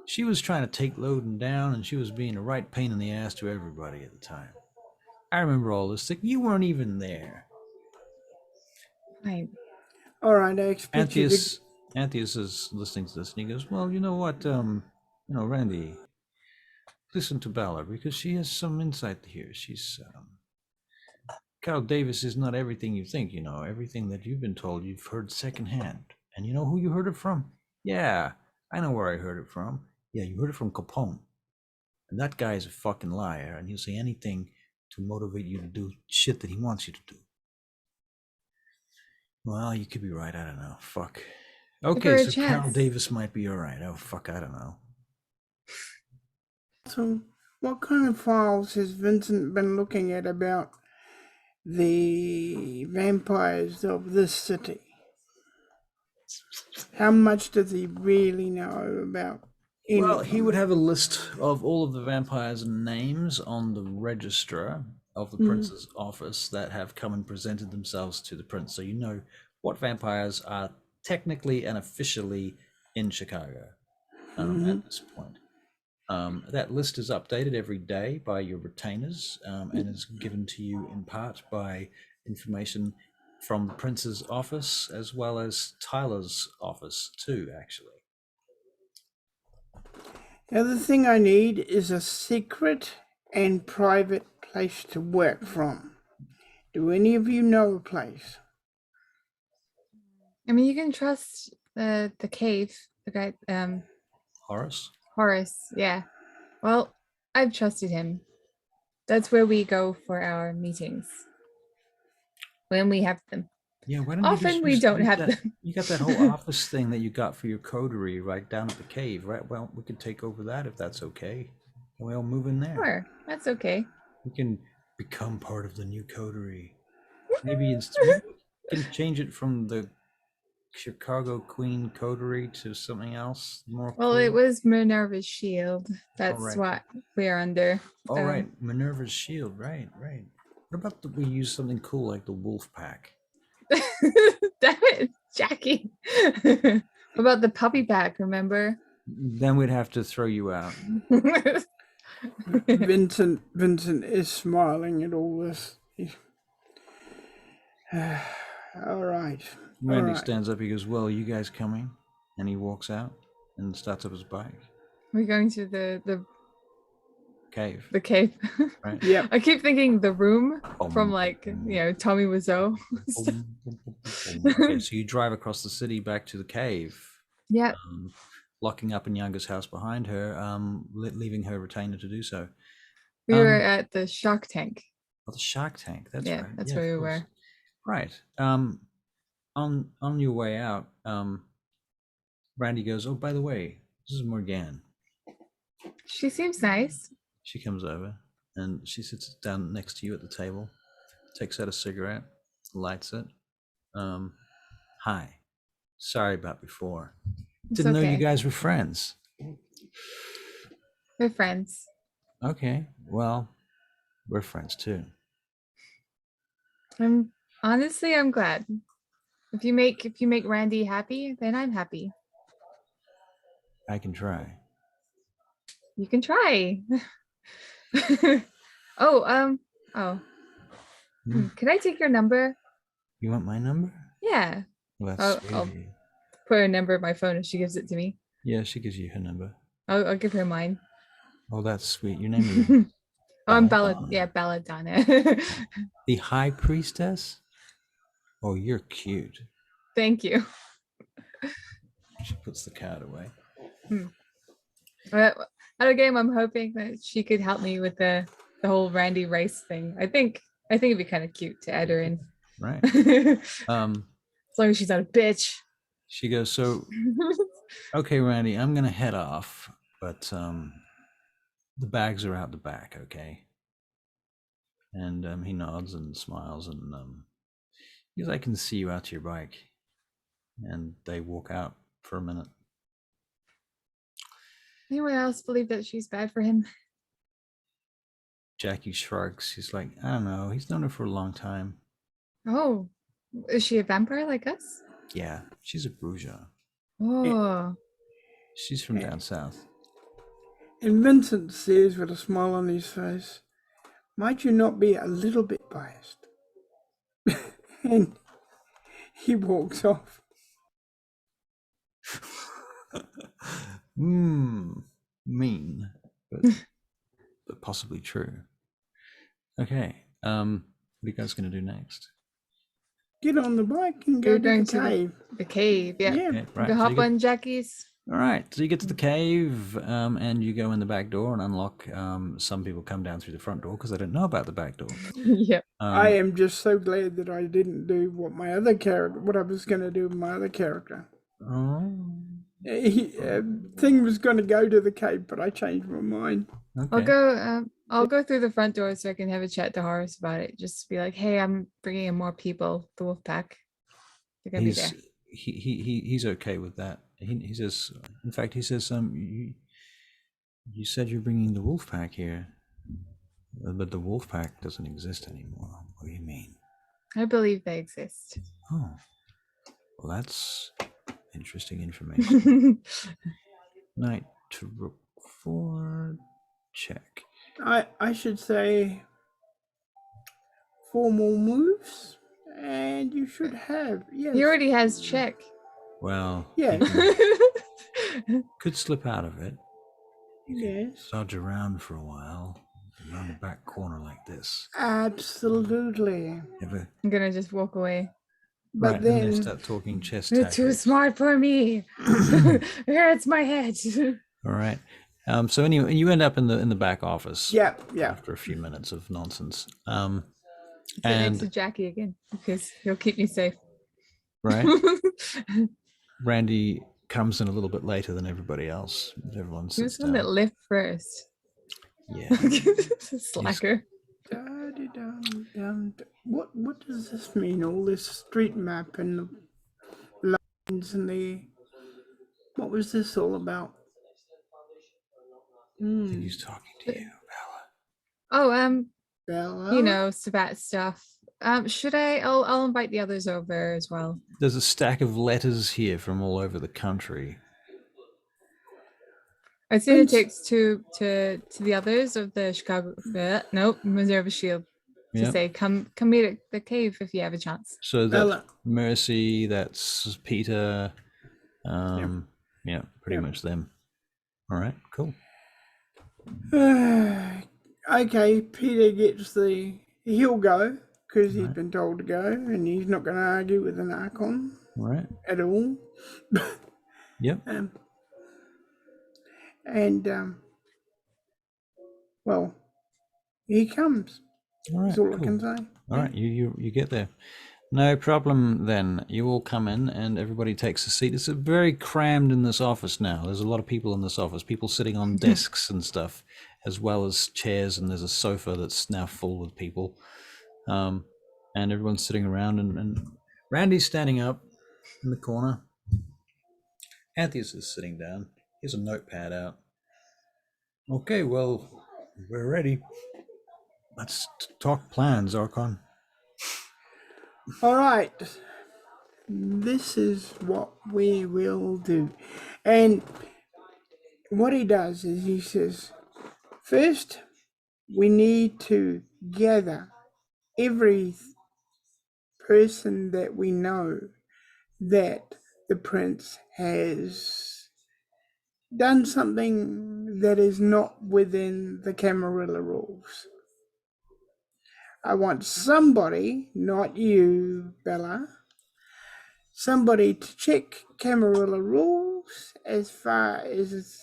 She was trying to take Lodin down, and she was being a right pain in the ass to everybody at the time. I remember all this. You weren't even there. Right. All right, I expect Anthius is listening to this, and he goes, "Well, you know what, Randy, listen to Bella because she has some insight here. She's Carol Davis is not everything you think. You know, everything that you've been told, you've heard secondhand. And you know who you heard it from? Yeah, I know where I heard it from. Yeah, you heard it from Capone. And that guy is a fucking liar, and he'll say anything to motivate you to do shit that he wants you to do." Well, you could be right. I don't know. Fuck. Okay, so Carol Davis might be all right. Oh, fuck, I don't know. So, what kind of files has Vincent been looking at about the vampires of this city? How much does he really know about any Well, of he them? would have a list of all of the vampires' names on the register of the prince's office that have come and presented themselves to the prince. So you know what vampires are technically and officially in Chicago at this point. That list is updated every day by your retainers and is given to you in part by information from the prince's office as well as Tyler's office too, actually. The other thing I need is a secret and private place to work from. Do any of you know a place? I mean, you can trust the cave, the guy, Horace? Horace. Yeah. Well, I've trusted him. That's where we go for our meetings when we have them. Yeah, why don't you Often just we use don't have that? them. You got that whole office thing that you got for your coterie right down at the cave, right? Well, we could take over that if that's okay. And we all move in there. Sure, that's okay. We can become part of the new coterie. Maybe we can change it from the Chicago Queen coterie to something else more Well, cool. it was Minerva's shield. That's right. what we are under. All right, Minerva's shield. Right. What about we use something cool like the Wolf Pack? Damn it, Jackie. What about the puppy pack, remember? Then we'd have to throw you out. Vincent is smiling at all this. All right. Randy right. stands up. He goes, "Well, are you guys coming?" And he walks out and starts up his bike. We're going to the Cave. cave. Right. Yep. I keep thinking the room from like, Tommy Wiseau. Okay, so you drive across the city back to the cave. Yeah. Locking up Nyanga's house behind her, leaving her retainer to do so. We were at the shark tank. Oh, the Shark Tank. That's Yeah, right. that's of where we course. were. Right. On your way out, Randy goes, "Oh, by the way, this is Morgane." She seems nice. She comes over and she sits down next to you at the table, takes out a cigarette, lights it. Hi. Sorry about before. It's Didn't know you okay. guys were friends. We're friends. Okay. Well, we're friends too. I'm glad. If you make Randy happy, then I'm happy. I can try. You can try. Oh. Can I take your number? You want my number? Yeah. Well, that's sweet I'll of you. put her number in my phone if she gives it to me. Yeah, she gives you her number. I'll give her mine. Oh, that's sweet. Your name is I'm Belladonna. Belladonna. The High Priestess? Oh, you're cute. Thank you. She puts the card away. At a game, I'm hoping that she could help me with the whole Randy Rice thing. I think it'd be kind of cute to add her in. Right. As long as she's not a bitch. She goes, "So, okay, Randy, I'm gonna head off, but the bags are out the back, okay?" And he nods and smiles, and he goes, "I can see you out to your bike." And they walk out for a minute. Anyone else believe that she's bad for him? Jackie shrugs. She's like, "I don't know. He's known her for a long time." Oh, is she a vampire like us? Yeah, she's a bourgeois. Oh, She's from down south. And Vincent says with a smile on his face, "Might you not be a little bit biased?" And he walks off. Mean, but possibly true. Okay, what are you guys gonna do next? Get on the bike and go we're to going the to cave. the cave. Yeah. Okay, right. Go so hop you get- on Jackie's. all right, so you get to the cave, and you go in the back door and unlock. Some people come down through the front door because they don't know about the back door. Yep. I am just so glad that I didn't do what I was going to do with my other character. Oh, Thing was going to go to the cave, but I changed my mind. okay. I'll go through the front door so I can have a chat to Horace about it. Just be like, hey, I'm bringing in more people. The wolf pack. They're gonna be there. He's okay with that. He says, in fact, he says, you said you're bringing the wolf pack here, but the wolf pack doesn't exist anymore. What do you mean? I believe they exist. Oh, well, that's interesting information. Knight to rook 4, check. I should say 4 more moves, and you should have. Yes. He already has check. Well, Yeah. could slip out of it. Yes. Dodge around for a while. around the back corner like this. Absolutely. Ever? I'm gonna just walk away. But Right, then they then, start talking chess You're too tactics. smart for me. It hurts my head. All right. So anyway, you end up in the back office. yeah. After a few minutes of nonsense. Sit next to And Jackie again because he'll keep me safe. right, Randy comes in a little bit later than everybody else. Everyone sits Who's the one that down. left first? Yeah. Slacker. What does this mean? All this street map and the lines and the... What was this all about? I think he's talking to you, Bella. Oh, Bella? you know, Sabbat stuff. Should I? I'll invite the others over as well. There's a stack of letters here from all over the country. I sent a Prince- text to the others of the Chicago, Minerva Shield to Yep. say come meet at the cave if you have a chance. So that's Bella. Mercy, that's Peter. Yeah, pretty Yep. much them. All right, cool. Okay, Peter gets the... He'll go, because he's Right. been told to go, and he's not going to argue with an Archon All right. at all. Yep. Well, he comes. All right. That's all I Cool. can say. All right, you get there. No problem then. You all come in and everybody takes a seat. It's very crammed in this office now. There's a lot of people in this office, people sitting on desks and stuff, as well as chairs, and there's a sofa that's now full with people. And everyone's sitting around, and Randy's standing up in the corner. Antheus is sitting down. He has a notepad out. Okay, well, we're ready. Let's talk plans, Archon. All right. This is what we will do. And what he does is he says, first, we need to gather every person that we know that the prince has done something that is not within the Camarilla rules. I want somebody, not you, Bella, somebody to check Camarilla rules as far as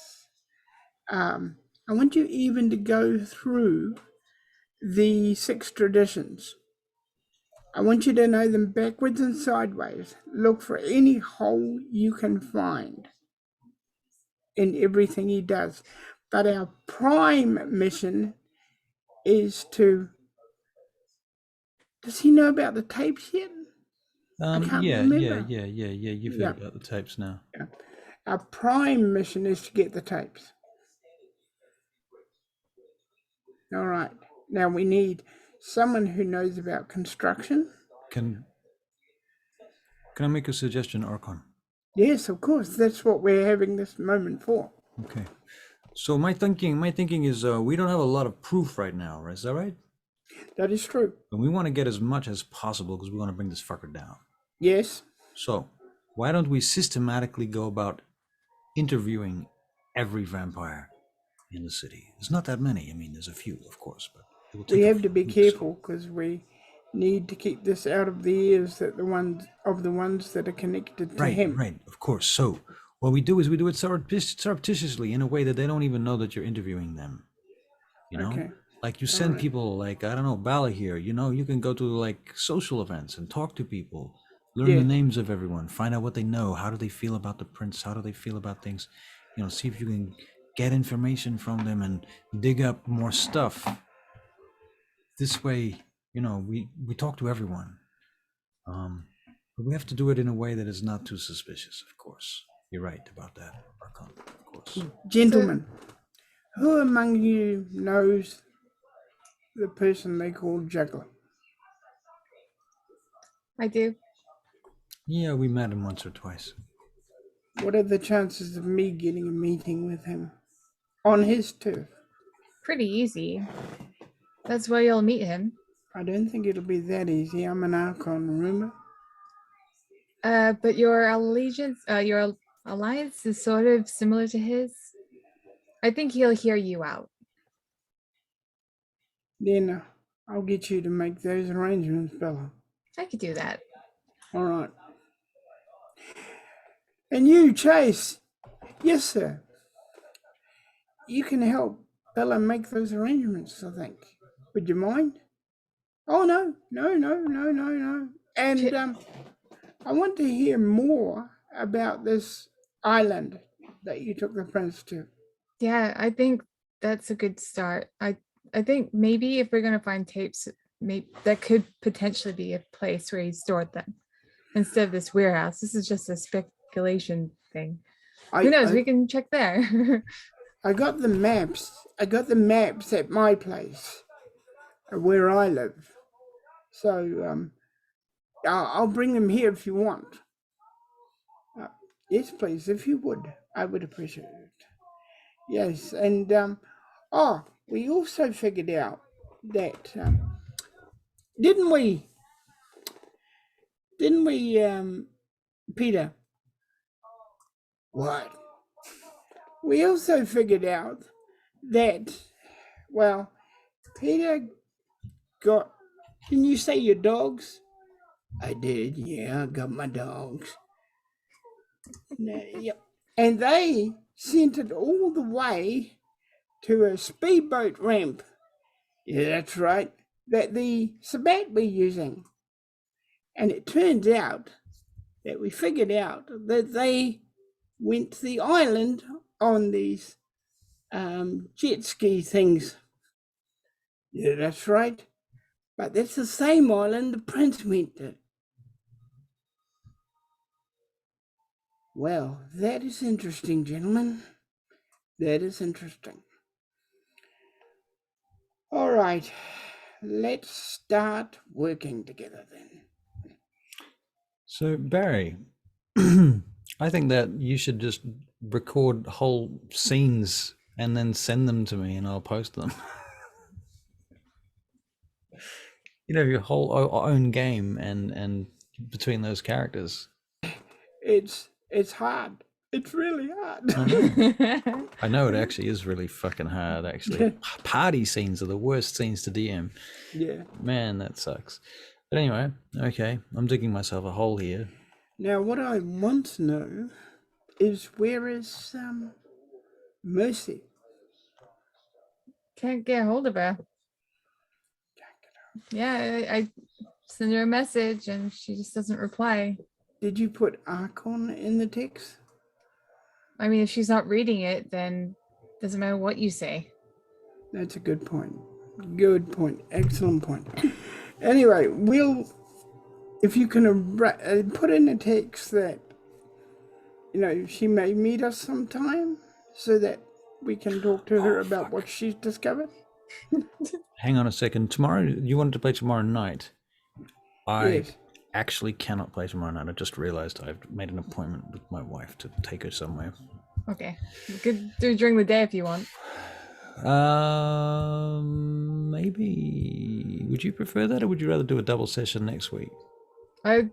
I want you even to go through the 6 traditions. I want you to know them backwards and sideways. Look for any hole you can find in everything he does. But our prime mission is to... Does he know about the tapes yet? I can't remember. Yeah. You've heard about the tapes now. Yeah. Our prime mission is to get the tapes. All right. Now we need someone who knows about construction. Can I make a suggestion, Archon? Yes, of course. That's what we're having this moment for. Okay. So my thinking is we don't have a lot of proof right now, right? Is that right? That is true. And we want to get as much as possible because we want to bring this fucker down. Yes. So why don't we systematically go about interviewing every vampire in the city? There's not that many. I mean, there's a few, of course, but it will take We a have to be week or so. careful because we need to keep this out of the ears that the ones that are connected to him. Right, of course. So what we do is we do it surreptitiously in a way that they don't even know that you're interviewing them. You know, Okay. like you send Alright. people like, I don't know, Bala here, you know, you can go to like social events and talk to people, learn Yeah. the names of everyone, find out what they know. How do they feel about the prince? How do they feel about things? You know, see if you can get information from them and dig up more stuff. This way, you know, we talk to everyone. But we have to do it in a way that is not too suspicious, of course. You're right about that, Archon, of course. Gentlemen, who among you knows the person they call Juggler? I do. Yeah, we met him once or twice. What are the chances of me getting a meeting with him on his turf? Pretty easy. That's where you'll meet him. I don't think it'll be that easy. I'm an Archon, remember? But your your alliance is sort of similar to his. I think he'll hear you out. then I'll get you to make those arrangements, Bella. I could do that. All right. And you, Chase. Yes, sir. You can help Bella make those arrangements, I think. Would you mind? Oh, no. And Shit. I want to hear more about this island that you took the prince to. Yeah, I think that's a good start. I think maybe if we're gonna find tapes, maybe that could potentially be a place where he stored them instead of this warehouse. This is just a speculation thing. Who knows? We can check there. I got the maps. I got the maps at my place, where I live. So I'll bring them here if you want. Yes, please, if you would. I would appreciate it. Yes, and we also figured out that didn't we, Peter? What? We also figured out that, well, Peter got, didn't you say your dogs? I did, yeah, I got my dogs. Yep. And they sent it all the way to a speedboat ramp. Yeah, that's right. That the Sabbat we're using. And it turns out that we figured out that they went to the island on these jet ski things. Yeah, that's right. But that's the same island the prince went to. Well, that is interesting, gentlemen. That is interesting. All right, let's start working together then. So, Barry, I think that you should just record whole scenes and then send them to me and I'll post them. You know, your whole own game and between those characters. It's hard. It's really hard. I know it actually is really fucking hard, actually. Party scenes are the worst scenes to DM. Yeah. Man, that sucks. But anyway, okay, I'm digging myself a hole here. Now, what I want to know is where is Mercy? Can't get a hold of her. Yeah, I send her a message and she just doesn't reply. Did you put Archon in the text? I mean, if she's not reading it, then it doesn't matter what you say. That's a good point. Good point. Excellent point. Anyway, if you can put in a text that, she may meet us sometime so that we can talk to her about what she's discovered. Hang on a second. Tomorrow, you wanted to play tomorrow night. I actually cannot play tomorrow night. I just realized I've made an appointment with my wife to take her somewhere. Okay. You could do it during the day if you want. Maybe. Would you prefer that or would you rather do a double session next week? I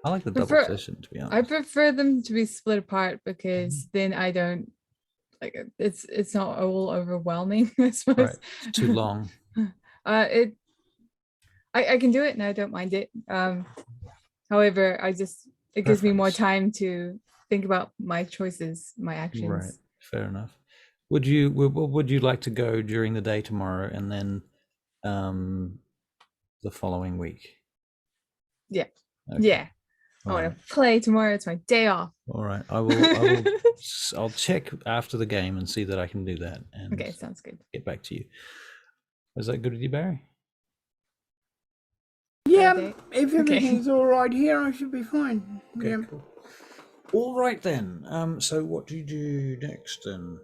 like the double session, to be honest. I prefer them to be split apart because then I don't it's not all overwhelming, I suppose. Right. It's too long. I can do it and I don't mind it. However, it gives me more time to think about my choices, my actions. Right. Fair enough. Would you like to go during the day tomorrow and then the following week? Yeah. Okay. Yeah. I want to play tomorrow. It's my day off. All right. I will I'll check after the game and see that I can do that. And okay, sounds good. Get back to you. Is that good with you, Barry? Yeah, if everything's all right here, I should be fine. Okay, yeah. cool. All right then. So what do you do next then?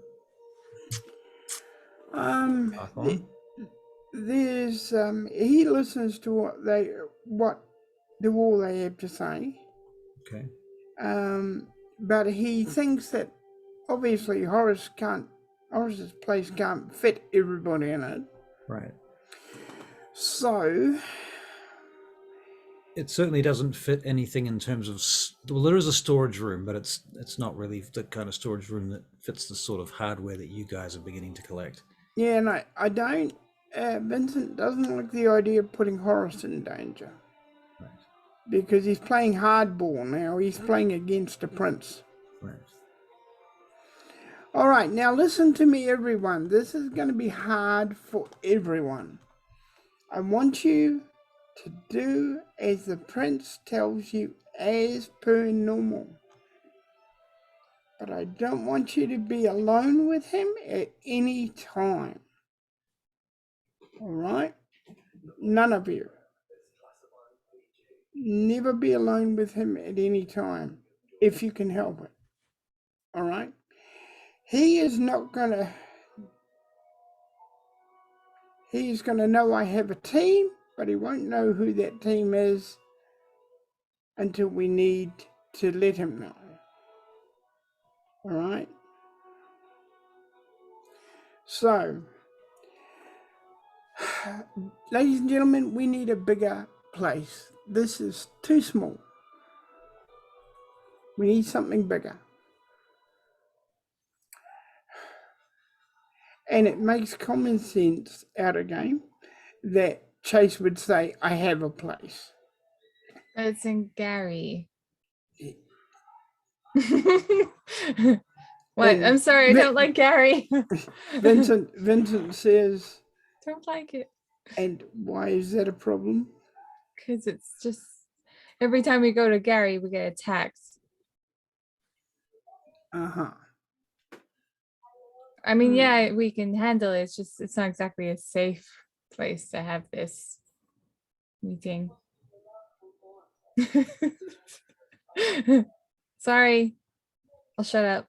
There's he listens to what the all they have to say. Okay. But he thinks that obviously Horace's place can't fit everybody in it. Right. So it certainly doesn't fit anything in terms of there is a storage room, but it's not really the kind of storage room that fits the sort of hardware that you guys are beginning to collect. Yeah, and I don't Vincent doesn't like the idea of putting Horace in danger. Right. Because he's playing hardball now. He's playing against a prince. Right. All right, now listen to me, everyone. This is going to be hard for everyone. I want you to do as the prince tells you as per normal. But I don't want you to be alone with him at any time. All right? None of you. Never be alone with him at any time, if you can help it. All right? He is not going to... He's going to know I have a team, but he won't know who that team is until we need to let him know. All right? So, ladies and gentlemen, we need a bigger place. This is too small. We need something bigger. And it makes common sense out of game that Chase would say, I have a place. But it's in Gary. What? And I'm sorry, I don't like Gary. Vincent says, Don't like it. and why is that a problem? Because it's just every time we go to Gary, we get attacked. Uh-huh. I mean, yeah, we can handle it. It's just it's not exactly a safe place to have this meeting. Sorry, I'll shut up.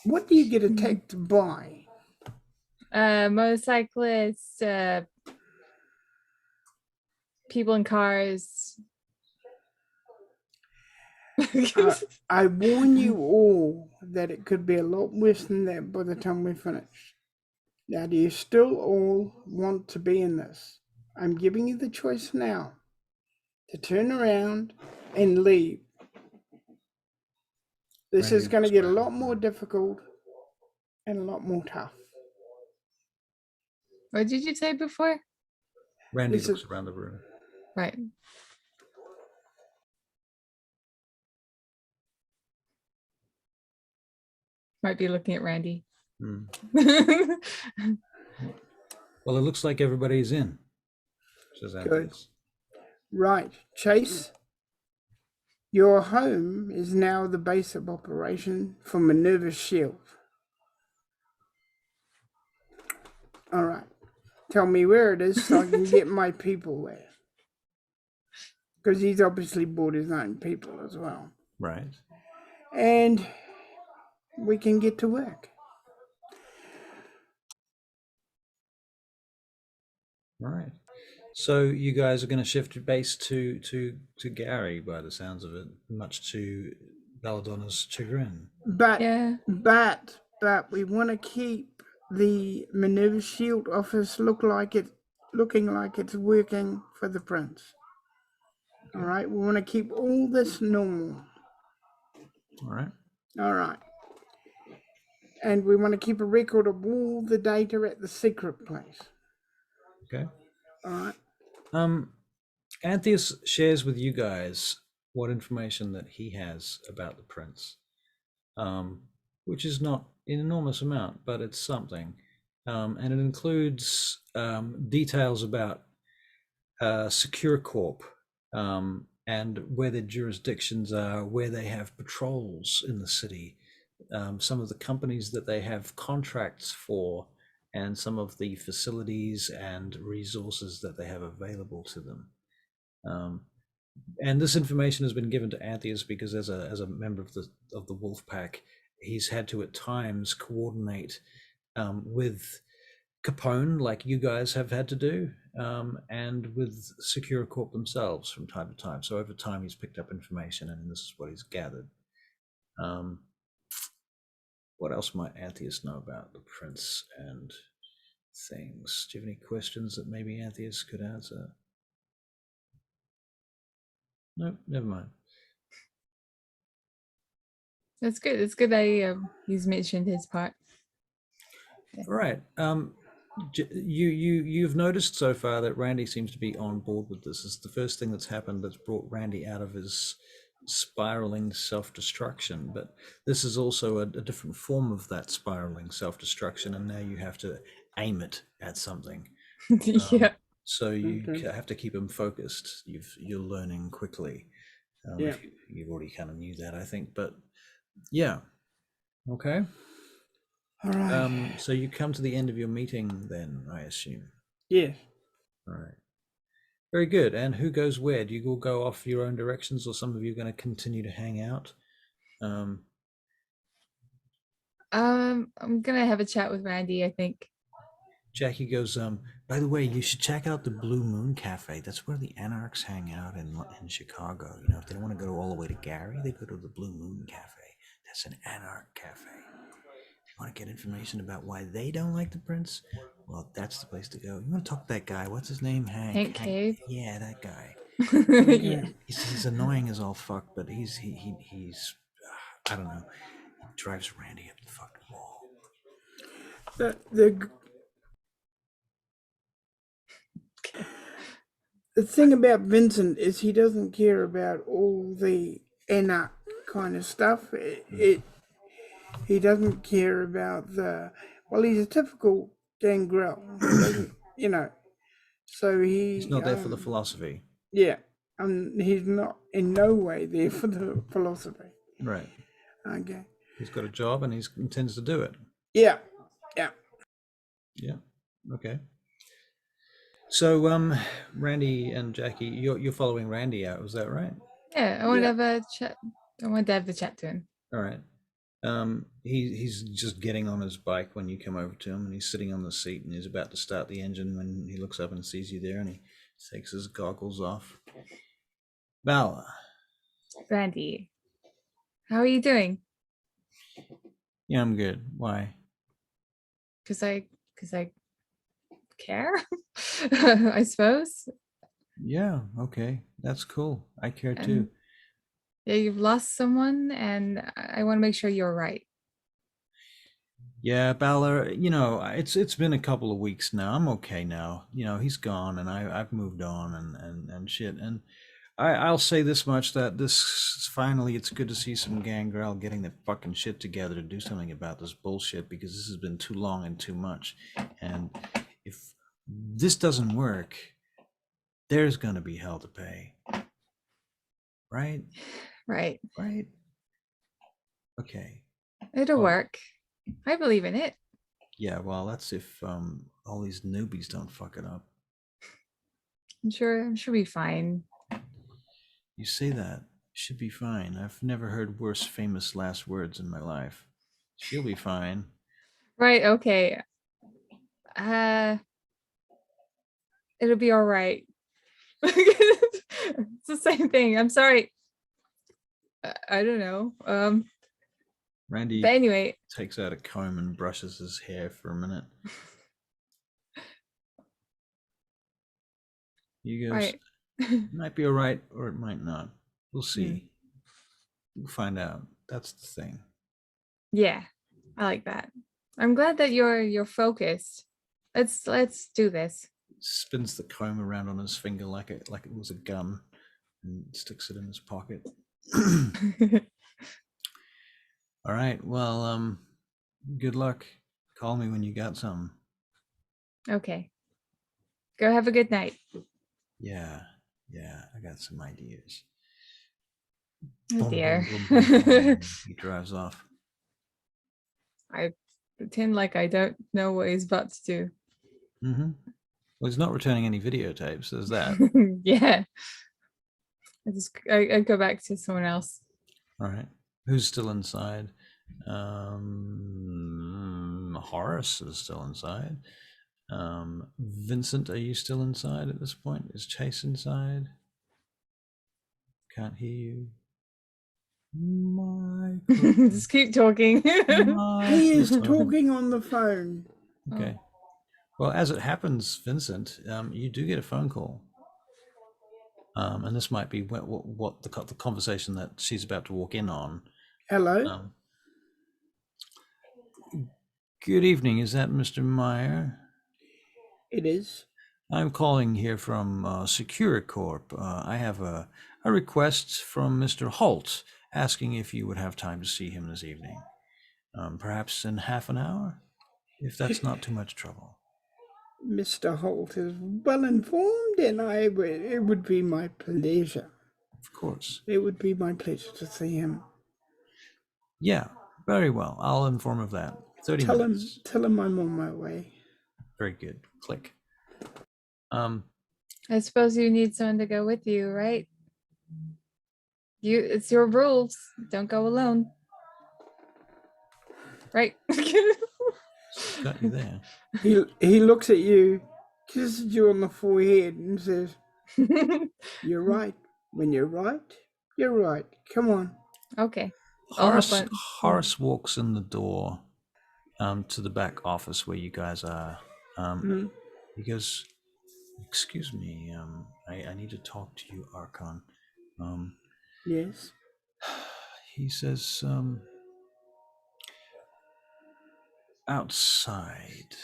What do you get attacked by? Motorcyclists, people in cars. I warn you all that it could be a lot worse than that by the time we finish. Now, do you still all want to be in this? I'm giving you the choice now to turn around and leave. This is going to get a lot more difficult and a lot more tough. What did you say before? Randy This looks is- around the room. Right. Might be looking at Randy. Hmm. Well, it looks like everybody's in, says Anthony. Right, Chase, your home is now the base of operation for Minerva's Shield. All right, tell me where it is so I can get my people there. Because he's obviously brought his own people as well. Right. And we can get to work. All right. So you guys are going to shift your base to Gary, by the sounds of it, much to Belladonna's chagrin. But Yeah. but we want to keep the Minerva Shield office looking like it's working for the prince. All right, we want to keep all this normal. All right. All right. And we want to keep a record of all the data at the secret place. Okay. All right. Antheus shares with you guys what information that he has about the prince, which is not an enormous amount, but it's something. And it includes details about Secure Corp and where their jurisdictions are, where they have patrols in the city, some of the companies that they have contracts for, and some of the facilities and resources that they have available to them. And this information has been given to Antheus because as a member of the Wolf Pack, he's had to at times coordinate with Capone, like you guys have had to do, and with Secure Corp themselves from time to time. So over time, he's picked up information, and this is what he's gathered. What else might Antheus know about the prince and things? Do you have any questions that maybe Antheus could answer? No, never mind. That's good. It's good that he's mentioned his part. All right. You've noticed so far that Randy seems to be on board with this. It's the first thing that's happened that's brought Randy out of his spiraling self-destruction. But this is also a different form of that spiraling self-destruction, and now you have to aim it at something. Yeah. So you Okay. have to keep him focused. You're learning quickly. Yeah. If you've already kind of knew that, I think. But yeah, okay. All right. So you come to the end of your meeting then, I assume. Yes. All right. Very good. And who goes where? Do you all go off your own directions, or some of you are going to continue to hang out? I'm gonna have a chat with Randy, I think. Jackie goes, by the way, you should check out the Blue Moon Cafe. That's where the anarchs hang out in Chicago. You know, if they don't want to go all the way to Gary, they go to the Blue Moon Cafe. That's an anarch cafe. You want to get information about why they don't like the prince? Well, that's the place to go. You want to talk to that guy? What's his name? Hank Cave. Yeah, that guy. Yeah. He's annoying as all fuck, but he's I don't know. He drives Randy up the fucking wall. The thing about Vincent is he doesn't care about all the anarch kind of stuff. He doesn't care about the. Well, he's a typical Gangrel. He doesn't, you know. So He's not there for the philosophy. Yeah, he's not in no way there for the philosophy. Right. Okay. He's got a job and he intends to do it. Yeah. Yeah. Yeah. Okay. So, Randy and Jackie, you're following Randy out. Was that right? Yeah, I want to have a chat. I want to have the chat to him. All right. He's just getting on his bike when you come over to him, and he's sitting on the seat, and he's about to start the engine when he looks up and sees you there, and he takes his goggles off. Vala. Randy, how are you doing? Yeah, I'm good. Why? Because I care, I suppose. Yeah, okay. That's cool. I care too. Yeah, you've lost someone, and I want to make sure you're right. Yeah, Bala, you know, it's been a couple of weeks now. I'm okay now. You know, he's gone, and I've moved on and shit. And I'll say this much, that this finally, it's good to see some Gangrel getting their fucking shit together to do something about this bullshit, because this has been too long and too much. And if this doesn't work, there's gonna be hell to pay. Right? Right. Right? Okay. It'll Well, work. I believe in it. Yeah, well, that's if all these newbies don't fuck it up. I'm sure we'll be fine. You say that. Should be fine. I've never heard worse famous last words in my life. She'll be fine. Right, okay. It'll be all right. It's the same thing. I'm sorry. I don't know. Randy But anyway, takes out a comb and brushes his hair for a minute. He goes, right. it might be all right, or it might not. We'll see. We'll find out. That's the thing. Yeah, I like that. I'm glad that you're focused. Let's do this. Spins the comb around on his finger like it was a gun, and sticks it in his pocket. All right. Well, good luck. Call me when you got something. Okay. Go have a good night. Yeah, I got some ideas. Oh dear. Boom. He drives off. I pretend like I don't know what he's about to do. Mm-hmm. Well, he's not returning any videotapes. There's that. Yeah. I go back to someone else. All right. Who's still inside? Horace is still inside. Vincent, are you still inside at this point? Is Chase inside? Can't hear you. Just keep talking. He is talking on the phone. Okay. Well, as it happens, Vincent, you do get a phone call. And this might be what the conversation that she's about to walk in on. Hello. Good evening. Is that Mr. Meyer? It is. I'm calling here from Securicorp. I have a request from Mr. Holt asking if you would have time to see him this evening. Perhaps in half an hour, if that's not too much trouble. Mr. Holt is well informed, and it would be my pleasure. Of course. It would be my pleasure to see him. Yeah, very well. I'll inform of that. 30 minutes. Tell him I'm on my way. Very good. Click. I suppose you need someone to go with you, right? It's your rules. Don't go alone. Right? Got you there. He looks at you, kisses you on the forehead, and says, "You're right. When you're right, you're right. Come on." Okay. I'll hop on. Horace walks in the door to the back office where you guys are. He goes, "Excuse me, I need to talk to you, Archon." Yes. He says, "Outside.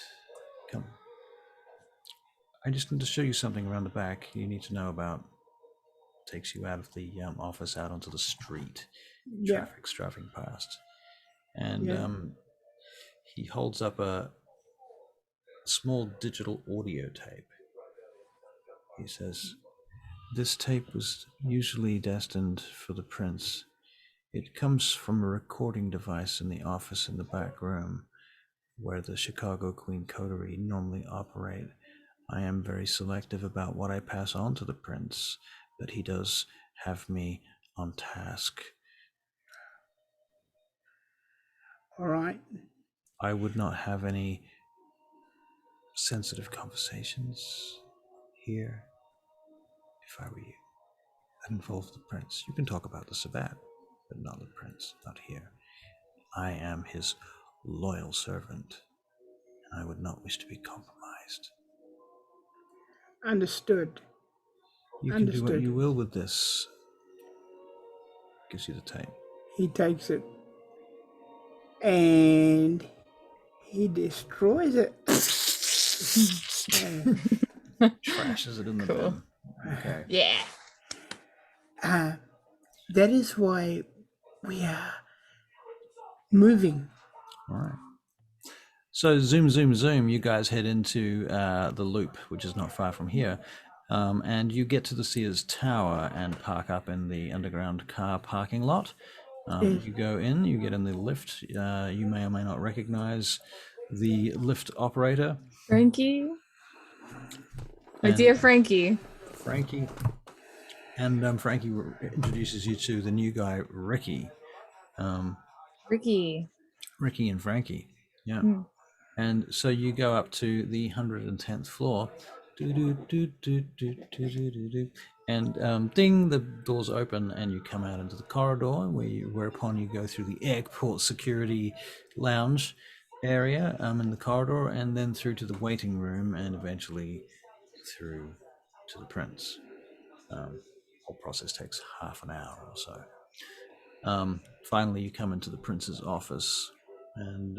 Come. I just need to show you something around the back you need to know about." Takes you out of the office out onto the street. Yeah. Traffic's driving past. And he holds up a small digital audio tape. He says, "This tape was usually destined for the prince. It comes from a recording device in the office in the back room where the Chicago Queen Coterie normally operate. I am very selective about what I pass on to the prince, but he does have me on task. All right. I would not have any sensitive conversations here if I were you that involve the prince. You can talk about the Sabbat, but not the prince, not here. I am his loyal servant, and I would not wish to be compromised." Understood. You can do what you will with this. Gives you the tape. He takes it and he destroys it. Trashes it in the bin. Okay. Yeah. That is why we are moving. All right. So zoom, you guys head into the loop, which is not far from here. And you get to the Sears Tower and park up in the underground car parking lot. You go in, you get in the lift. You may or may not recognize the lift operator. Frankie. My dear Frankie. Frankie. And Frankie introduces you to the new guy, Ricky. Ricky. Ricky and Frankie. Yeah. And so you go up to the 110th floor. And ding, the doors open and you come out into the corridor, whereupon you go through the airport security lounge area in the corridor, and then through to the waiting room, and eventually through to the prince. The whole process takes half an hour or so. Finally, you come into the prince's office, and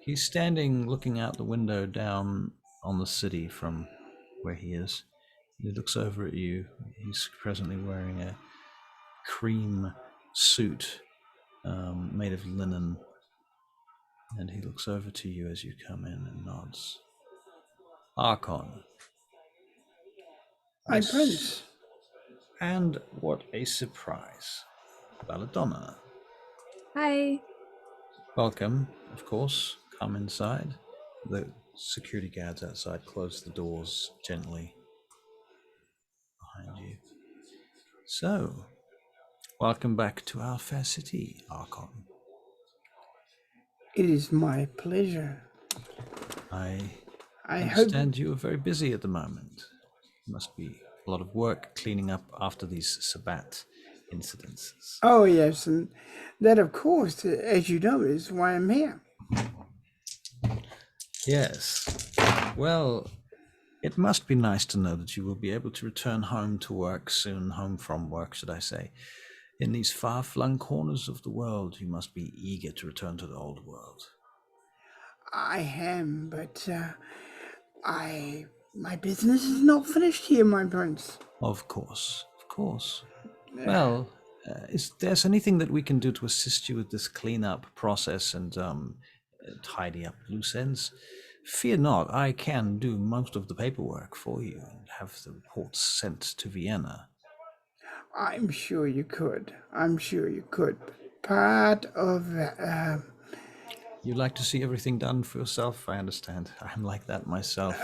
he's standing looking out the window down on the city from where he is. He looks over at you. He's presently wearing a cream suit made of linen, and he looks over to you as you come in and nods. "Archon." Hi, Prince. And what a surprise. Belladonna. Hi. Welcome, of course. Come inside. The security guards outside close the doors gently behind you. So, welcome back to our fair city, Archon. It is my pleasure. I hope. understand you are very busy at the moment. Must be a lot of work cleaning up after these Sabbat incidences. Oh, yes, and that, of course, as you know, is why I'm here. Yes. Well, it must be nice to know that you will be able to return home to work soon, home from work, should I say. In these far-flung corners of the world, you must be eager to return to the old world. I am, but My business is not finished here, my prince. Of course, of course. Well, is there anything that we can do to assist you with this cleanup process and tidy up loose ends? Fear not, I can do most of the paperwork for you and have the reports sent to Vienna. I'm sure you could. I'm sure you could. Part of You like to see everything done for yourself? I understand. I'm like that myself.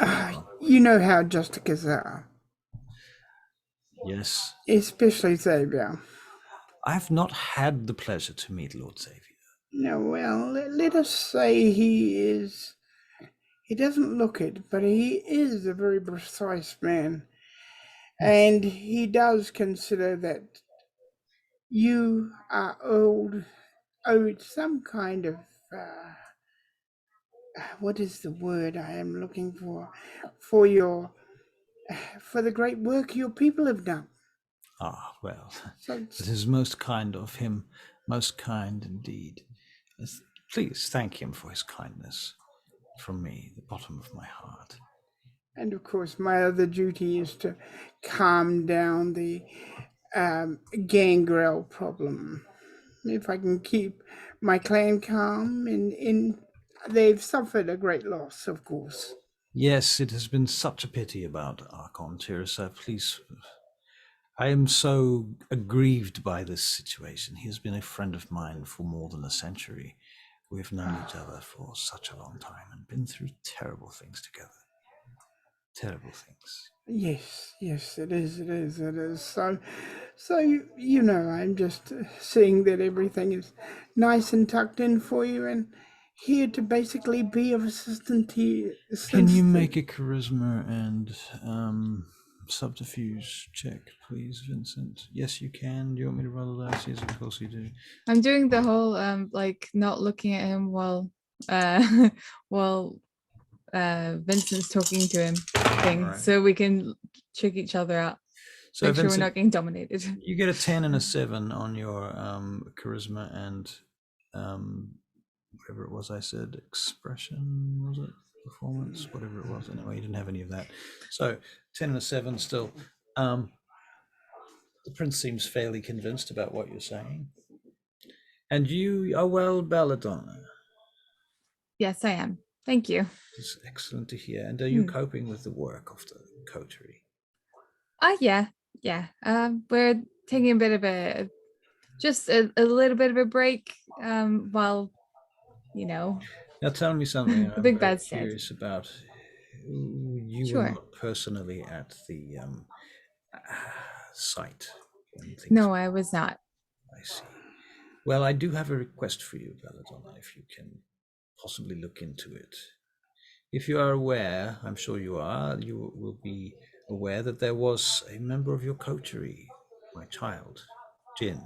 you know how Justicas are, Yes. especially Xavier. I've not had the pleasure to meet Lord Xavier. No, well, let us say he doesn't look it, but he is a very precise man. And he does consider that you are owed some kind of, what is the word I am looking for the great work your people have done. Ah, well, So it is most kind of him, most kind indeed. Please thank him for his kindness from me, the bottom of my heart. and of course, my other duty is to calm down the Gangrel problem. If I can keep my clan calm, and they've suffered a great loss, of course. Yes, it has been such a pity about Archon Tirsa. Please, I am so aggrieved by this situation. He has been a friend of mine for more than a century. We have known each other for such a long time and been through terrible things together. Terrible things. Yes, it is. So you know, I'm just seeing that everything is nice and tucked in for you, and here to basically be of assistance to you. Can you make a charisma and subterfuge check, please, Vincent? Yes, you can. Do you want me to roll the dice? Yes, of course you do. I'm doing the whole like not looking at him uh while Vincent's talking to him thing, Alright. so we can check each other out. So Make sure we're Vincent, not getting dominated. you get a 10 and a 7 on your charisma and whatever it was I said, expression, was it? Performance, whatever it was. Anyway, you didn't have any of that. So 10 and a 7 still. The prince seems fairly convinced about what you're saying. And you are well, Belladonna. Yes, I am. Thank you. It's excellent to hear. And are you coping with the work of the coterie? Yeah. We're taking a bit of a little bit of a break while Now tell me something. the I'm big very bad's dead. curious about. You were Sure. not personally at the site when things. No, I was not. I see. Well, I do have a request for you, Belladonna, if you can possibly look into it. If you are aware, I'm sure you are, you will be aware that there was a member of your coterie, my child, Jin.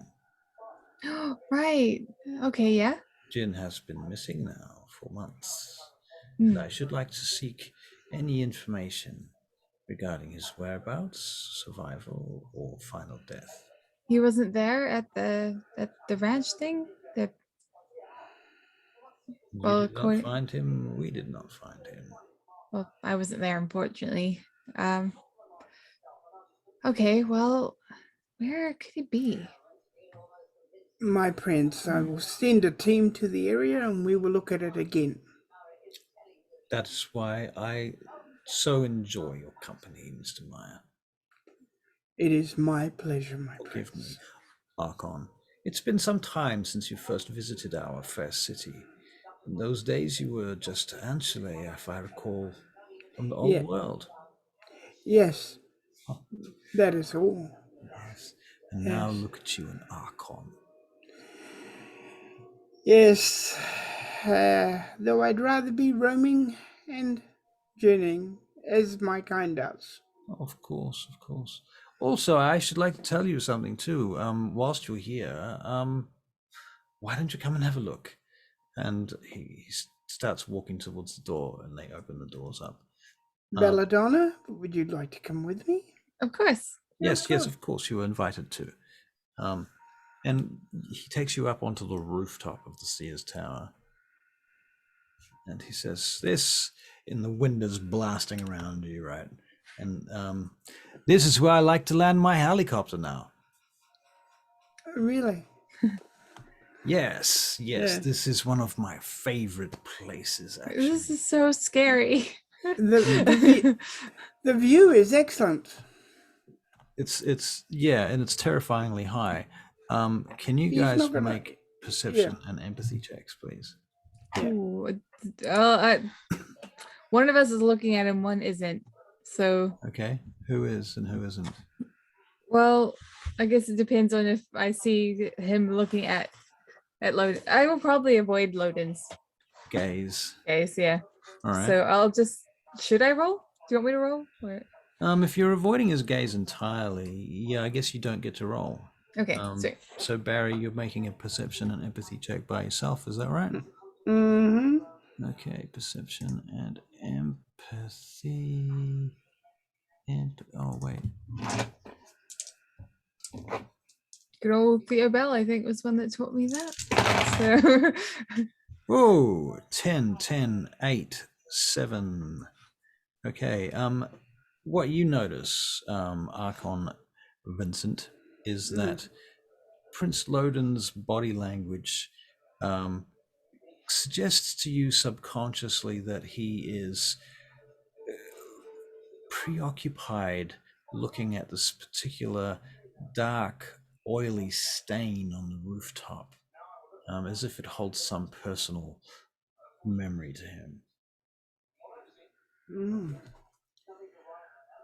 Right. Okay, yeah. Jin has been missing now for months, and I should like to seek any information regarding his whereabouts, survival, or final death. He wasn't there at the ranch thing? You did not find him, we did not find him. Well, I wasn't there, unfortunately. Okay, well, where could he be? My prince, I will send a team to the area, and we will look at it again. That is why I so enjoy your company, Mr. Meyer. It is my pleasure, my Forgive me, prince. Archon. It's been some time since you first visited our fair city. In those days you were just Angela, if I recall, from the old world. Yes, that is all. Yes. And now look at you, an Archon. Yes, though I'd rather be roaming and journeying, as my kind does. Of course, of course. Also, I should like to tell you something too. Whilst you're here, why don't you come and have a look? And he starts walking towards the door, and they open the doors up. Belladonna, would you like to come with me? Of course. Yes, of course. You were invited to. And he takes you up onto the rooftop of the Sears Tower. And he says, this and the wind is blasting around you, right? And this is where I like to land my helicopter now. Really? Yes, Yeah. this is one of my favorite places, actually. This is so scary. The view is excellent. It's yeah, and it's terrifyingly high. Can you He's guys not gonna- make perception and empathy checks, please? Ooh, one of us is looking at him, one isn't. So, Okay, who is and who isn't? well, I guess it depends on if I see him looking at Lodin. I will probably avoid Lodin's Gaze. gaze, yeah. All right. So I'll just, should I roll? Do you want me to roll? Or? If you're avoiding his gaze entirely, yeah, I guess you don't get to roll. Okay, sweet. So Barry, you're making a perception and empathy check by yourself, is that right? Mm-hmm. Okay, perception and empathy. Oh wait. Good old Theo Bell, I think, was one that taught me that. So Whoa, 10, 10, 8, 7. Okay, what you notice, Archon Vincent, is that Prince Lodin's body language suggests to you subconsciously that he is preoccupied looking at this particular dark, oily stain on the rooftop, as if it holds some personal memory to him.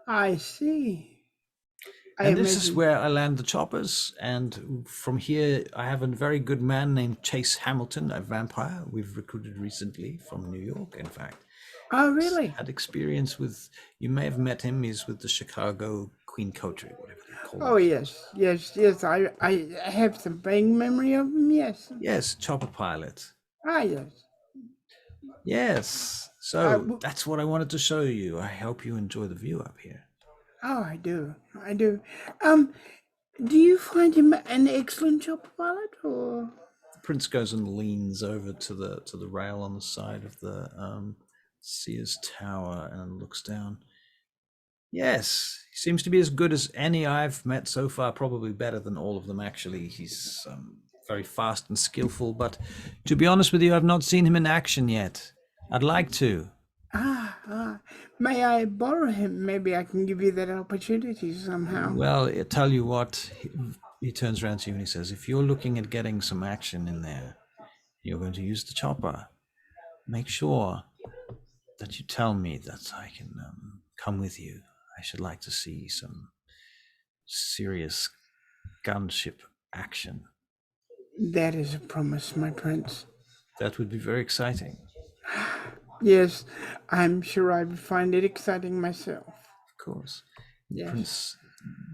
I see. And this is where I land the choppers, and from here I have a very good man named Chase Hamilton, a vampire we've recruited recently from New York, in fact. Oh, really? Had experience with, you may have met him, he's with the Chicago Queen Coterie, whatever they call Oh, it. yes. I have some vague memory of him, yes. Yes, chopper pilot. Ah, yes. Yes, so that's what I wanted to show you. I hope you enjoy the view up here. Oh, I do. Do you find him an excellent chopper pilot, or? The prince goes and leans over to the rail on the side of the Sears Tower and looks down. Yes, he seems to be as good as any I've met so far, probably better than all of them, actually. He's very fast and skillful, but to be honest with you, I've not seen him in action yet. I'd like to. May I borrow him? Maybe I can give you that opportunity somehow. Well, I tell you what, he turns around to you and he says, if you're looking at getting some action in there, you're going to use the chopper. Make sure that you tell me that I can come with you. I should like to see some serious gunship action. That is a promise, my prince. That would be very exciting. Yes, I'm sure I would find it exciting myself. Of course. Yes. The prince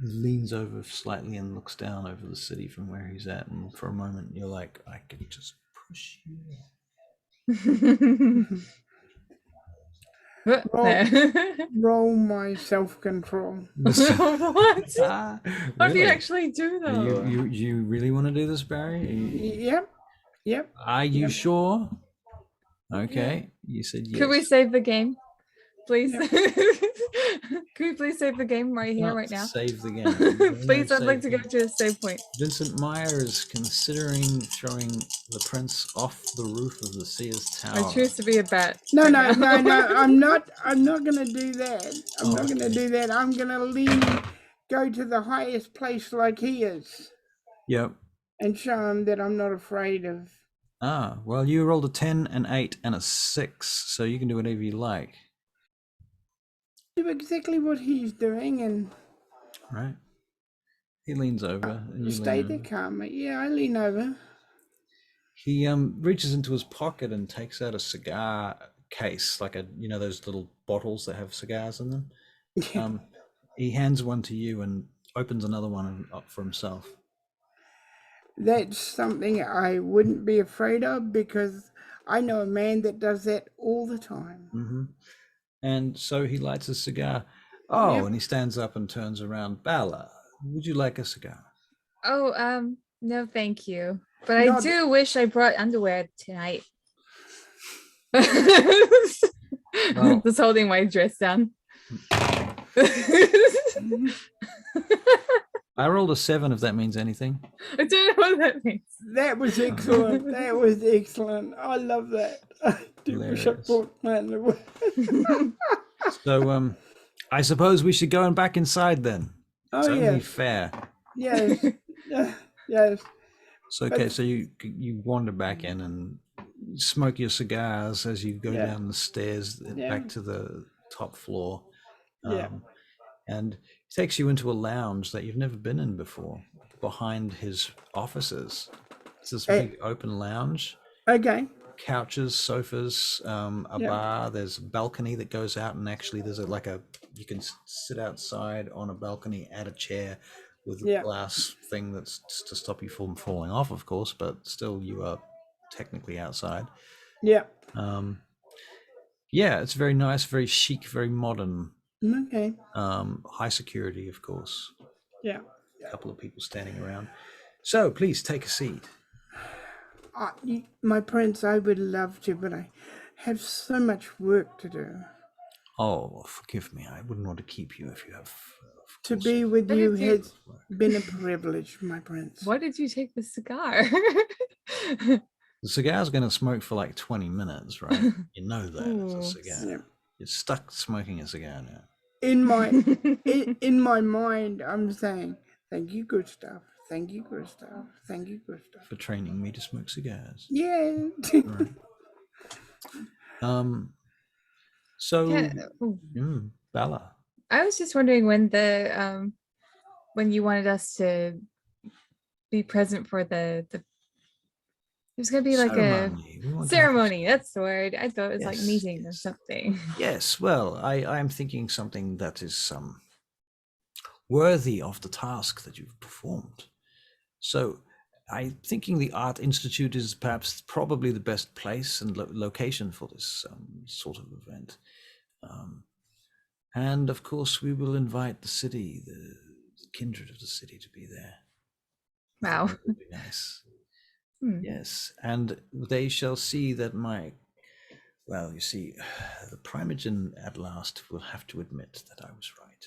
leans over slightly and looks down over the city from where he's at, and for a moment you're like, I could just push you. Roll my self-control. What? How do you Really? actually do though? You really want to do this, Barry? Yep. Are you sure? Okay, you said yes. Could we save the game, please? Could we please save the game right here, Not right now? Save the game. Please, No, I'd like to save go to a save point. Vincent Meyer is considering throwing the prince off the roof of the Sears Tower. I choose to be a bat. No, right no, now. no. I'm not gonna do that. I'm not gonna do that. I'm gonna go to the highest place like he is. Yep. And show him that I'm not afraid of. Ah, well, you rolled a 10, an 8, and a 6, so you can do whatever you like. Do exactly what he's doing and Right. He leans over and you stay lean there over. calmly. Yeah, I lean over. He reaches into his pocket and takes out a cigar case, like those little bottles that have cigars in them. He hands one to you and opens another one up for himself. That's something I wouldn't be afraid of because I know a man that does that all the time. Mm-hmm. And so he lights a cigar. Oh, Yep. and he stands up and turns around. Bella, would you like a cigar? Oh, no, thank you. But I No, do wish I brought underwear tonight. Well, Just holding my dress down. I rolled a 7 if that means anything. I don't know what that means. That was excellent. That was excellent. I love that. I do wish I Hilarious. brought man. So I suppose we should go and back inside then. It's Oh only yeah. fair. Yes. Yes. So okay, so you wander back in and smoke your cigars as you go Yeah. down the stairs Yeah. back to the top floor. Yeah. And he takes you into a lounge that you've never been in before, behind his offices. It's this big open lounge, Okay. couches, sofas, a Yeah. bar. There's a balcony that goes out, and actually there's you can sit outside on a balcony at a chair with a Yeah. glass thing that's to stop you from falling off, of course, but still you are technically outside. Yeah. Yeah, it's very nice, very chic, very modern. Okay. High security, of course. Yeah. A couple of people standing around. So please take a seat. My prince, I would love to, but I have so much work to do. Oh, forgive me. I wouldn't want to keep you if you have. To be with you did you- has been a privilege, my prince. Why did you take the cigar? The cigar's going to smoke for like 20 minutes, right? You know that it's a Ooh. cigar. Yeah. You're stuck smoking a cigar now. In my in my mind, I'm saying, thank you, good stuff. Thank you, good stuff. Thank you, good stuff. For training me to smoke cigars. Yeah. Right. So, Yeah, ooh. Bella. I was just wondering when you wanted us to be present for the there's gonna be like Ceremony. We a want to have ceremony. That's the word. I thought it was like Yes, meeting or yes. something. Yes, well, I'm thinking something that is worthy of the task that you've performed. So I'm thinking the Art Institute is perhaps probably the best place and location for this sort of event. And of course, we will invite the city, the kindred of the city to be there. Wow. That would be nice. Hmm. Yes, and they shall see that well, you see, the Primogen at last will have to admit that I was right.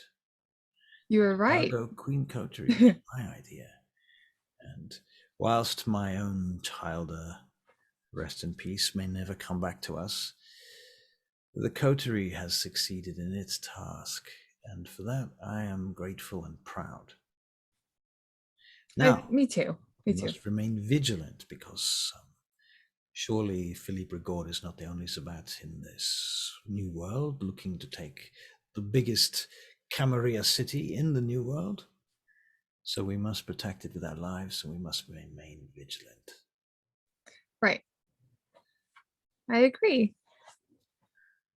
You were right. Cargo Queen Coterie was my idea. And whilst my own child, rest in peace, may never come back to us, the coterie has succeeded in its task, and for that I am grateful and proud. Now, Me too. Me we too. must remain vigilant because surely Philippe Rigaud is not the only Sabbat in this new world looking to take the biggest Camarilla city in the new world. So we must protect it with our lives, and we must remain vigilant. Right. I agree.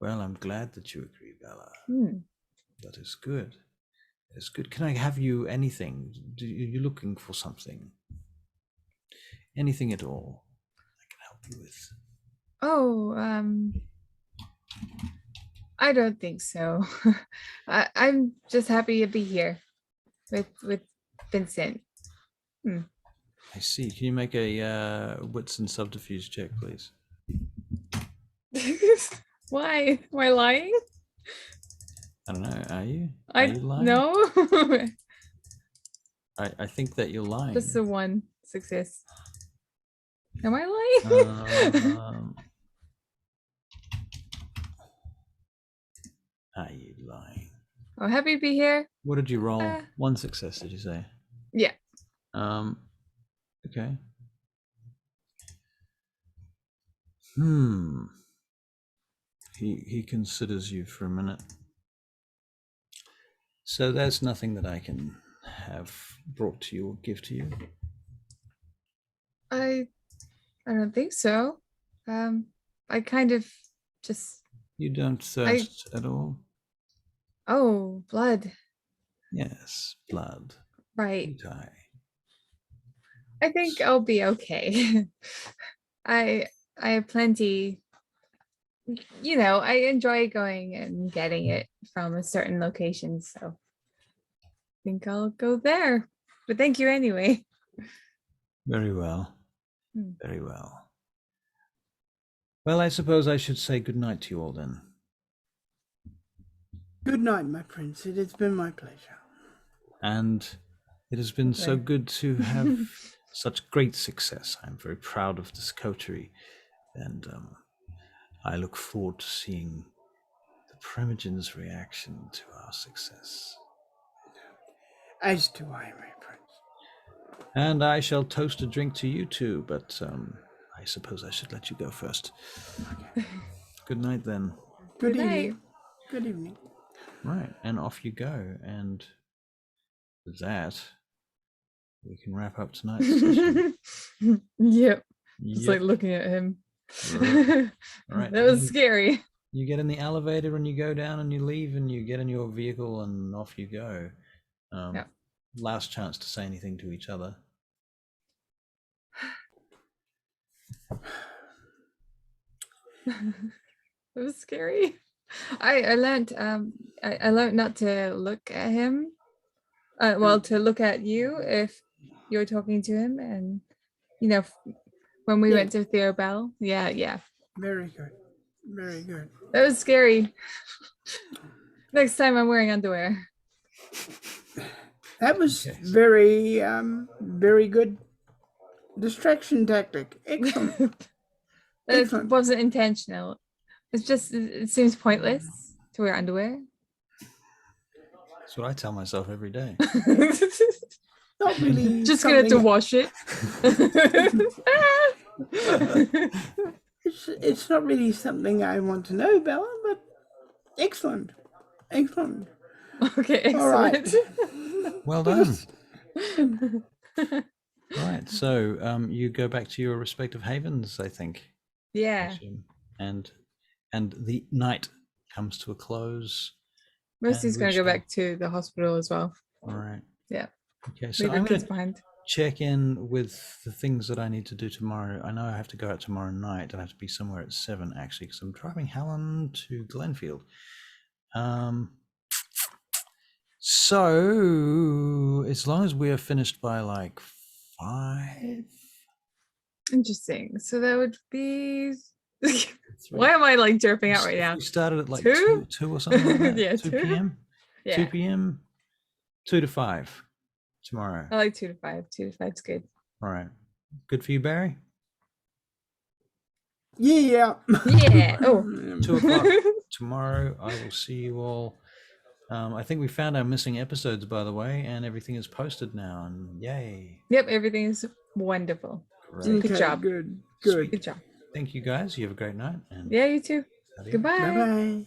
Well, I'm glad that you agree, Bella. Hmm. That is good. That is good. Can I have you anything? Are you looking for something? Anything at all I can help you with? Oh, I don't think so. I'm just happy to be here with Vincent. I see. Can you make a wits and subterfuge check, please? Why? Am I lying? I don't know. Are you? Are I you lying? no. I think that you're lying. Just the one success. Am I lying? Are you lying? I'm happy to be here. What did you roll? One success, did you say? Yeah. Okay. He considers you for a minute. So there's nothing that I can have brought to you or give to you? I don't think so. I kind of just You don't thirst at all? oh, blood. Yes, blood. Right. You die. I think I'll be okay. I have plenty. You know, I enjoy going and getting it from a certain location, so I think I'll go there. But thank you anyway. Very well. Very well. Well, I suppose I should say good night to you all then. Good night, my prince. It has been my pleasure. And it has been so Okay. good to have such great success. I'm very proud of this coterie, and I look forward to seeing the Primogen's reaction to our success. As do I, my prince. And I shall toast a drink to you two, but I suppose I should let you go first. Good night then. Good Good night. evening. Good evening. Right, and off you go. And with that, we can wrap up tonight's session. Yep. Just Yep. like looking at him. Right. Right. That was scary. You get in the elevator and you go down and you leave and you get in your vehicle and off you go. Yeah. Last chance to say anything to each other. It was scary. I learned I learned not to look at him. Well, to look at you if you're talking to him, and you know, when we Yeah. went to Theobel. Yeah. Very good. Very good. That was scary. Next time I'm wearing underwear. That was Okay. very good distraction tactic. Excellent. It Excellent. wasn't intentional. It's just it seems pointless to wear underwear. That's what I tell myself every day. Not really. Just gonna have to something- wash it. It's not really something I want to know, Bella, but excellent. Excellent. Okay, All right. excellent. Well done. Right, so you go back to your respective havens, I think. Yeah. And the night comes to a close. Mercy's And gonna we go shall- back to the hospital as well. All right. Yeah. Okay, so Leave I'm her going kids to behind. check in with the things that I need to do tomorrow. I know I have to go out tomorrow night. I have to be somewhere at 7 actually, because I'm driving Helen to Glenfield. So as long as we are finished by like 5. Interesting. So that would be. Three. Why am I like jerking out If right now? we started at like Two? 2 or something like that. Yeah, 2 2. p.m. 2 Yeah. p.m. 2 to 5 tomorrow. I like 2 to 5. 2 to 5 is good. All right. Good for you, Barry? Yeah. Yeah. Oh. 2 o'clock tomorrow. I will see you all. I think we found our missing episodes, by the way, and everything is posted now. And yay! Yep. Everything is wonderful. Great. Good job. Good. Good Good. job. Thank you, guys. You have a great night. And Yeah. You too. adios. Goodbye. Bye bye.